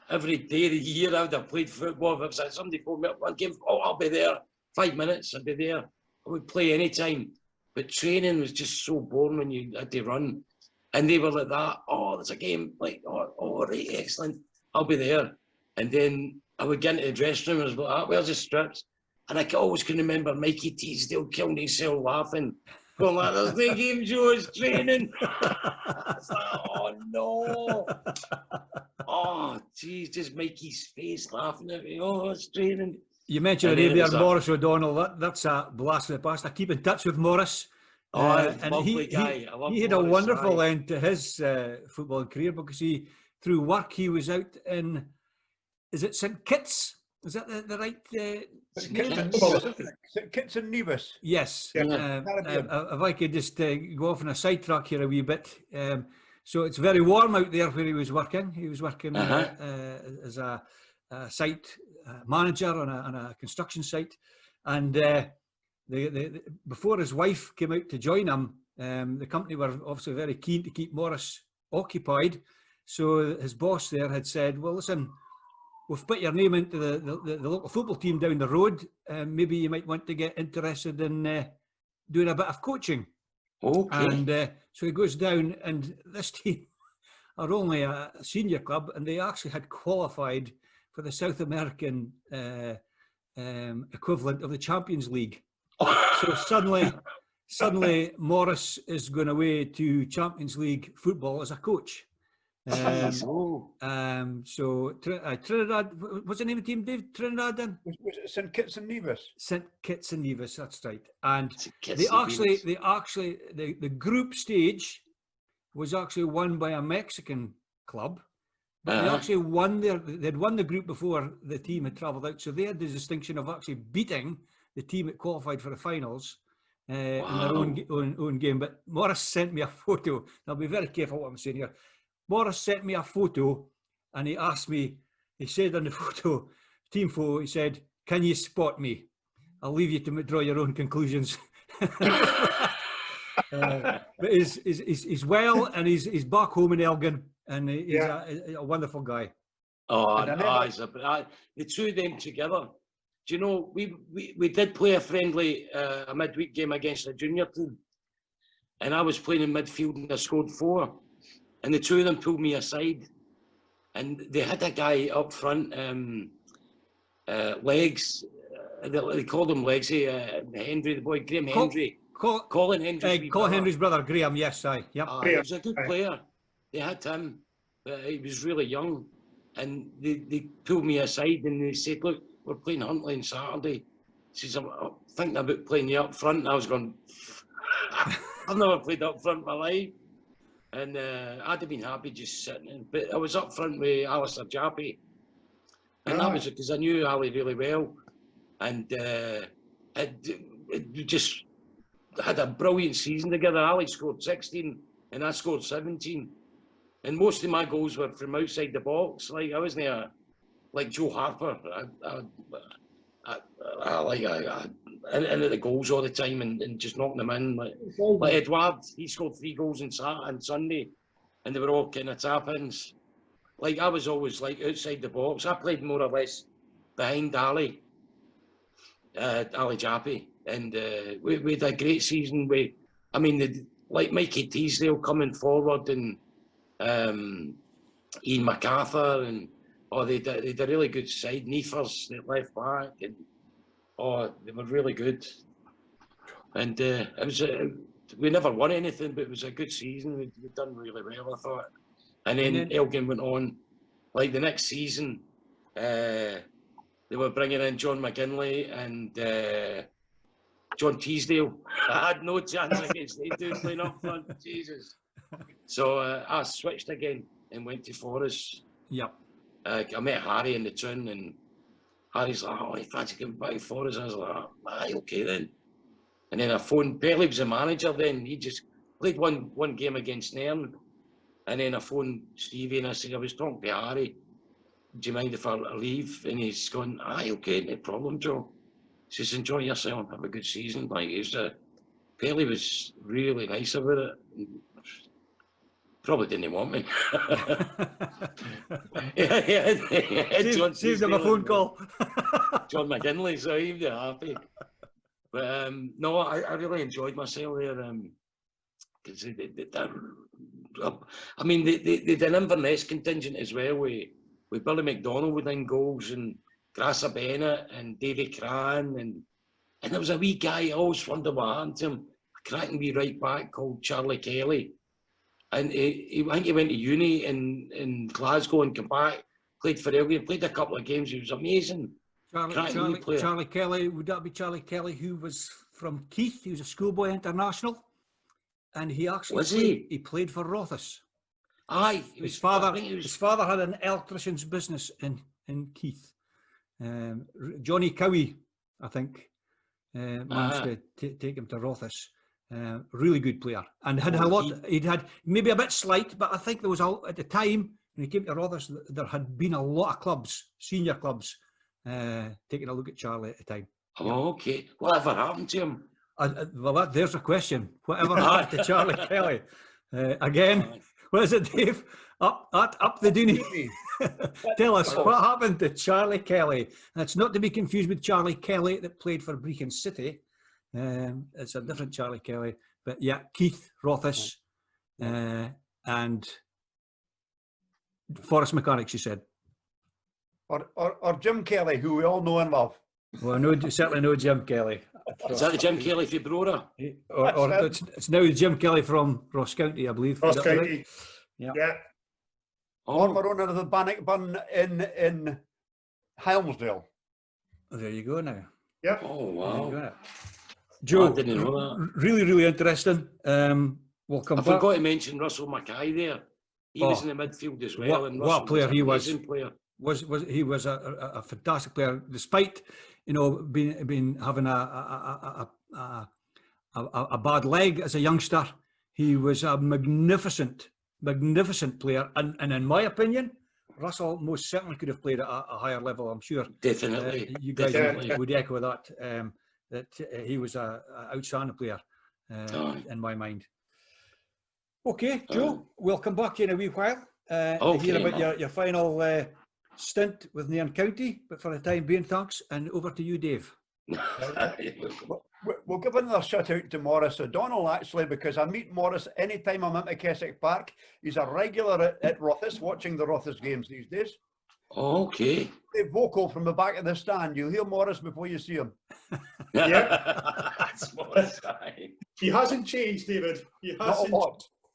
Every day of the year, I would have played football. If it was like somebody phoned me up one game, oh, I'll be there. 5 minutes, I'd be there. I would play any time. But training was just so boring when you had to run. And they were like that. Oh, there's a game. Like, oh, right, excellent. I'll be there. And then I would get into the dressing room and I was like, where's the strips? And I always can remember Mikey Teasdale killing himself laughing. Going like, there's no game, Joe, it's training. I was like, oh, no. Oh, geez, just Mikey's face laughing at me. Oh, it's training. You mentioned earlier Maurice O'Donnell. That's a blast from the past. I keep in touch with Maurice. And lovely guy. He had a wonderful end to his football career because through work, he was out in, is it St Kitts is that the right Kits and Nevis. Yes. Yeah. If I could just go off on a sidetrack here a wee bit. So it's very warm out there where he was working. He was working as a site manager on a construction site, and before his wife came out to join him, the company were obviously very keen to keep Morris occupied. So his boss there had said, "Well, listen, we've put your name into the local football team down the road. Maybe you might want to get interested in doing a bit of coaching." Okay. And so he goes down, and this team are only a senior club, and they actually had qualified for the South American equivalent of the Champions League. So suddenly Morris is going away to Champions League football as a coach. So Trinidad, what's the name of the team, Dave? Trinidad then? Was it St Kitts and Nevis? St Kitts and Nevis, that's right. And the group stage was actually won by a Mexican club, but they actually won they'd won the group before the team had travelled out, so they had the distinction of actually beating the team that qualified for the finals in their own game. But Morris sent me a photo, and I'll be very careful what I'm saying here. Morris sent me a photo, and he asked me, he said on the photo, team photo, he said, "Can you spot me? I'll leave you to draw your own conclusions." But he's well, and he's back home in Elgin, and he's a wonderful guy. Oh, the two of them together. Do you know, we did play a friendly, a midweek game against a junior team, and I was playing in midfield, and I scored 4. And the two of them pulled me aside, and they had a guy up front, Legs, they called him Legsy, Hendry, the boy, Graham Hendry. Colin Hendry's Colin Hendry's brother, Graham, yes, aye. Yep. He was a good player. They had him, but he was really young. And they pulled me aside and they said, "Look, we're playing Huntly on Saturday." He says, "I'm thinking about playing you up front." And I was going, I've never played up front in my life. And I'd have been happy just sitting in. But I was up front with Alistair Jappy. And that was because I knew Ali really well. And we just had a brilliant season together. Ali scored 16 and I scored 17. And most of my goals were from outside the box. Like, I wasn't like Joe Harper. I into the goals all the time and just knocking them in. Like Edward, he scored 3 goals on Sunday, and they were all kind of tap-ins. Like, I was always like outside the box. I played more or less behind Ali Jappy, and we had a great season. Like Mikey Teasdale coming forward, and Ian MacArthur, and they did a really good side. Neefers, the left back, and they were really good. And it was we never won anything, but it was a good season. We'd done really well, I thought. And then Elgin went on. Like the next season, they were bringing in John McGinley and John Teasdale. I had no chance against they two playing up front. Jesus. So I switched again and went to Forest. Yep. I met Harry in the tune, and Harry's like, "Oh, you fancy coming back to Forest?" I was like, "Aye, okay then." And then I phoned, Perley was the manager then, he just played one game against Nairn. And then I phoned Stevie and I said, "I was talking to Harry, do you mind if I leave?" And he's going, "Aye, okay, no problem, Joe." He says, "Enjoy yourself, have a good season." Like, Perley was really nice about it. Probably didn't want me. Saved him a phone call. John McGinley, so he'd be happy. But no, I really enjoyed myself there. Because they did an Inverness contingent as well with Billy McDonald within goals, and Grasser Bennett and Davy Cran, and there was a wee guy, I always wondered what happened to him, a cracking wee right back called Charlie Kelly. And I think he went to uni in Glasgow and came back, played for Elgin, played a couple of games. He was amazing. Charlie Kelly, would that be Charlie Kelly, who was from Keith? He was a schoolboy international, and he actually played for Rothes. Aye, his father had an electrician's business in Keith, Johnny Cowie, I think, managed to take him to Rothes. Really good player, and had a lot. He'd had maybe a bit slight, but I think there was at the time when he came to Rothes, there had been a lot of clubs, senior clubs, taking a look at Charlie at the time. Oh, okay. Whatever happened to him? Well, there's a question. Whatever happened to Charlie Kelly? Again, what is it, Dave? Up the Dooney. Tell us, what happened to Charlie Kelly? That's not to be confused with Charlie Kelly that played for Brechin City. It's a different Charlie Kelly. But yeah, Keith Rothes and Forest Mechanics, you said. Or Jim Kelly, who we all know and love. Well, certainly no Jim Kelly. Is that the Jim Kelly for Brora? Or it's now Jim Kelly from Ross County, I believe. Ross County. Right? Yeah. Former owner of the Bannockburn in Helmsdale. There you go now. Yep. Oh, wow. Joe, I didn't know that. Really interesting. We'll come back. I forgot to mention Russell McCry there. He was in the midfield as well. What a player he was. Player. He was a fantastic player, despite having a bad leg as a youngster. He was a magnificent player, and in my opinion, Russell most certainly could have played at a higher level. I'm sure. Definitely. You guys would echo that. That he was an outstanding player in my mind. Okay, Joe, we'll come back in a wee while to hear about your final stint with Nairn County, but for the time being, thanks, and over to you, Dave. We'll give another shout out to Morris O'Donnell, actually, because I meet Morris anytime I'm at McKeswick Park. He's a regular at Rothes, watching the Rothes games these days. Okay. They're vocal from the back of the stand. You'll hear Morris before you see him. Yeah. That's Morris. He hasn't changed, David. He hasn't.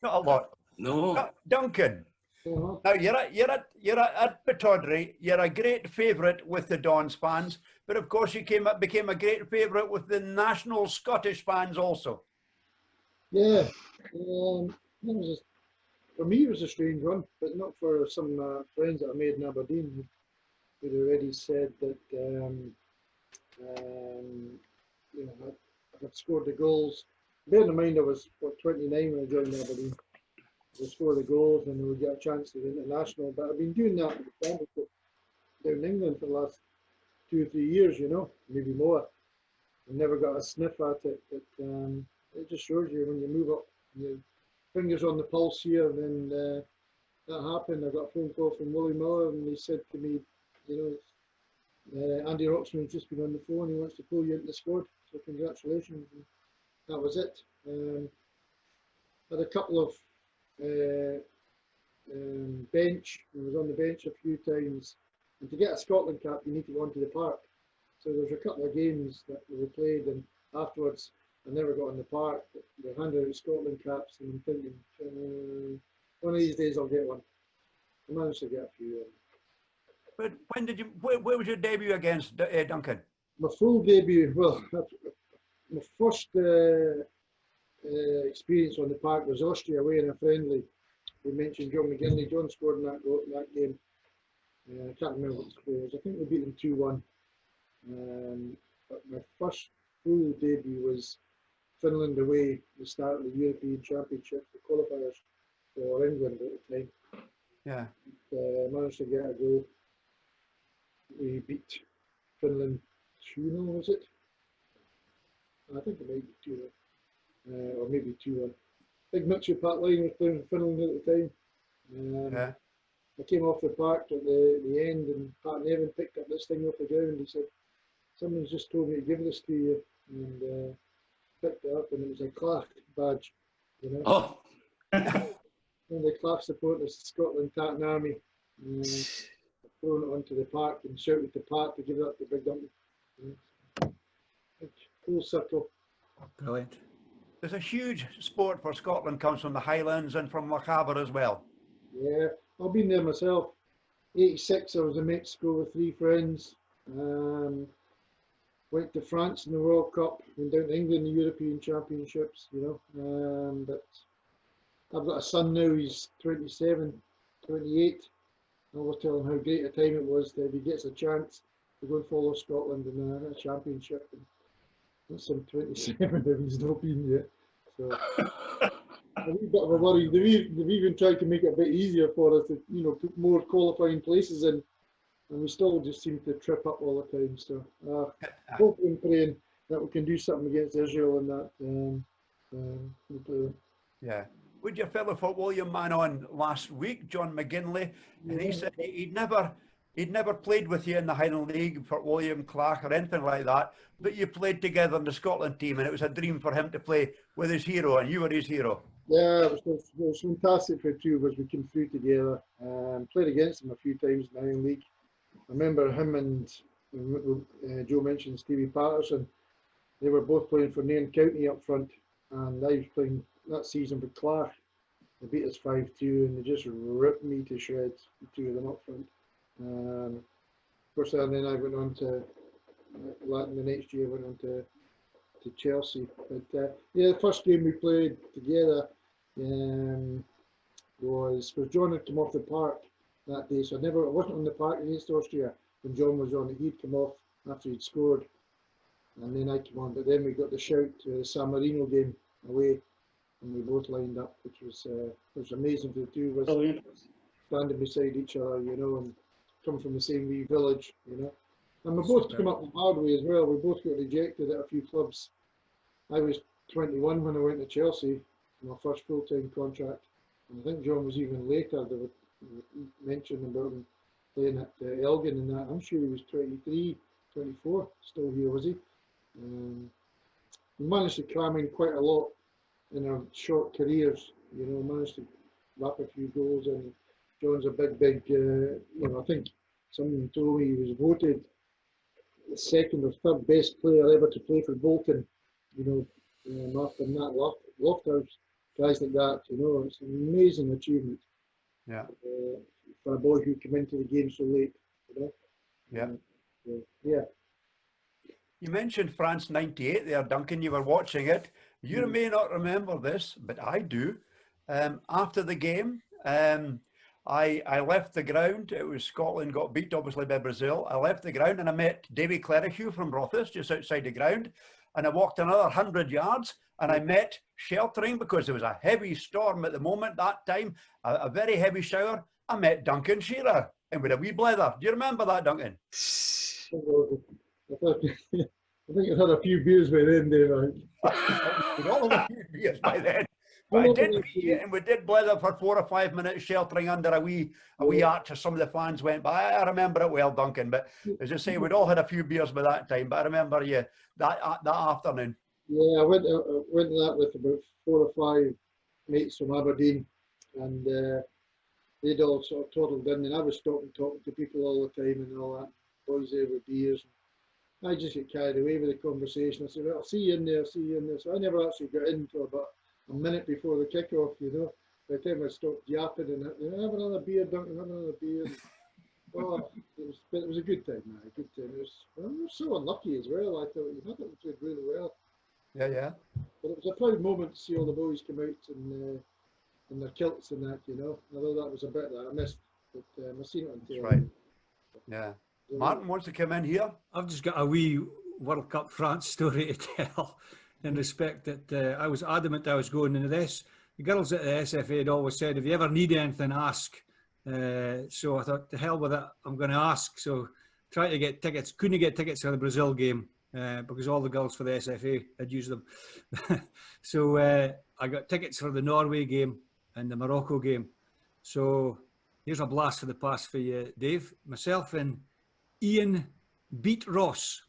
Not a lot. No. Duncan. Now you're at Pittodrie. You're a great favourite with the Dons fans, but of course you became a great favourite with the national Scottish fans also. Yeah, for me it was a strange one, but not for some friends that I made in Aberdeen who'd already said that I had scored the goals. Bear in mind I was 29 when I joined Aberdeen. To score the goals and we would get a chance to the international. But I've been doing that with the Championship down in England for the last 2 or 3 years, maybe more. I never got a sniff at it, but it just shows you when you move up, your fingers on the pulse here. Then that happened. I got a phone call from Willie Miller, and he said to me, Andy Roxman's just been on the phone. He wants to pull you into the squad. So congratulations. And that was it. Had a couple of bench. I was on the bench a few times, and to get a Scotland cap you need to go onto the park. So there's a couple of games that we played, and afterwards I never got on the park. They handed out Scotland caps, and I'm thinking one of these days I'll get one. I managed to get a few. But when did you? Where was your debut against Duncan? My full debut, well, my first experience on the park was Austria away in a friendly. We mentioned John McGinley. John scored in that game. I can't remember what the score was. I think we beat them 2-1. But my first full debut was Finland away, the start of the European Championship, the qualifiers for England at the time. Yeah. Managed to get a goal. We beat Finland 2-0, was it? I think it might be 2-0. Or maybe 2-1. Big mixture. Pat Lyon was playing for Finland at the time. I came off the park at the end, and Pat Nevin picked up this thing off the ground. He said, "Someone's just told me to give this to you," and picked it up, and it was a Clach badge, Oh. And the Clach supporters, Scotland Tartan Army, thrown it onto the park and shouted to Pat to give it up to Big Duncan. Full circle. Brilliant. There's a huge sport for Scotland comes from the Highlands and from Lochaber as well. Yeah, I've been there myself. 86, I was in Mexico with 3 friends. Went to France in the World Cup, went down to England in the European Championships, but I've got a son now, he's 27, 28. I was telling him how great a time it was that if he gets a chance to go and follow Scotland in a championship. And that's some 27 if he's not been yet. So a wee bit of a worry. They've even tried to make it a bit easier for us to, you know, put more qualifying places in, and we still just seem to trip up all the time. So hoping and praying that we can do something against Israel and that. Yeah. With your fellow Fort William man on last week, John McGinley, and he said he'd never played with you in the Highland League, Fort William, Clark, or anything like that, but you played together in the Scotland team, and it was a dream for him to play with his hero, and you were his hero. Yeah, it was fantastic for the two of us. We came through together. Played against him a few times in the Highland League. I remember him and Joe mentioned Stevie Patterson. They were both playing for Nairn County up front, and I was playing that season for Clark. They beat us 5-2, and they just ripped me to shreds, the two of them up front. Of course, and then I went on to the next year. Went on to Chelsea. But yeah, the first game we played together was John had come off the park that day, so I wasn't on the park against Austria when John was on it. He'd come off after he'd scored, and then I came on. But then we got the shout to the San Marino game away, and we both lined up, which was amazing for the two of us. Brilliant. Standing beside each other, you know, and come from the same wee village, you know. And we both come up the hard way as well. We both got rejected at a few clubs. I was 21 when I went to Chelsea for my first full-time contract. And I think John was even later. They were mentioning about him playing at Elgin and that. I'm sure he was 23, 24, still here, was he? We managed to cram in quite a lot in our short careers, you know, managed to wrap a few goals. And John's a big, you know, I think someone told me he was voted the second or third best player ever to play for Bolton, you know, after that Lochaber, guys like that, you know. It's an amazing achievement. Yeah. For a boy who came into the game so late, you know. Yeah. Yeah. You mentioned France '98 there, Duncan. You were watching it. You may not remember this, but I do. After the game, I left the ground. It was Scotland got beat, obviously, by Brazil. I left the ground and I met Davy Clerihew from Brora Thistle, just outside the ground. And I walked another 100 yards and I met, sheltering because there was a heavy storm at the moment that time, a very heavy shower. I met Duncan Shearer and with a wee blether. Do you remember that, Duncan? I think I had a few beers by then, Dave. We'd all had a few beers by then. But I did meet you, and we did blether for 4 or 5 minutes, sheltering under a wee arch as some of the fans went by. I remember it well, Duncan. But as I say, we'd all had a few beers by that time. But I remember you that afternoon. Yeah, I went to that with about 4 or 5 mates from Aberdeen, and they'd all sort of toddled in, and I was talking to people all the time and all that. Boys there with beers. I just get carried away with the conversation. I said, well, I'll see you in there, see you in there. So I never actually got into about a minute before the kickoff, you know. By the time I stopped yapping and have another beer, Duncan, have another beer. And, oh, it was a good time, man. A good time. We were so unlucky as well. I thought you had it played really well. Yeah, yeah. But it was a proud moment to see all the boys come out in their kilts and that, you know. Although that was a bit that I missed, but I've seen it on TV. That's right. Yeah. Martin wants to come in here. I've just got a wee World Cup France story to tell in respect that I was adamant I was going into this. The girls at the SFA had always said, if you ever need anything, ask. So I thought, to hell with it, I'm going to ask. So tried to get tickets, couldn't get tickets for the Brazil game because all the girls for the SFA had used them. So I got tickets for the Norway game and the Morocco game. So here's a blast for the past for you, Dave. Myself and Ian Beat Ross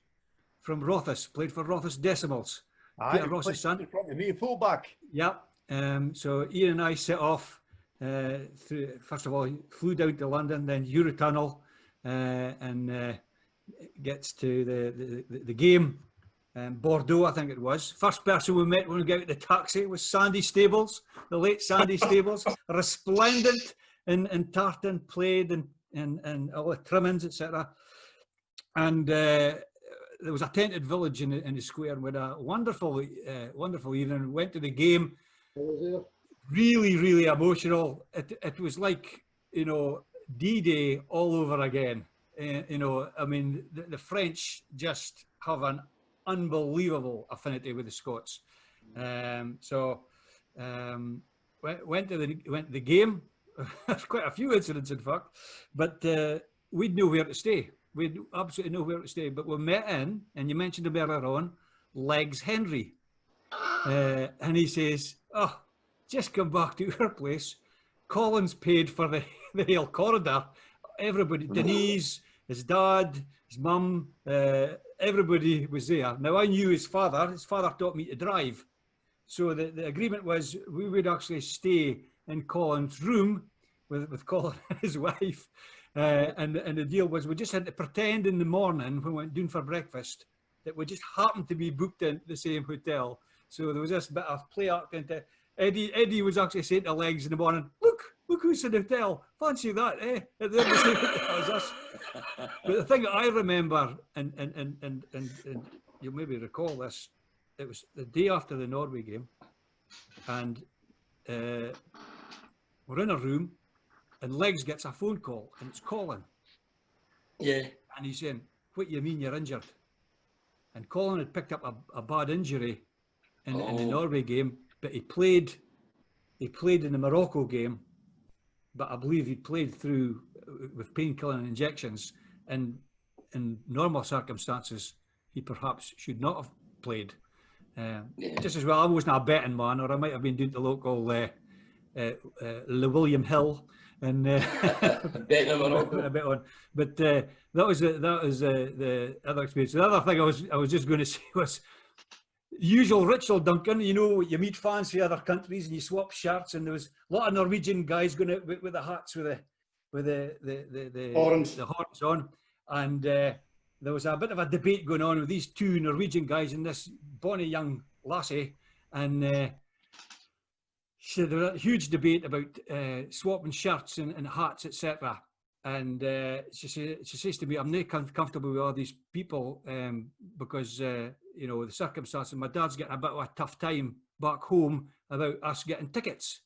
from Rothes, played for Rothes Decimals. Peter Ross's son. Me, fullback. Yep. So Ian and I set off. First of all, flew down to London, then Eurotunnel, and gets to the game. Bordeaux, I think it was. First person we met when we got out of the taxi was Sandy Stables, the late Sandy Stables, resplendent in tartan, plaid, and all the trimmings, etc. And there was a tented village in the square with a wonderful evening. Went to the game. Really, really emotional. It was like, you know, D-Day all over again. You know, I mean, the French just have an unbelievable affinity with the Scots. So went to the game. There's quite a few incidents, in fact, but we'd know where to stay. We'd absolutely know where to stay. But we met in, and you mentioned him earlier on, Legs Henry, and he says, "Oh, just come back to your place. Collins paid for the whole corridor. Everybody, Denise, his dad, his mum, everybody was there. Now I knew his father. His father taught me to drive. So the agreement was we would actually stay in Colin's room with Colin and his wife. And the deal was we just had to pretend in the morning when we went down for breakfast that we just happened to be booked into the same hotel. So there was this bit of play acting to Eddie was actually saying to Legs in the morning, look who's in the hotel. Fancy that, eh? They're the same hotel as us. But the thing that I remember, and you'll maybe recall this, it was the day after the Norway game, and we're in a room, and Legs gets a phone call, and it's Colin. Yeah. And he's saying, what do you mean you're injured? And Colin had picked up a bad injury in the Norway game, but he played in the Morocco game, but I believe he played through with painkilling injections, and in normal circumstances, he perhaps should not have played. Just as well, I wasn't a betting man, or I might have been doing the local Le William Hill and betting on. But that was the other experience. The other thing I was just going to say was usual ritual, Duncan. You know, you meet fans from other countries and you swap shirts, and there was a lot of Norwegian guys going out with the hats with the horns on, and there was a bit of a debate going on with these two Norwegian guys and this bonny young lassie, and so there was a huge debate about swapping shirts and hats, etc. And she says to me, I'm not comfortable with all these people because, you know, the circumstances. My dad's getting a bit of a tough time back home about us getting tickets.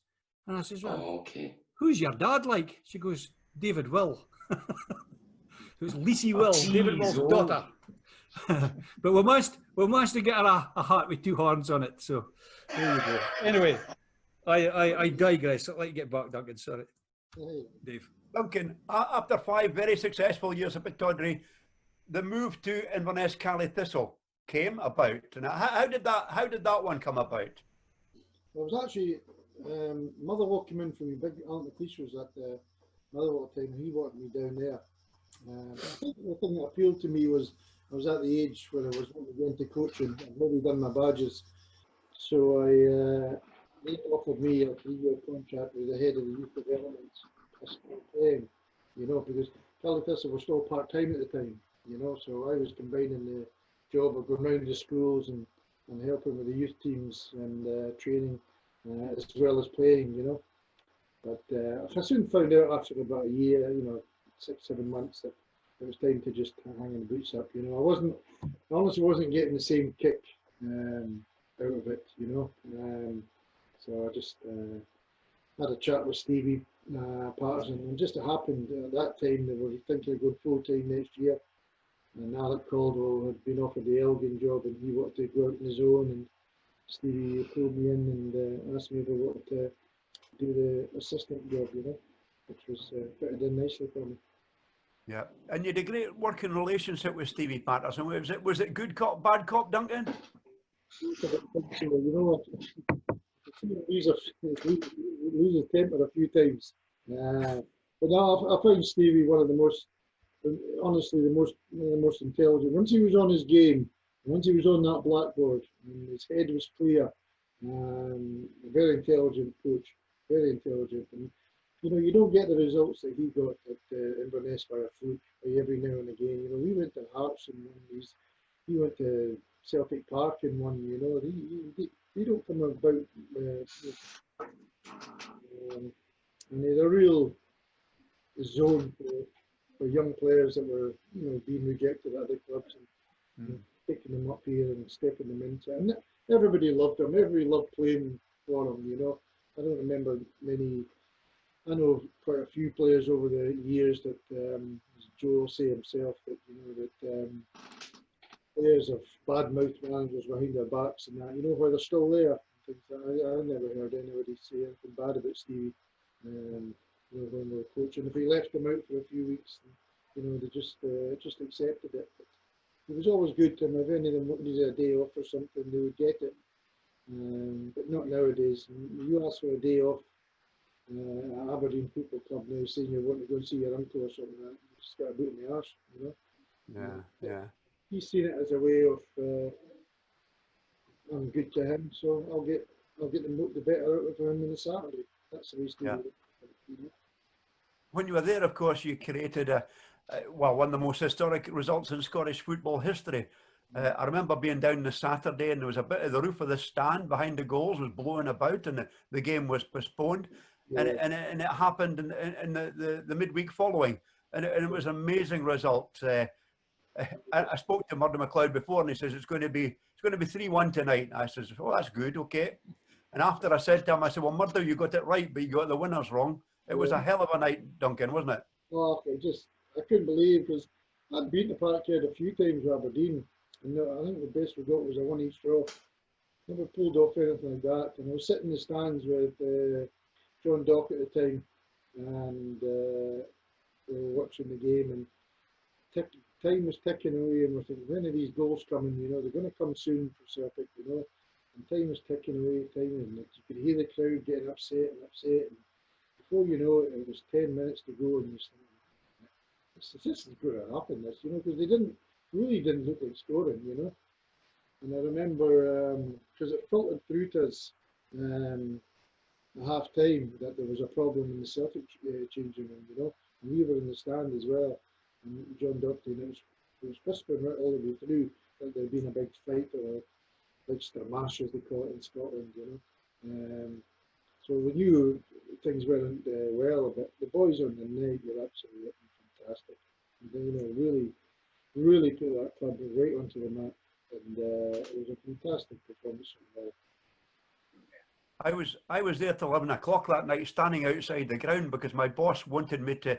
And I says, well, who's your dad like? She goes, David Will. So it's Lacey Will, David Will's daughter. But we managed to get her a hat with two horns on it. So there you go. Anyway, I digress. I'd like to get back, Duncan. Sorry, Dave. Duncan, after 5 very successful years at Pittodrie, the move to Inverness Cali Thistle came about. And how did that one come about? Well, it was actually Motherwell came in for me. Big Aunt McCry was at Motherwell time, and he wanted me down there. I think the thing that appealed to me was I was at the age where I was going to coaching. I'd already done my badges, so they offered me a 3-year contract with the head of the youth development. Playing, you know, because Cali Thistle was still part-time at the time, you know, so I was combining the job of going round to schools and helping with the youth teams and training as well as playing, you know. But I soon found out after about a year, you know, 6-7 months, that it was time to just hang the boots up, you know. I honestly wasn't getting the same kick out of it, you know. So I just had a chat with Stevie Patterson, and just it happened at that time they were thinking of going full-time next year, and Alec Caldwell had been offered the Elgin job and he wanted to go out on his own, and Stevie pulled me in and asked me if I wanted to do the assistant job, you know, which was fitted in nicely for me. Yeah, and you had a great working relationship with Stevie Patterson. Was it good cop, bad cop, Duncan? You know, lose his temper a few times. But no, I found Stevie one of the most, honestly, the most intelligent. Once he was on his game, once he was on that blackboard, and his head was clear, a very intelligent coach, very intelligent. And you know, you don't get the results that he got at Inverness by a fluke every now and again. You know, we went to Hearts and he went to Celtic Park and won. You know, they don't come about. And there's a real zone for young players that were, you know, being rejected at other clubs and picking them up here and stepping them into. And everybody loved him. Everybody loved playing for him. You know, I don't remember many I know quite a few players over the years that, as Joe will say himself, that players have bad-mouthed managers behind their backs and that, where they're still there. Things like I never heard anybody say anything bad about Stevie. When they were coaching, if he left them out for a few weeks, they just accepted it. But it was always good to them. If any of them needed a day off or something, they would get it. But not nowadays. You ask for a day off at Aberdeen Football Club now, saying you want to go and see your uncle or something like that, you just got a boot in the arse, Yeah. He's seen it as a way of I'm good to him, so I'll get the better out of him on the Saturday. That's the way Stevie. When you were there, of course, you created one of the most historic results in Scottish football history. I remember being down the Saturday, and there was a bit of the roof of the stand behind the goals was blowing about, and the game was postponed. Yeah. And it happened in the midweek following, and it was an amazing result. I spoke to Murdo McLeod before, and he says it's going to be 3-1 tonight. I says, oh, that's good, okay. And after I said to him, I said, well, Murdo, you got it right, but you got the winners wrong. It was a hell of a night, Duncan, wasn't it? Oh, I couldn't believe, because I'd beaten the Parkhead a few times with Aberdeen, and I think the best we got was a 1-each draw. Never pulled off anything like that. And I was sitting in the stands with John Dock at the time, and we were watching the game, and time was ticking away, and we're thinking, when are these goals coming? They're going to come soon for Celtic, And time was ticking away, and you could hear the crowd getting upset. And before you know it, it was 10 minutes to go, and you just think, this is going to happen, because they really didn't look like scoring, And I remember, because it filtered through to us at half time, that there was a problem in the Celtic changing room, And we were in the stand as well. And John Doctor, it was whispering right all the way through that there'd been a big fight, or a big stramash, as they call it in Scotland, So we knew things weren't well, but the boys on the night were absolutely fantastic. And they, really put that club right onto the map, and it was a fantastic performance from them. I was there till 11 o'clock that night, standing outside the ground, because my boss wanted me to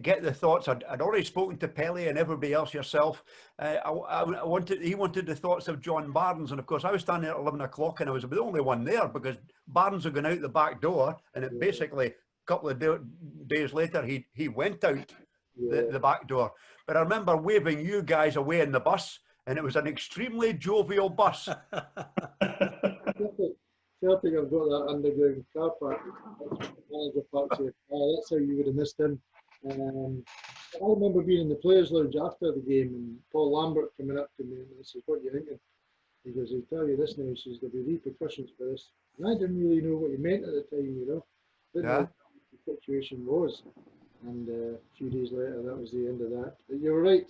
get the thoughts. I'd already spoken to Pelly and everybody else, yourself. He wanted the thoughts of John Barnes, and of course I was standing at 11 o'clock, and I was the only one there, because Barnes had gone out the back door, and it basically a couple of days later he went out the back door. But I remember waving you guys away in the bus, and it was an extremely jovial bus. Celtic have got that underground car park. Manager parks here. That's how you would have missed him. I remember being in the players' lounge after the game, and Paul Lambert coming up to me and he says, "What are you thinking?" He goes, "I'll tell you this now." He says, "There'll be repercussions for this." And I didn't really know what he meant at the time, Didn't know what the situation was. And a few days later, that was the end of that. But you're right.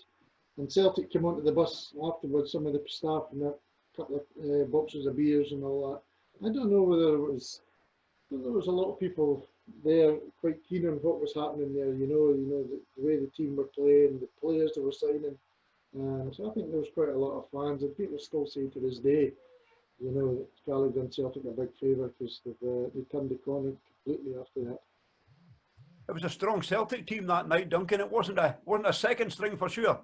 And Celtic came onto the bus afterwards, some of the staff, and a couple of boxes of beers and all that. I don't know whether there was a lot of people there quite keen on what was happening there, the way the team were playing, the players that were signing. So I think there was quite a lot of fans, and people still say to this day, that Cali done Celtic a big favour, because they turned the corner completely after that. It was a strong Celtic team that night, Duncan. It wasn't a second string for sure.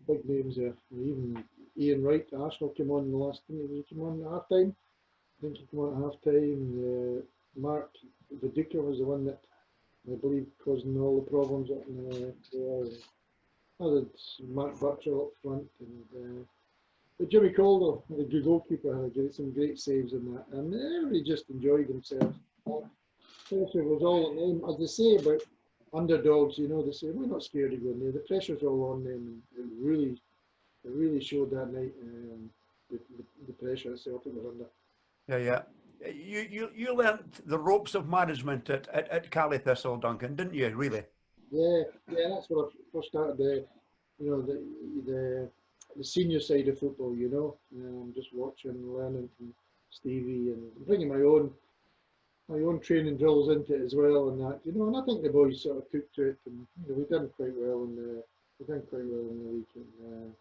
Big names there. Even Ian Wright, Arsenal, came on in the last time. He came on at half time. I think he came on at half time. Mark Viduka was the one that I believe causing all the problems up in the Mark Butcher up front, but Jimmy Calder, the good goalkeeper, had some great saves in that, and everybody just enjoyed themselves. Pressure was all on them, as they say about underdogs. They say we're not scared to go in there. The pressure's all on them. It really showed that night the pressure that Celtic were under. Yeah. You learnt the ropes of management at Cali Thistle, Duncan, didn't you? Really? Yeah. That's what I first started the senior side of football. Just watching, learning from Stevie, and bringing my own training drills into it as well, and that. And I think the boys sort of took to it, and we done quite well in the weekend.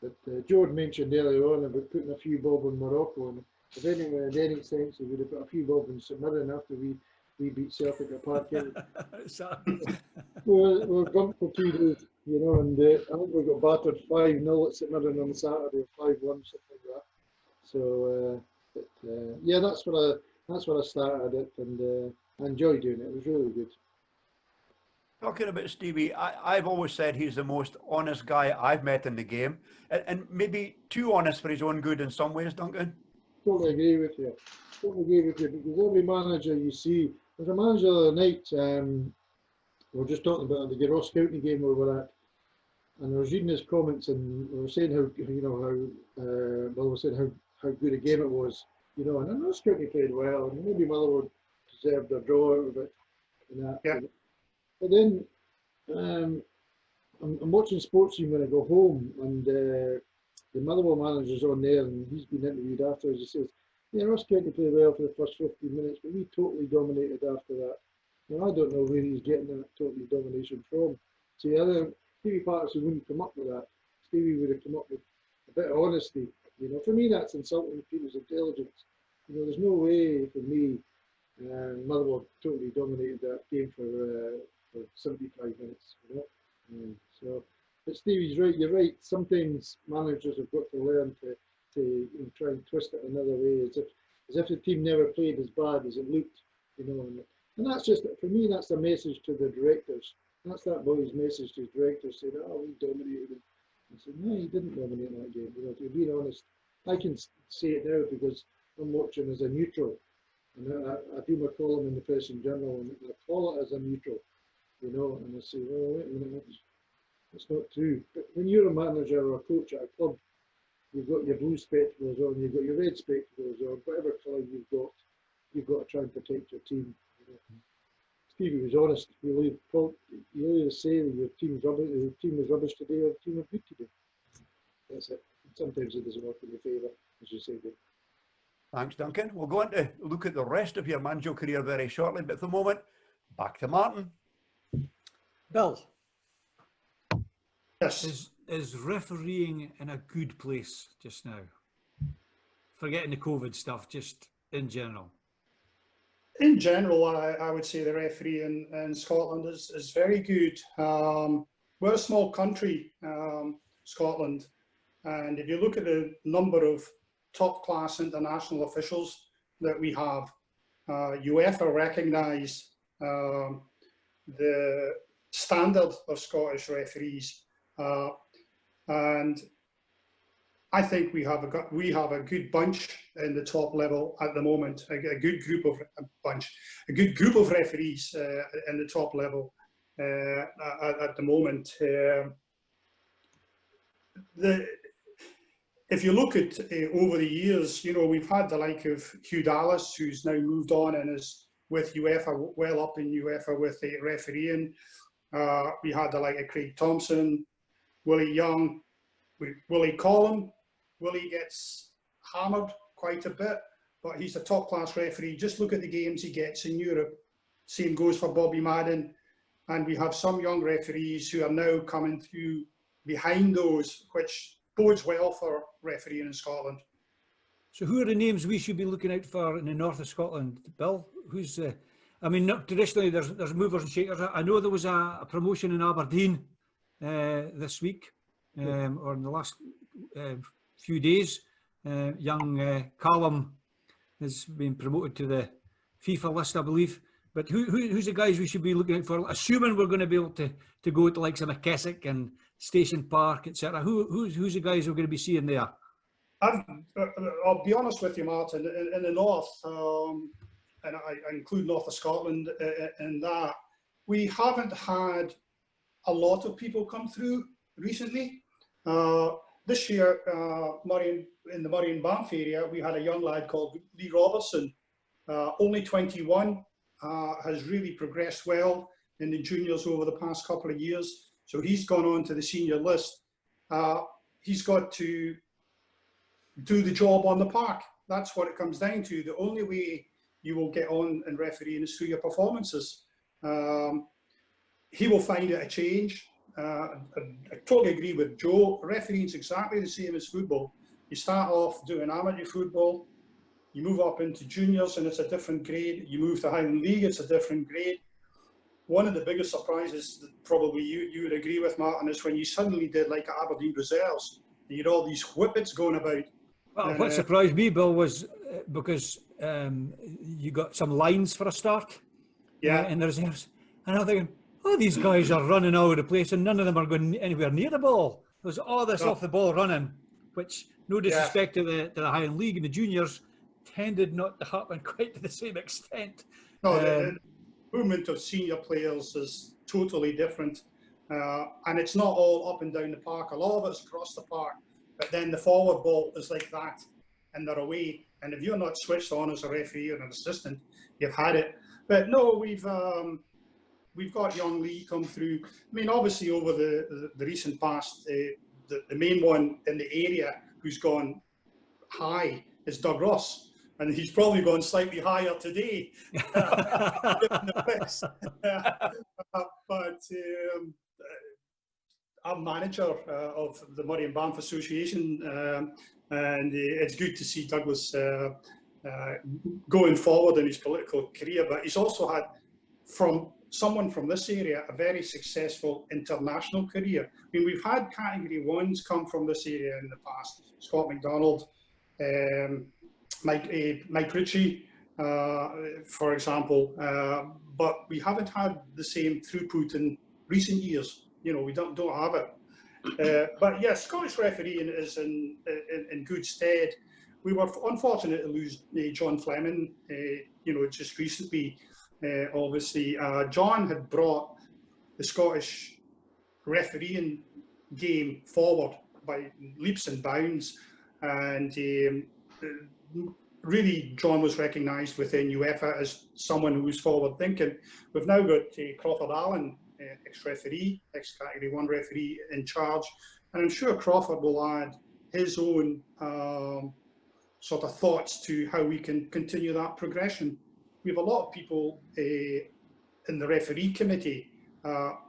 But Joe had mentioned earlier on about putting a few bob in Morocco, and if anyone had any sense, he would have put a few bob in St Mirren after we we beat Celtic at Parkhead. So- We're bumped for 2 days, you know, and I think we got battered 5-0 at St Mirren on Saturday, 5-1, something like that. So, yeah, that's what I started it, and I enjoyed doing it. It was really good. Talking about Stevie, I've always said he's the most honest guy I've met in the game, and maybe too honest for his own good in some ways, Duncan. Totally agree with you. Totally agree with you, because every manager you see, there's a manager the other night, we were just talking about the Ross County game where we're at, and I was reading his comments, and we were saying how, you know, well, we were saying how good a game it was, you know, and Ross County played well, and maybe Motherwell deserved a draw out of it, and that. Yeah. But then I'm watching sports team when I go home, and the Motherwell manager's on there, and he's been interviewed afterwards. He says, "Yeah, Ross County played well for the first 15 minutes, but we totally dominated after that." Now, I don't know where he's getting that total domination from. See, Stevie Patterson wouldn't come up with that. Stevie would have come up with a bit of honesty. You know, for me, that's insulting people's intelligence. You know, there's no way for me Motherwell totally dominated that game for 75 minutes. You know, so. But Stevie's right. You're right. Sometimes managers have got to learn to you know, try and twist it another way, as if the team never played as bad as it looked. You know, and that's just, for me, that's a message to the directors. That's that boy's message to his directors, saying, "Oh, we dominated him." I said, "No, he didn't dominate that game." You know, to be honest, I can say it now because I'm watching as a neutral, and I do my column in the Press and Journal, and I call it as a neutral. You know, and I say, "Oh, wait a minute, that's not true." But when you're a manager or a coach at a club, you've got your blue spectacles on, you've got your red spectacles on, whatever colour you've got to try and protect your team. You know. Stevie was honest. You either say that your team was rubbish today, or the team was good today. That's it. Sometimes it doesn't work in your favour, as you say. Thanks, Duncan. We'll go on to look at the rest of your Manjo career very shortly, but for the moment, back to Martin. Bill, Yes. is refereeing in a good place just now? Forgetting the COVID stuff, just in general. In general, I would say the referee in Scotland is very good. We're a small country, Scotland, and if you look at the number of top-class international officials that we have, UEFA recognise the standard of Scottish referees, and I think we have a good bunch in the top level at the moment. A good group of referees in the top level at the moment. If you look at over the years, you know, we've had the like of Hugh Dallas, who's now moved on and is with UEFA, well up in UEFA with the refereeing. We had the like of Craig Thompson, Willie Young, Willie Collum. Willie gets hammered quite a bit, but he's a top-class referee. Just look at the games he gets in Europe. Same goes for Bobby Madden. And we have some young referees who are now coming through behind those, which bodes well for refereeing in Scotland. So who are the names we should be looking out for in the north of Scotland, Bill? Who's I mean, traditionally there's movers and shakers. I know there was a promotion in Aberdeen this week, or in the last few days. Young Callum has been promoted to the FIFA list, I believe. But who's the guys we should be looking out for? Assuming we're going to be able to go to likes of McKessick and Station Park, etc. Who's the guys we're going to be seeing there? I'll be honest with you, Martin. In the north, and I include north of Scotland in that, we haven't had a lot of people come through recently. This year, in the Murray and Banff area, we had a young lad called Lee Robertson, only 21, has really progressed well in the juniors over the past couple of years. So he's gone on to the senior list. He's got to do the job on the park. That's what it comes down to. The only way you will get on in refereeing is through your performances. He will find it a change. I totally agree with Joe. Refereeing is exactly the same as football. You start off doing amateur football, You move up into juniors and it's a different grade. You move to Highland League, it's a different grade. One of the biggest surprises that probably you would agree with, Martin, is when you suddenly did like Aberdeen Reserves, and you had all these whippets going about. Well, what surprised me, Bill, was because you got some lines for a start in the reserves. And I'm thinking, oh, these guys are running all over the place and none of them are going anywhere near the ball. There's all this off the ball running, which, no disrespect to the Highland League and the juniors, tended not to happen quite to the same extent. No, the movement of senior players is totally different. And it's not all up and down the park. A lot of it's across the park. But then the forward ball is like that, and they're away. And if you're not switched on as a referee or an assistant, you've had it. But no, we've got young Lee come through. I mean, obviously over the recent past, the main one in the area who's gone high is Doug Ross, and he's probably gone slightly higher today. But I'm manager of the Murray and Banff Association, and it's good to see Douglas going forward in his political career. But he's also had, from someone from this area, a very successful international career. I mean, we've had Category 1s come from this area in the past. Scott McDonald, Mike Ritchie, for example, but we haven't had the same throughput in recent years. You know, we don't have it. But yes, Scottish refereeing is in good stead. We were unfortunate to lose John Fleming, you know, just recently. Obviously, John had brought the Scottish refereeing game forward by leaps and bounds, and really John was recognised within UEFA as someone who was forward thinking. We've now got Crawford Allen, ex-referee, ex-Category 1 referee in charge, and I'm sure Crawford will add his own sort of thoughts to how we can continue that progression. We have a lot of people in the referee committee,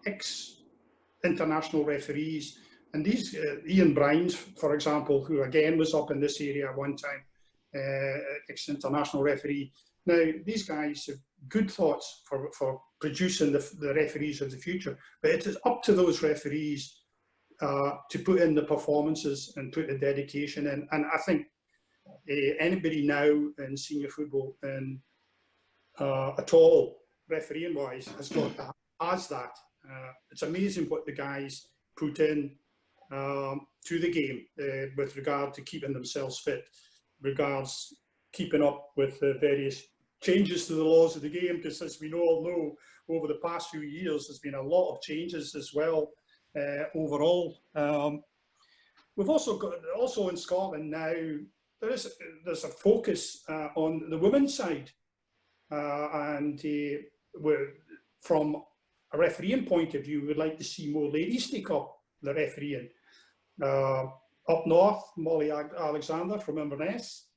ex-international referees, and these, Ian Brines, for example, who again was up in this area at one time, ex-international referee. Now, these guys have good thoughts for producing the referees of the future, but it is up to those referees to put in the performances and put the dedication in. And I think anybody now in senior football and at all, refereeing-wise, has that. It's amazing what the guys put in to the game with regard to keeping themselves fit, regards keeping up with the various changes to the laws of the game, because as we all know, over the past few years, there's been a lot of changes as well overall. We've also got, in Scotland now, there's a focus on the women's side. And from a refereeing point of view, we'd like to see more ladies take up the refereeing. Up north, Molly Alexander from Inverness.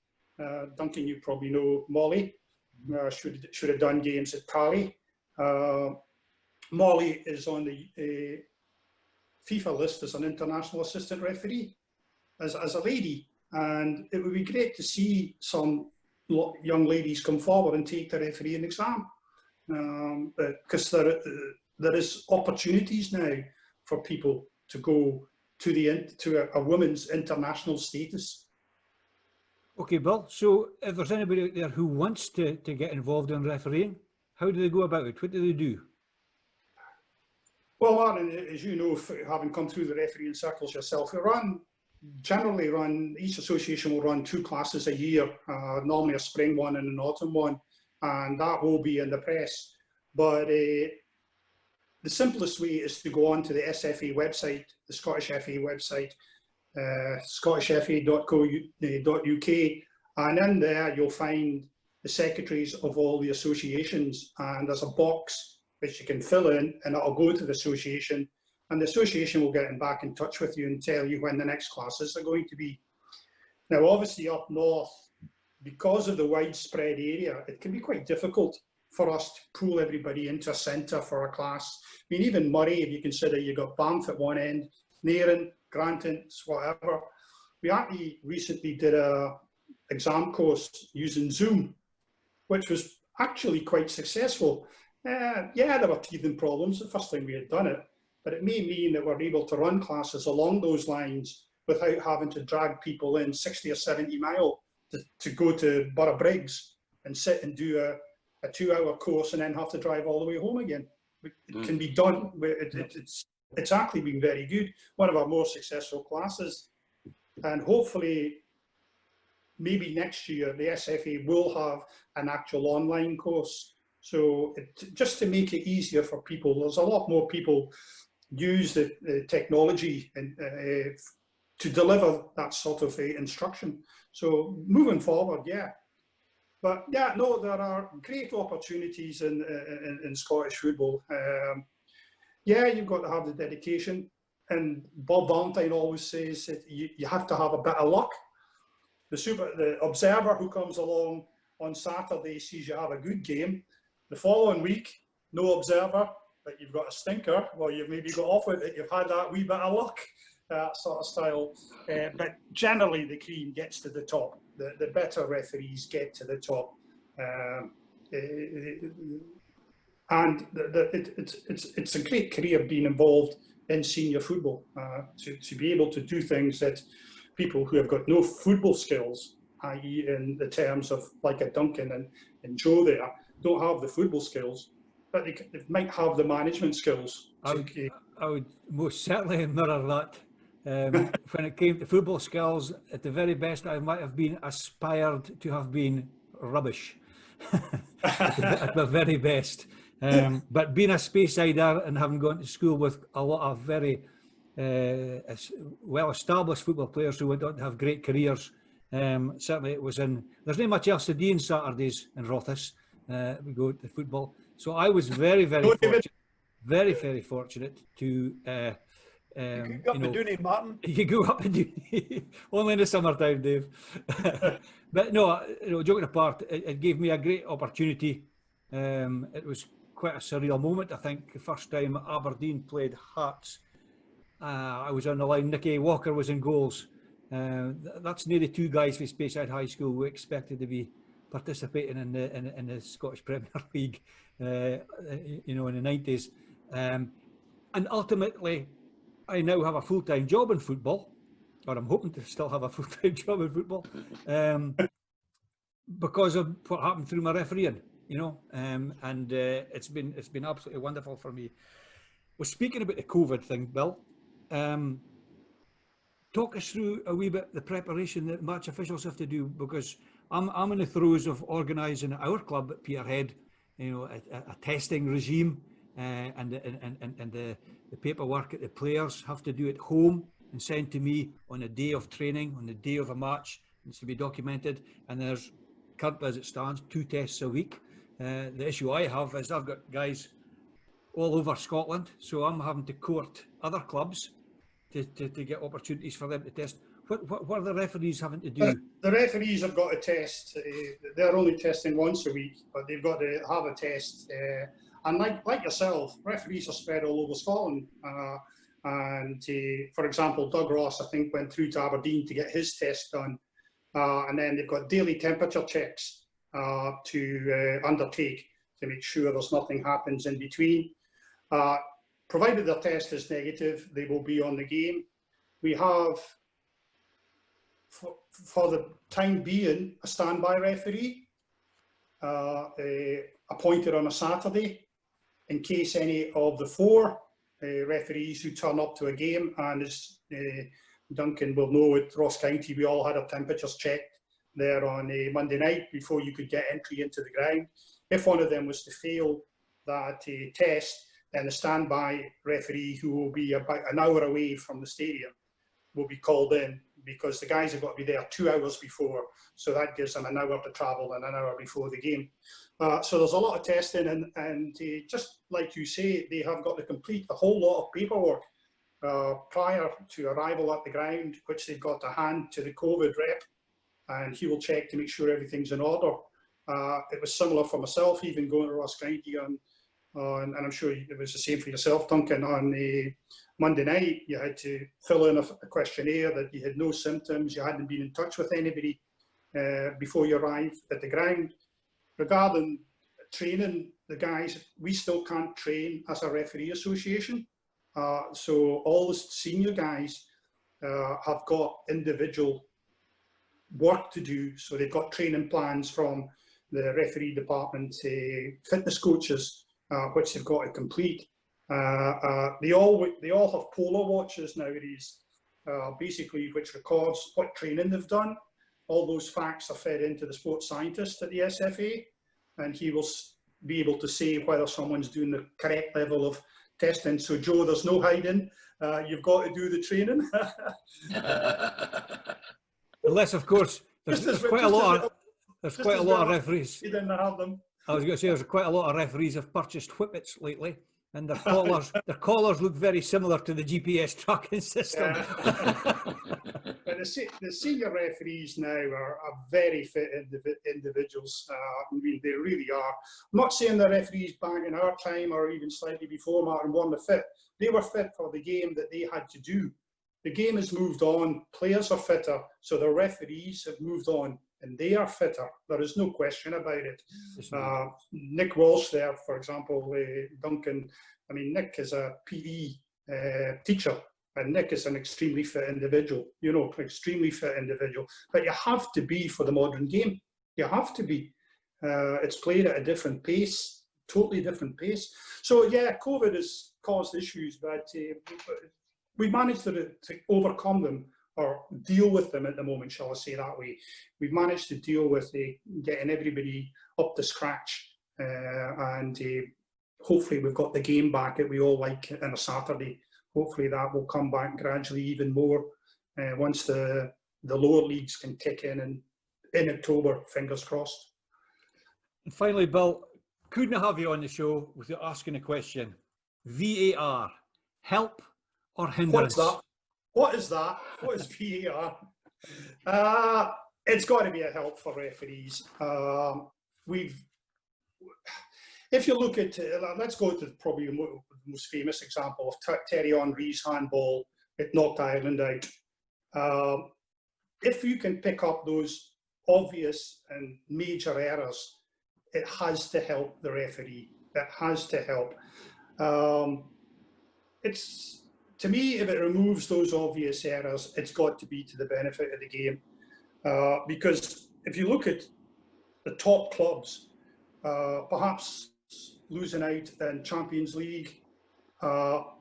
Duncan, you probably know Molly. Should have done games at Cali. Molly is on the FIFA list as an international assistant referee, as a lady. And it would be great to see some young ladies come forward and take the refereeing exam, because there is opportunities now for people to go to a women's international status. Okay, Bill, so if there's anybody out there who wants to get involved in refereeing, how do they go about it? What do they do? Well, Martin, as you know, having come through the refereeing circles yourself, each association will run 2 classes a year, normally a spring one and an autumn one, and that will be in the press. But the simplest way is to go on to the SFA website, the Scottish FA website, scottishfa.co.uk, and in there you'll find the secretaries of all the associations, and there's a box which you can fill in, and it'll go to the association, and the association will get back in touch with you and tell you when the next classes are going to be. Now, obviously up north, because of the widespread area, it can be quite difficult for us to pull everybody into a centre for a class. I mean, even Murray, if you consider you've got Banff at one end, Nairn, Granton, whatever. We actually recently did a exam course using Zoom, which was actually quite successful. Yeah, there were teething problems the first time we had done it, but it may mean that we're able to run classes along those lines without having to drag people in 60 or 70 mile to go to Brora Briggs and sit and do a 2-hour course and then have to drive all the way home again. It can be done. It's actually been very good. One of our more successful classes, and hopefully maybe next year the SFA will have an actual online course. So just to make it easier for people, there's a lot more people use the technology and to deliver that sort of instruction. So moving forward, yeah. But yeah, no, there are great opportunities in Scottish football. Yeah, you've got to have the dedication. And Bob Valentine always says that you have to have a bit of luck. The observer who comes along on Saturday sees you have a good game. The following week, no observer, but you've got a stinker. Well, you've maybe got off with it. You've had that wee bit of luck, that sort of style. But generally, the cream gets to the top. The better referees get to the top. And it's a great career being involved in senior football, to be able to do things that people who have got no football skills, i.e. in the terms of like a Duncan and Joe there, don't have the football skills, but they might have the management skills. I would most certainly mirror that. When it came to football skills, at the very best, I might have been aspired to have been rubbish at the very best. But being a Speyside and having gone to school with a lot of very well-established football players who went on to have great careers, certainly it was there's not much else to do on Saturdays in Rothes. We go to football. So I was very, very fortunate to you go up to Dooney, Martin. You go up to Dooney. Only in the summertime, Dave. But no, joking apart, it gave me a great opportunity. It was quite a surreal moment. I think the first time Aberdeen played Hearts, I was on the line. Nicky Walker was in goals. That's nearly two guys from Speyside High School who expected to be participating in the Scottish Premier League, in the 90s. And ultimately, I now have a full-time job in football, or I'm hoping to still have a full-time job in football, because of what happened through my refereeing, and it's been absolutely wonderful for me. Well, speaking about the COVID thing, Bill, talk us through a wee bit the preparation that match officials have to do, because I'm in the throes of organising our club at Peterhead, a testing regime, and the paperwork that the players have to do at home and send to me on a day of training, on the day of a match. It needs to be documented, and there's currently, as it stands, 2 tests a week. The issue I have is I've got guys all over Scotland, so I'm having to court other clubs to get opportunities for them to test. What are the referees having to do? The referees have got to test. They're only testing once a week, but they've got to have a test. And like yourself, referees are spread all over Scotland. And for example, Doug Ross, I think, went through to Aberdeen to get his test done. And then they've got daily temperature checks to undertake to make sure there's nothing happens in between. Provided their test is negative, they will be on the game. We have, for the time being, a standby referee appointed on a Saturday in case any of the 4 referees who turn up to a game, and as Duncan will know, at Ross County we all had our temperatures checked there on a Monday night before you could get entry into the ground. If one of them was to fail that test, then the standby referee, who will be about an hour away from the stadium, will be called in, because the guys have got to be there 2 hours before, so that gives them an hour to travel and an hour before the game. So there's a lot of testing, and just like you say, they have got to complete a whole lot of paperwork prior to arrival at the ground, which they've got to hand to the COVID rep, and he will check to make sure everything's in order. It was similar for myself, even going to Ross County and I'm sure it was the same for yourself, Duncan. On the Monday night, you had to fill in a questionnaire that you had no symptoms, you hadn't been in touch with anybody, before you arrive at the ground. Regarding training the guys, we still can't train as a referee association. So all the senior guys have got individual work to do. So they've got training plans from the referee department, fitness coaches, which they've got to complete. They all have polar watches nowadays, basically, which records what training they've done. All those facts are fed into the sports scientist at the SFA, and he will be able to say whether someone's doing the correct level of testing. So, Joe, there's no hiding. You've got to do the training. Unless, of course, there's quite a lot of referees. You didn't have them. I was going to say there's quite a lot of referees have purchased whippets lately, and their collars look very similar to the GPS tracking system. But the senior referees now are very fit individuals. I mean, they really are. I'm not saying the referees back in our time or even slightly before Martin weren't fit. They were fit for the game that they had to do. The game has moved on. Players are fitter, so the referees have moved on, and they are fitter. There is no question about it. Nick Walsh there, for example, Duncan. I mean, Nick is a PE teacher, and Nick is an extremely fit individual. You know, extremely fit individual. But you have to be for the modern game. You have to be. It's played at a different pace, totally different pace. So yeah, COVID has caused issues, but we managed to overcome them or deal with them at the moment, shall I say that way. We've managed to deal with getting everybody up to scratch, and hopefully we've got the game back that we all like on a Saturday. Hopefully that will come back gradually even more once the lower leagues can kick in October, fingers crossed. And finally, Bill, couldn't have you on the show without asking a question. VAR, help or hindrance? What is that? What is VAR? It's got to be a help for referees. If you look at, let's go to probably the most famous example of Terry Henry's handball. It knocked Ireland out. If you can pick up those obvious and major errors, it has to help the referee. It has to help. To me, if it removes those obvious errors, it's got to be to the benefit of the game. Because if you look at the top clubs, perhaps losing out in Champions League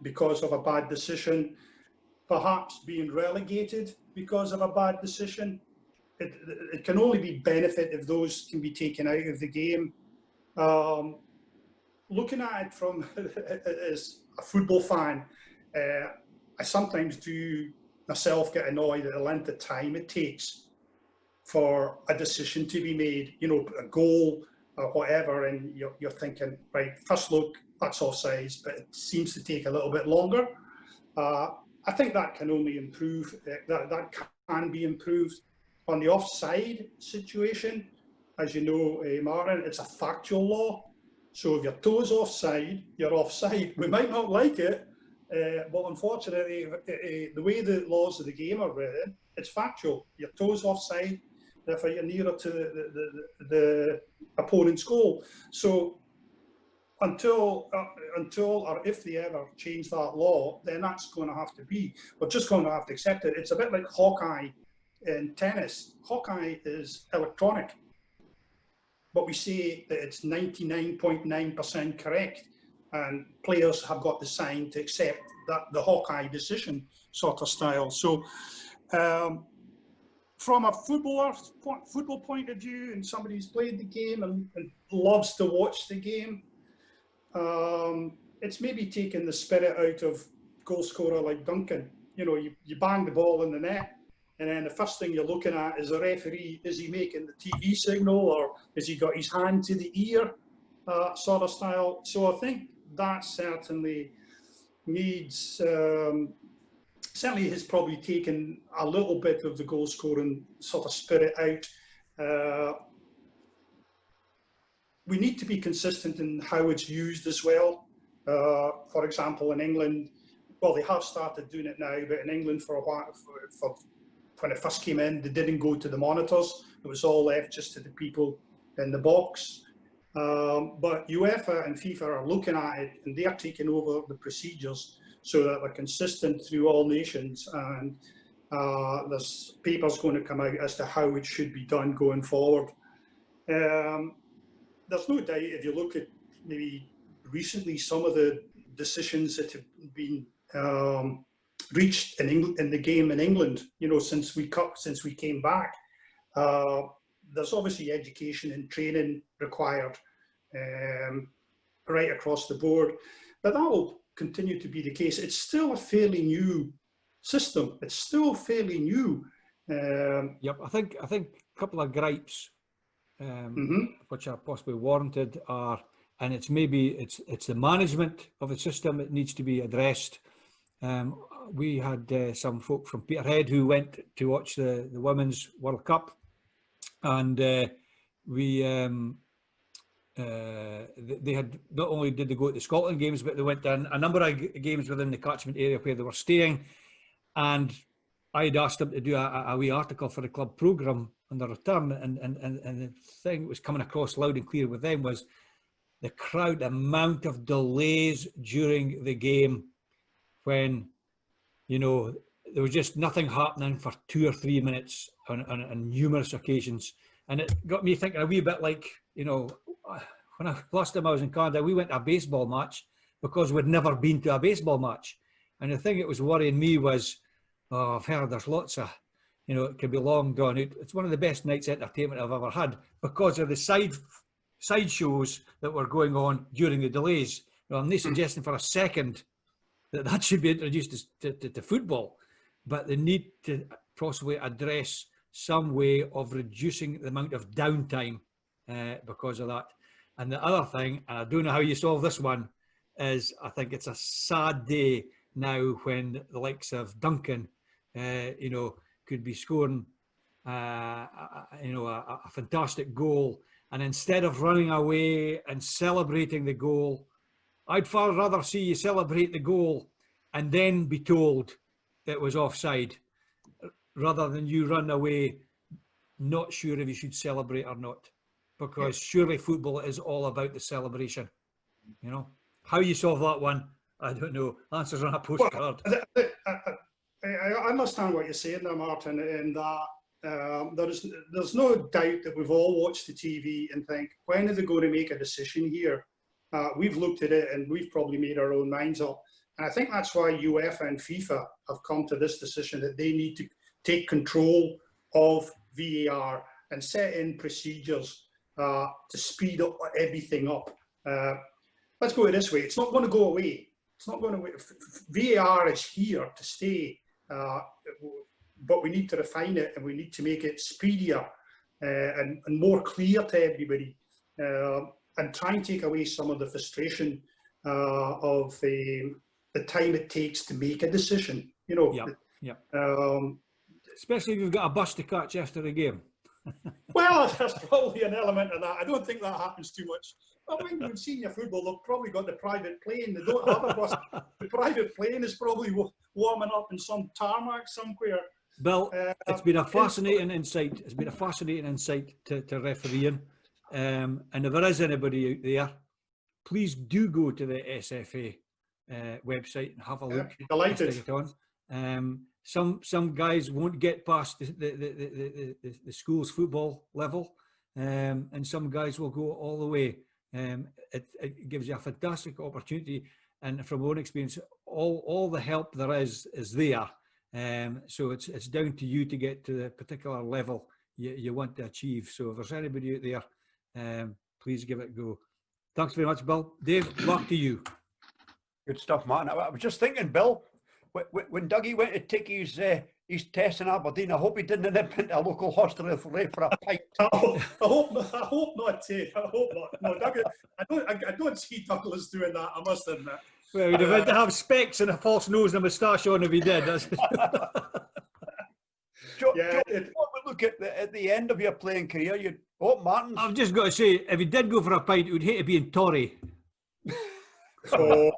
because of a bad decision, perhaps being relegated because of a bad decision, it can only be benefit if those can be taken out of the game. Looking at it from as a football fan, I sometimes do myself get annoyed at the length of time it takes for a decision to be made, you know, a goal or whatever, and you're thinking, right, first look, that's offside, but it seems to take a little bit longer. I think that can only improve, that can be improved. On the offside situation, as you know, Martin, it's a factual law. So if your toe's offside, you're offside. We might not like it, but unfortunately, the way the laws of the game are written, it's factual. Your toe's offside, therefore you're nearer to the opponent's goal. So until or if they ever change that law, then that's going to have to be. We're just going to have to accept it. It's a bit like Hawkeye in tennis. Hawkeye is electronic, but we say that it's 99.9% correct, and players have got the sign to accept that the Hawkeye decision sort of style. So from a football point of view, and somebody who's played the game and loves to watch the game, it's maybe taking the spirit out of goal scorer like Duncan. You know, you bang the ball in the net, and then the first thing you're looking at is the referee. Is he making the TV signal, or has he got his hand to the ear sort of style? So I think that certainly needs, certainly has probably taken a little bit of the goal scoring sort of spirit out. We need to be consistent in how it's used as well. For example, in England, well, they have started doing it now, but in England for a while, for when it first came in, they didn't go to the monitors. It was all left just to the people in the box. But UEFA and FIFA are looking at it, and they're taking over the procedures so that they're consistent through all nations. And there's papers going to come out as to how it should be done going forward. There's no doubt, if you look at maybe recently some of the decisions that have been reached in the game in England, since we came back, there's obviously education and training required right across the board, but that will continue to be the case. It's still a fairly new system. It's still fairly new. Yep, I think a couple of gripes, which are possibly warranted, and it's the management of the system that needs to be addressed. We had some folk from Peterhead who went to watch the Women's World Cup, and they had, not only did they go to the Scotland games, but they went to a number of games within the catchment area where they were staying. And I'd asked them to do a wee article for the club programme on the return, and the thing that was coming across loud and clear with them was the crowd, the amount of delays during the game when, there was just nothing happening for 2 or 3 minutes on numerous occasions. And it got me thinking a wee bit like, when I last time I was in Canada, we went to a baseball match because we'd never been to a baseball match. And the thing that was worrying me was, I've heard there's lots of, it can be long drawn out. It's one of the best nights of entertainment I've ever had because of the side shows that were going on during the delays. I'm not suggesting for a second that should be introduced to football, but they need to possibly address some way of reducing the amount of downtime because of that. And the other thing, and I don't know how you solve this one, is I think it's a sad day now when the likes of Duncan, could be scoring, a fantastic goal, and instead of running away and celebrating the goal, I'd far rather see you celebrate the goal and then be told it was offside, rather than you run away not sure if you should celebrate or not. Because surely football is all about the celebration. How you solve that one, I don't know. Answers on a postcard. Well, I understand what you're saying there, Martin, and there's no doubt that we've all watched the TV and think, when are they going to make a decision here? We've looked at it and we've probably made our own minds up. And I think that's why UEFA and FIFA have come to this decision that they need to take control of VAR and set in procedures to speed up everything up. Let's go this way. It's not going to go away. It's not going to. VAR is here to stay, but we need to refine it and we need to make it speedier and more clear to everybody, and try and take away some of the frustration of the time it takes to make a decision. Especially if you've got a bus to catch after a game. Well, there's probably an element of that. I don't think that happens too much. I think with senior football, they've probably got the private plane. They don't have a bus. The private plane is probably warming up in some tarmac somewhere. Bill, it's been a fascinating insight. It's been a fascinating insight to refereeing. And if there is anybody out there, please do go to the SFA website and have a look. Delighted. Some guys won't get past the school's football level, and some guys will go all the way. It gives you a fantastic opportunity, and from my own experience, all the help there is there. So it's down to you to get to the particular level you want to achieve. So if there's anybody out there, please give it a go. Thanks very much, Bill. Dave, back to you. Good stuff, Martin. I was just thinking, Bill, when Dougie went to take his test in Aberdeen, I hope he didn't nip into a local hospital for a pint. I hope not, Dave. I hope not. No, Douglas, I don't see Douglas doing that, I must admit. Well, he'd have had to have specs and a false nose and a moustache on if he did. What would look at the end of your playing career? Martin. I've just got to say, if he did go for a pint, he would hate to be in Tory. Oh,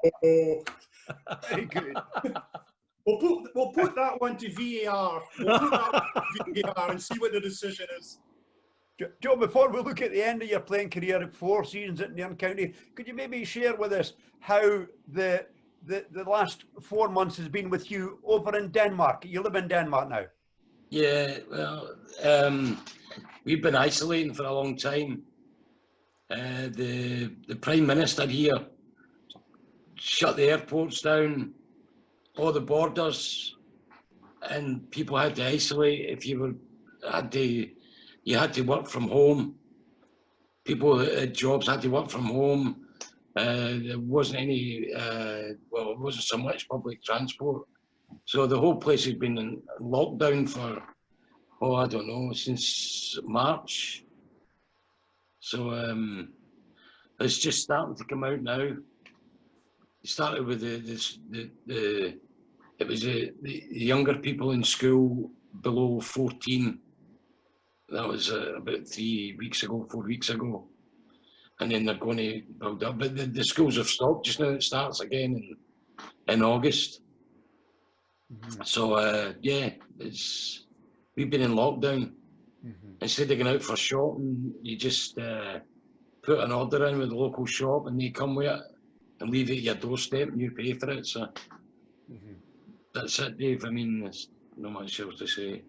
very good. We'll put that one to VAR. We'll put that one to VAR and see what the decision is. Joe, before we look at the end of your playing career, 4 seasons at Nairn County, could you maybe share with us how the last 4 months has been with you over in Denmark? You live in Denmark now. Yeah, well, we've been isolating for a long time. The Prime Minister here shut the airports down, all the borders, and people had to isolate. If you had to work from home. People that had jobs had to work from home. There wasn't any, well, it wasn't so much public transport. So the whole place has been in lockdown for, oh, I don't know, since March. So it's just starting to come out now. It started with the younger people in school below 14. That was about 3 weeks ago, 4 weeks ago. And then they're going to build up. But the schools have stopped just now. It starts again in August. Mm-hmm. So, yeah, we've been in lockdown. Mm-hmm. Instead of going out for shopping, you just put an order in with the local shop and they come with it and leave it at your doorstep and you pay for it. So that's it, Dave. I mean, there's not much else to say.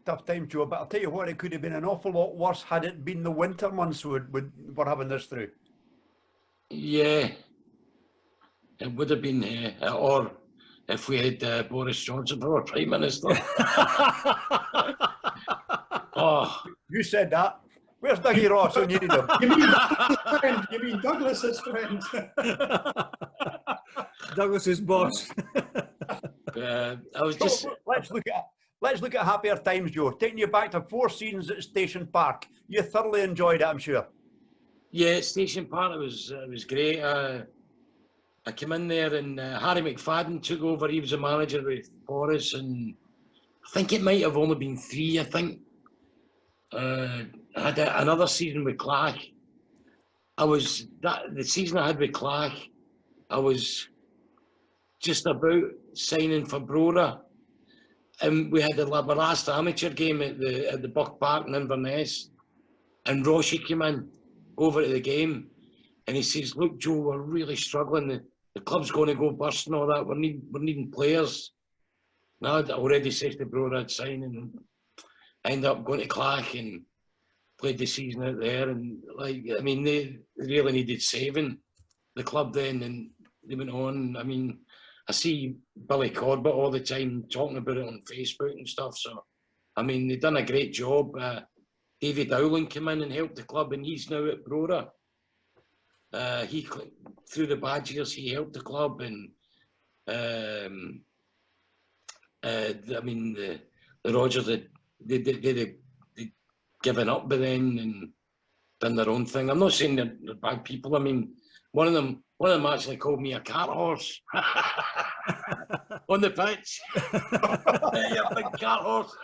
Tough time, Joe, but I'll tell you what, it could have been an awful lot worse had it been the winter months we're having this through. Yeah, it would have been, or if we had Boris Johnson for our Prime Minister. Oh, you said that. Where's Dougie Ross when you need him? You mean Douglas's friend? Douglas's boss. I was just. So, let's look at happier times, Joe. Taking you back to 4 seasons at Station Park. You thoroughly enjoyed it, I'm sure. Yeah, Station Park, it was great. I came in there and Harry McFadden took over. He was a manager with Forest, and I think it might have only been 3, I think. I had another season with Clark. The season I had with Clark, I was just about signing for Brora. And we had our last amateur game at the Buck Park in Inverness, and Roshi came in over to the game, and he says, "Look, Joe, we're really struggling. The club's going to go bust and all that. We're needing players." Now I'd already said to Brora I'd sign, and I ended up going to Clark and played the season out there. And I mean, they really needed saving, the club then, and they went on. I mean, I see Billy Corbett all the time talking about it on Facebook and stuff. So, I mean, they've done a great job. David Dowling came in and helped the club, and he's now at Brora. He, through the bad years, he helped the club, and I mean, the Rogers, they'd given up by then and done their own thing. I'm not saying they're bad people. I mean, one of them actually called me a cart horse on the pitch. You're a big cart horse.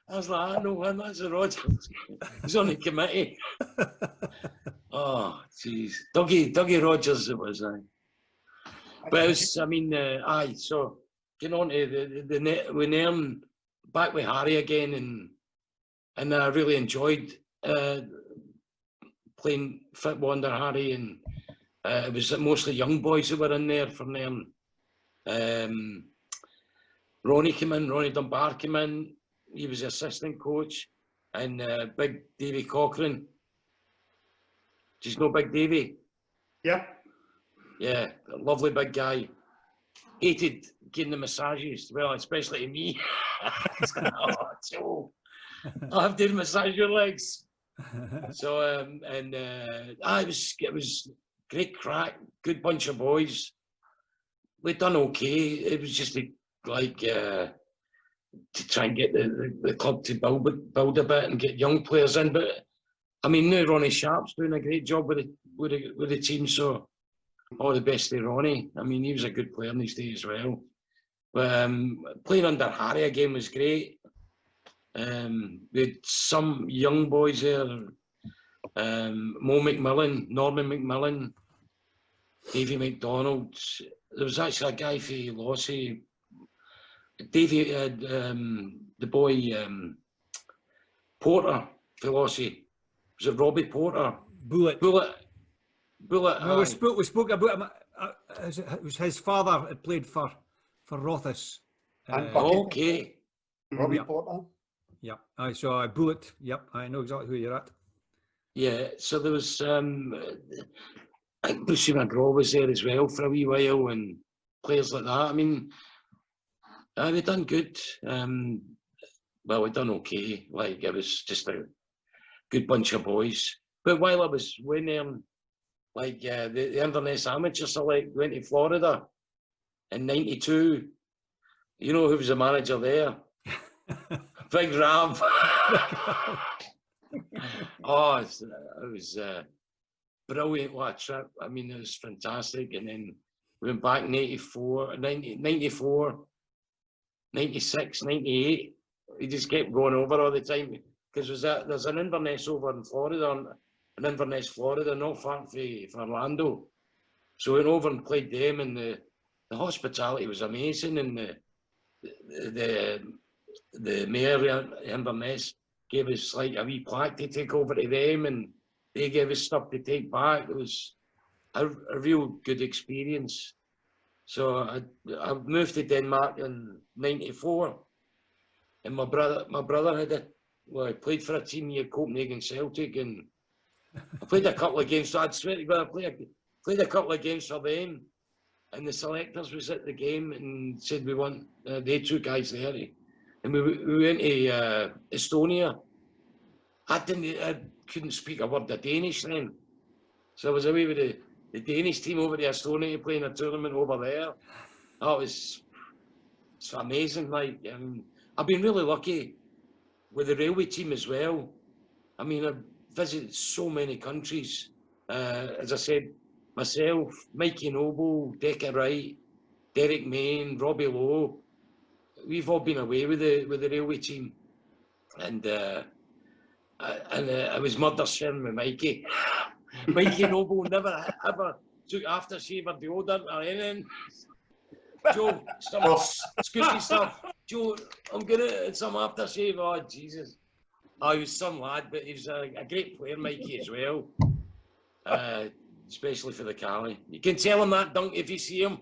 I was like, I know one, that's the Rogers. He's on the committee. Oh, jeez. Dougie Rogers it was, aye. But it was, I mean, aye, so getting on to the Nairn, back with Harry again, and I really enjoyed playing football under Harry, and it was mostly young boys who were in there from Nairn. Ronnie Dunbar came in. He was the assistant coach, and Big Davy Cochrane. Do you know Big Davy? Yeah. Yeah, a lovely big guy. Hated getting the massages, well, especially to me. Oh, Joe, I have to massage your legs. So, it was great crack, good bunch of boys. We'd done okay. It was just to try and get the club to build a bit and get young players in. But I mean, now Ronnie Sharp's doing a great job with the team. So all the best to Ronnie. I mean, he was a good player in his day as well. But playing under Harry again was great. We had some young boys there. Norman McMillan, Davy McDonald. There was actually a guy for Lossy. Davy had the boy Porter philosophy. Was it Robbie Porter? Bullet. Bullet. No, we spoke about him. It was his father had played for Rothes. And Bucket. Okay. Robbie Yeah. Porter. Yeah, I saw a Bullet. Yep, I know exactly who you're at. Yeah, so there was, I think Lucy McGraw was there as well for a wee while, and players like that. I mean, we done good. Well, we done okay. Like, it was just a good bunch of boys. But while I was winning, like, the Inverness Amateur Select went to Florida in '92. You know who was the manager there? Big Rav. Oh, it was brilliant. What a trip. I mean, it was fantastic. And then we went back in 94, 96, 98. We just kept going over all the time. Because there's an Inverness over in Florida, an Inverness, Florida, not far from Orlando. So we went over and played them, and the hospitality was amazing. And the mayor of Inverness gave us like a wee plaque to take over to them, and they gave us stuff to take back. It was a real good experience. So I moved to Denmark in '94, and my brother I played for a team near Copenhagen Celtic, and I played a couple of games. So I'd swear to God, I played a couple of games for them, and the selectors was at the game and said we want they two guys there. And we went to Estonia. I couldn't speak a word of Danish then. So I was away with the Danish team over to Estonia playing a tournament over there. Oh, it's amazing. Like, I've been really lucky with the railway team as well. I mean, I've visited so many countries. As I said, myself, Mikey Noble, Decca Wright, Derek Main, Robbie Lowe. We've all been away with the railway team, and I was murder sharing with Mikey. Mikey Noble never ever took aftershave or deodorant or anything. Joe, some scoopy stuff. Joe, I'm gonna some aftershave. Oh Jesus! Oh, he was some lad, but he was a great player, Mikey, as well. Especially for the Cali. You can tell him that, Dunk, if you see him.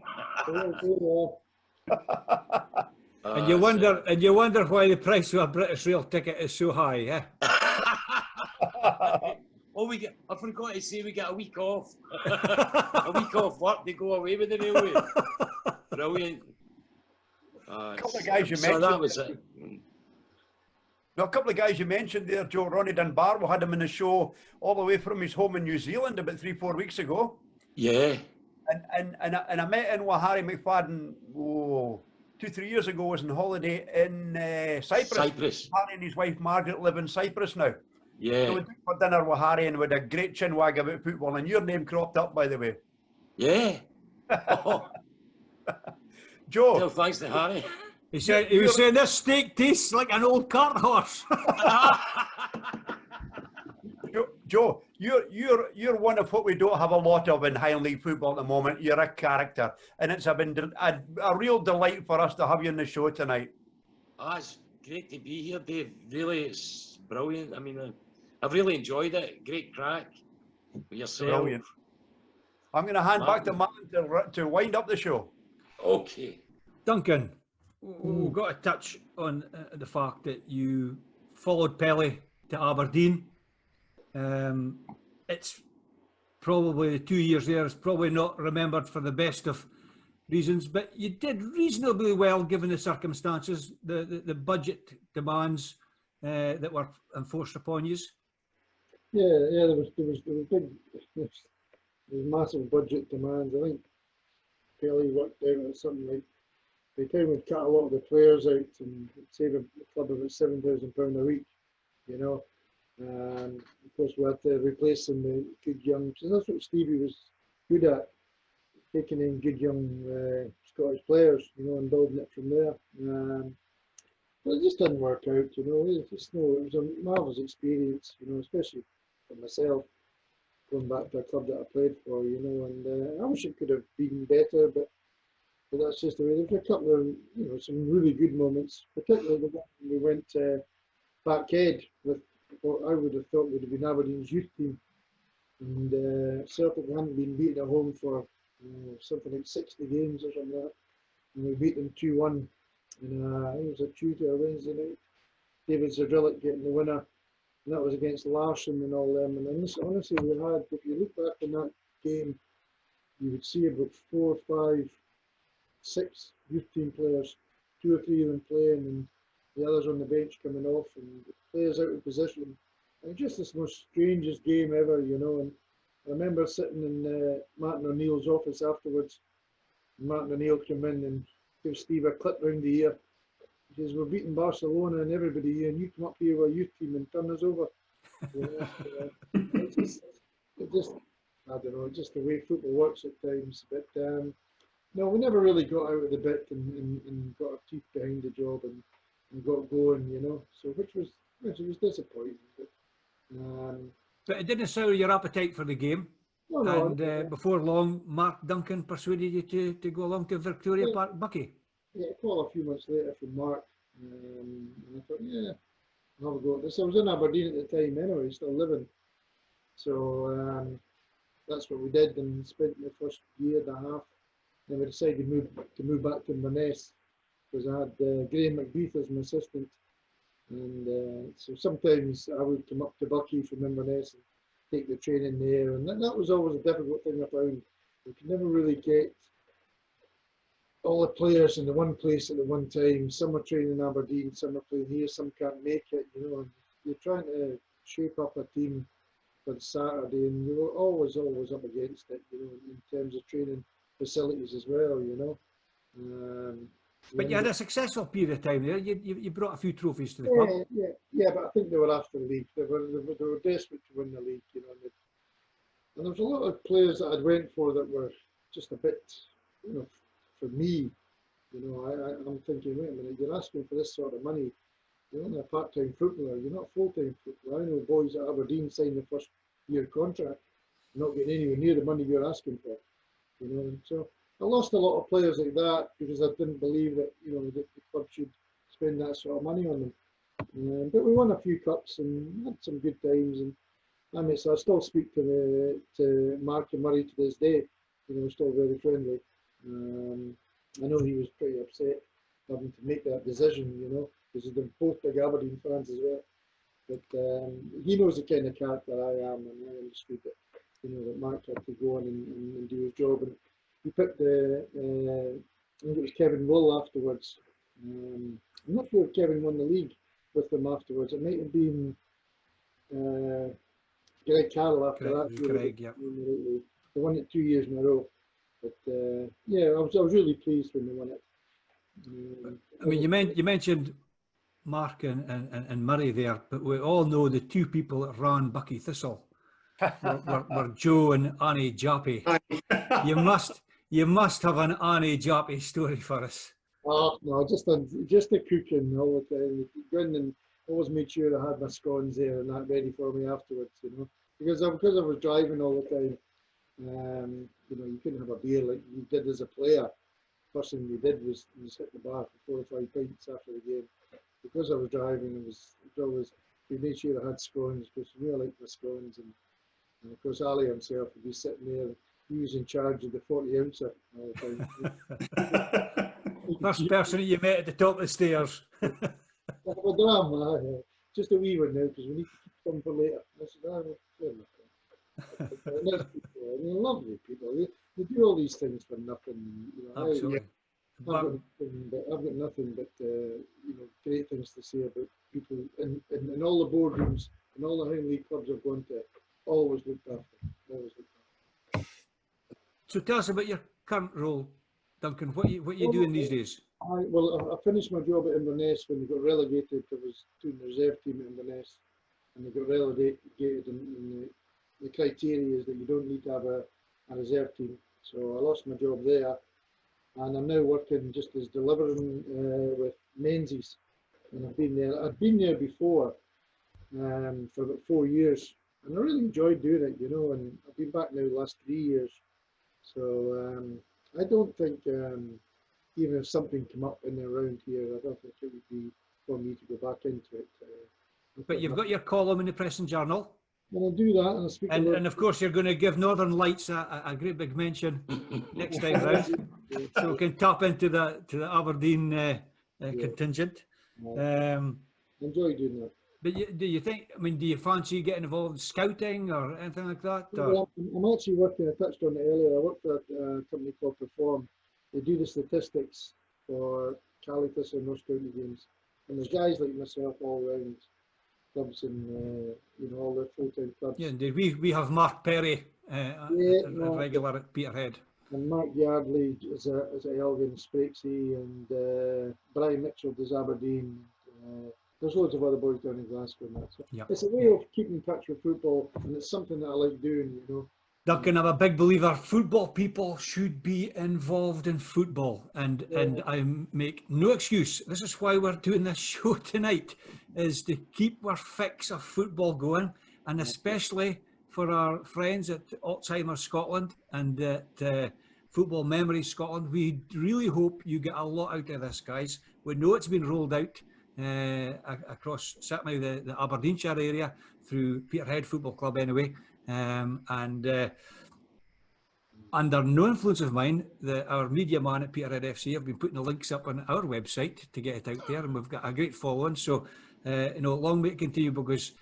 And you wonder why the price of a British Rail ticket is so high, eh? Oh, I forgot to say we get a week off. A week off work to go away with the railway. Brilliant. A couple of guys you mentioned. That was it. No, a couple of guys you mentioned there, Joe. Ronnie Dunbar, we had him in the show all the way from his home in New Zealand about 3-4 weeks ago. Yeah. And I met in with Harry McFadden 2-3 years ago. Was on holiday in Cyprus. Harry and his wife Margaret live in Cyprus now. Yeah. So we went for dinner with Harry and we had a great chinwag about football, and your name cropped up, by the way. Yeah. Oh. Joe. Well, thanks to Harry. He was saying this steak tastes like an old cart horse. Joe, you're one of what we don't have a lot of in Highland League football at the moment. You're a character, and it's been a real delight for us to have you on the show tonight. Oh, it's great to be here, Dave. Really, it's brilliant. I mean, I've really enjoyed it. Great crack with yourself. Brilliant. I'm going to hand back to Martin to wind up the show. Okay. Duncan, we've got to touch on the fact that you followed Pelly to Aberdeen. It's probably the 2 years there is probably not remembered for the best of reasons, but you did reasonably well given the circumstances, the budget demands that were enforced upon you. Yeah, there was massive budget demands. I think Pelly worked out at something like the town would cut a lot of the players out and save the club about £7,000 a week, you know. And of course we had to replace them with good young. So that's what Stevie was good at, taking in good young Scottish players, you know, and building it from there. But it just didn't work out, you know. It was a marvellous experience, you know, especially for myself, going back to a club that I played for, you know. And I wish it could have been better, but that's just the way. There's a couple of, you know, some really good moments, particularly the one we went Backhead with what I would have thought would have been Aberdeen's youth team. And Celtic hadn't been beaten at home for something like 60 games or something like that. And we beat them 2-1. And I think it was a Tuesday or Wednesday night. David Zadrillik getting the winner. And that was against Larson and all them. And honestly, we had, if you look back in that game, you would see about 4, 5, 6 youth team players, 2 or 3 of them playing, and the others on the bench coming off, and the players out of position. And just the most strangest game ever, you know. And I remember sitting in Martin O'Neill's office afterwards. And Martin O'Neill came in and gave Steve a clip round the ear. He says, "We're beating Barcelona and everybody here, and you come up here with a youth team and turn us over." You know, it just, I don't know, just the way football works at times. But no, we never really got out of the bit and got our teeth behind the job and got going, you know. So which was disappointing. But it didn't sour your appetite for the game. No, And before long, Mark Duncan persuaded you to go along to Victoria Park, Bucky. Yeah, a call a few months later from Mark, and I thought, yeah, I'll have a go at this. I was in Aberdeen at the time anyway, still living. So that's what we did, and spent the first year and a half. Then we decided to move back to Inverness, because I had Graham McBeath as my assistant. And so sometimes I would come up to Bucky from Inverness and take the training there, and that was always a difficult thing I found. We could never really get all the players in the one place at the one time. Some are training in Aberdeen, some are playing here, some can't make it, you know. And you're trying to shape up a team for the Saturday, and you were always up against it, you know, in terms of training facilities as well, you know. But you had a successful period of time there. You brought a few trophies to the club. Yeah, but I think they were after the league. They were desperate to win the league, you know. And there was a lot of players that I'd went for that were just a bit, you know, for me, you know, I'm thinking, wait a minute, you're asking for this sort of money. You're only a part-time footballer. You're not full-time footballer. I know boys at Aberdeen signed the first year contract, not getting anywhere near the money you're asking for, you know. And so I lost a lot of players like that because I didn't believe that, you know, that the club should spend that sort of money on them. But we won a few cups and had some good times. And I mean, so I still speak to Mark and Murray to this day. You know, we're still very friendly. I know he was pretty upset having to make that decision, you know, because they're both big Aberdeen fans as well. But he knows the kind of character I am, and I understood that, you know, that Mark had to go on and do his job. And he picked I think it was Kevin Wool afterwards. I'm not sure if Kevin won the league with them afterwards. It might have been Greg Carroll after that. Greg, yeah. They won it 2 years in a row. But yeah, I was really pleased when they won it. I mean, you mentioned Mark and Murray there, but we all know the two people that ran Bucky Thistle were Joe and Annie Jappy. You must have an Annie Jappy story for us. Oh no, just the cooking all the time. Go in and always made sure I had my scones there and that ready for me afterwards, you know, because I was driving all the time. You know, you couldn't have a beer like you did as a player. First thing you did was hit the bar for 4 or 5 pints after the game. Because I was driving, it was always, we made sure I had scones because we really liked my scones. And of course, Ali himself would be sitting there. He was in charge of the 40 ouncer all the time. First person you met at the top of the stairs. Well, drama, just a wee one now because we need to keep some for later. I said, oh, fair enough. Nice people, I mean, lovely people. They do all these things for nothing. You know, Absolutely. I've got nothing but you know, great things to say about people in all the boardrooms and all the Highland League clubs I've gone to. Always looked after. Always looked after. So tell us about your current role, Duncan. What you doing these days? I finished my job at Inverness when they got relegated. I was doing the reserve team at Inverness, and they got relegated. And the criteria is that you don't need to have a reserve team. So I lost my job there, and I'm now working just as delivering with Menzies. And I've been there before for about 4 years, and I really enjoyed doing it, you know. And I've been back now the last 3 years. So I don't think, even if something came up in and around here, I don't think it would be for me to go back into it. But you've got your column in the Press and Journal. And I do that, and I speak And of course, you're going to give Northern Lights a great big mention next time round, so we can tap into the Aberdeen contingent. Enjoy doing that. But do you think? I mean, do you fancy getting involved in scouting or anything like that? Well, I'm actually working. I touched on it earlier. I work for a company called Perform. They do the statistics for Highland League and North County games, and there's guys like myself all around clubs and all their full-time clubs. Yeah, indeed. We have Mark Perry, regular at Peterhead, and Mark Yardley is at Elgin, Sprakesy, and Brian Mitchell does Aberdeen. There's loads of other boys down in Glasgow and that. So it's a way of keeping in touch with football, and it's something that I like doing, Duncan, I'm a big believer. Football people should be involved in football, and I make no excuse. This is why we're doing this show tonight, is to keep our fix of football going, and especially for our friends at Alzheimer's Scotland and at Football Memories Scotland. We really hope you get a lot out of this, guys. We know it's been rolled out across certainly the Aberdeenshire area through Peterhead Football Club anyway, and under no influence of mine, our media man at Peterhead FC have been putting the links up on our website to get it out there, and we've got a great following. So long may it continue, because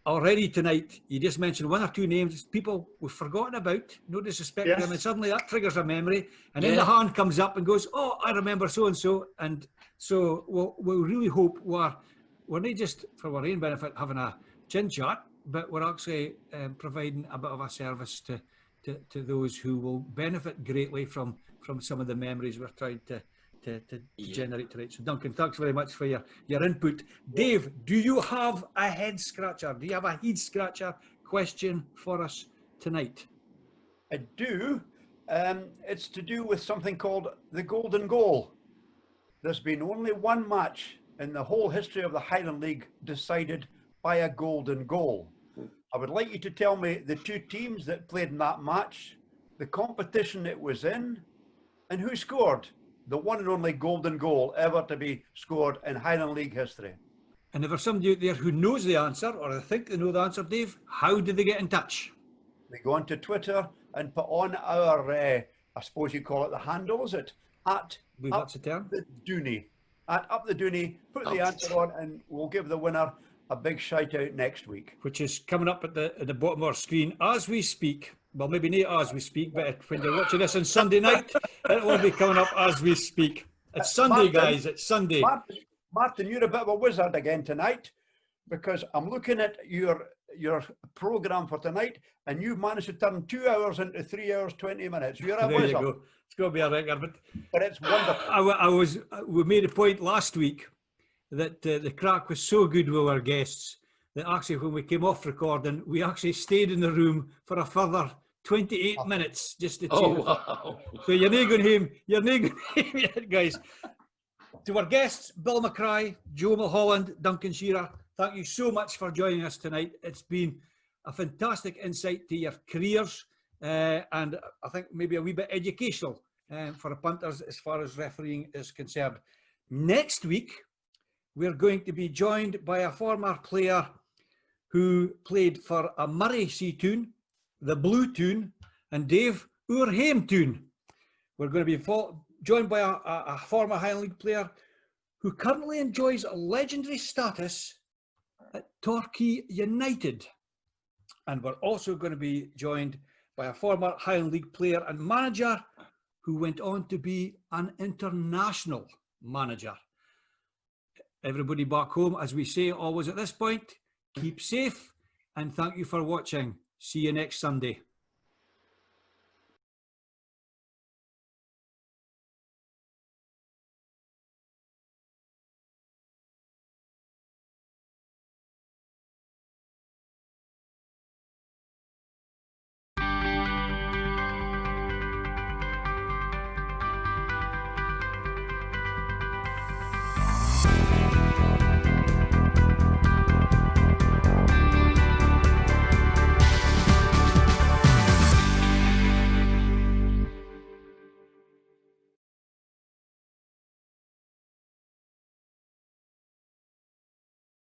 already tonight you just mentioned one or two names people we've forgotten about, no disrespect to them, and suddenly that triggers a memory, and then the hand comes up and goes, oh, I remember so and so. And so we'll really hope we're not just for our own benefit having a chin chat, but we're actually providing a bit of a service to those who will benefit greatly from some of the memories we're trying to generate tonight. So Duncan, thanks very much for your input. Dave, do you have a head scratcher? Do you have a head scratcher question for us tonight? I do. It's to do with something called the golden goal. There's been only one match in the whole history of the Highland League decided by a golden goal. I would like you to tell me the two teams that played in that match, the competition it was in, and who scored the one and only golden goal ever to be scored in Highland League history. And if there's somebody out there who knows the answer, or they think they know the answer, Dave, how do they get in touch? They go onto Twitter and put on our, I suppose you call it the handles, at that's the term. The Dooney. At Up the Dooney, put the answer on, and we'll give the winner a big shout out next week. Which is coming up at the bottom of our screen as we speak. Well, maybe not as we speak, but when you're watching this on Sunday night, it will be coming up as we speak. It's Sunday, Martin, guys. It's Sunday. Martin, you're a bit of a wizard again tonight, because I'm looking at your programme for tonight, and you've managed to turn 2 hours into 3 hours, 20 minutes. You're a wizard. You go. It's going to be a record. But it's wonderful. We made a point last week that the crack was so good with our guests that actually when we came off recording, we actually stayed in the room for a further 28 minutes just to wow. So you're not going home yet, guys. To our guests, Bill McCry, Joe Mulholland, Duncan Shearer, thank you so much for joining us tonight. It's been a fantastic insight to your careers, and I think maybe a wee bit educational for the punters as far as refereeing is concerned. Next week, we're going to be joined by a former player who played for a Murray Seatoon, the Blue Toon, and Dave, our Hame Toon. We're going to be joined by a former Highland League player who currently enjoys a legendary status at Torquay United. And we're also going to be joined by a former Highland League player and manager who went on to be an international manager. Everybody back home, as we say always at this point, keep safe and thank you for watching. See you next Sunday.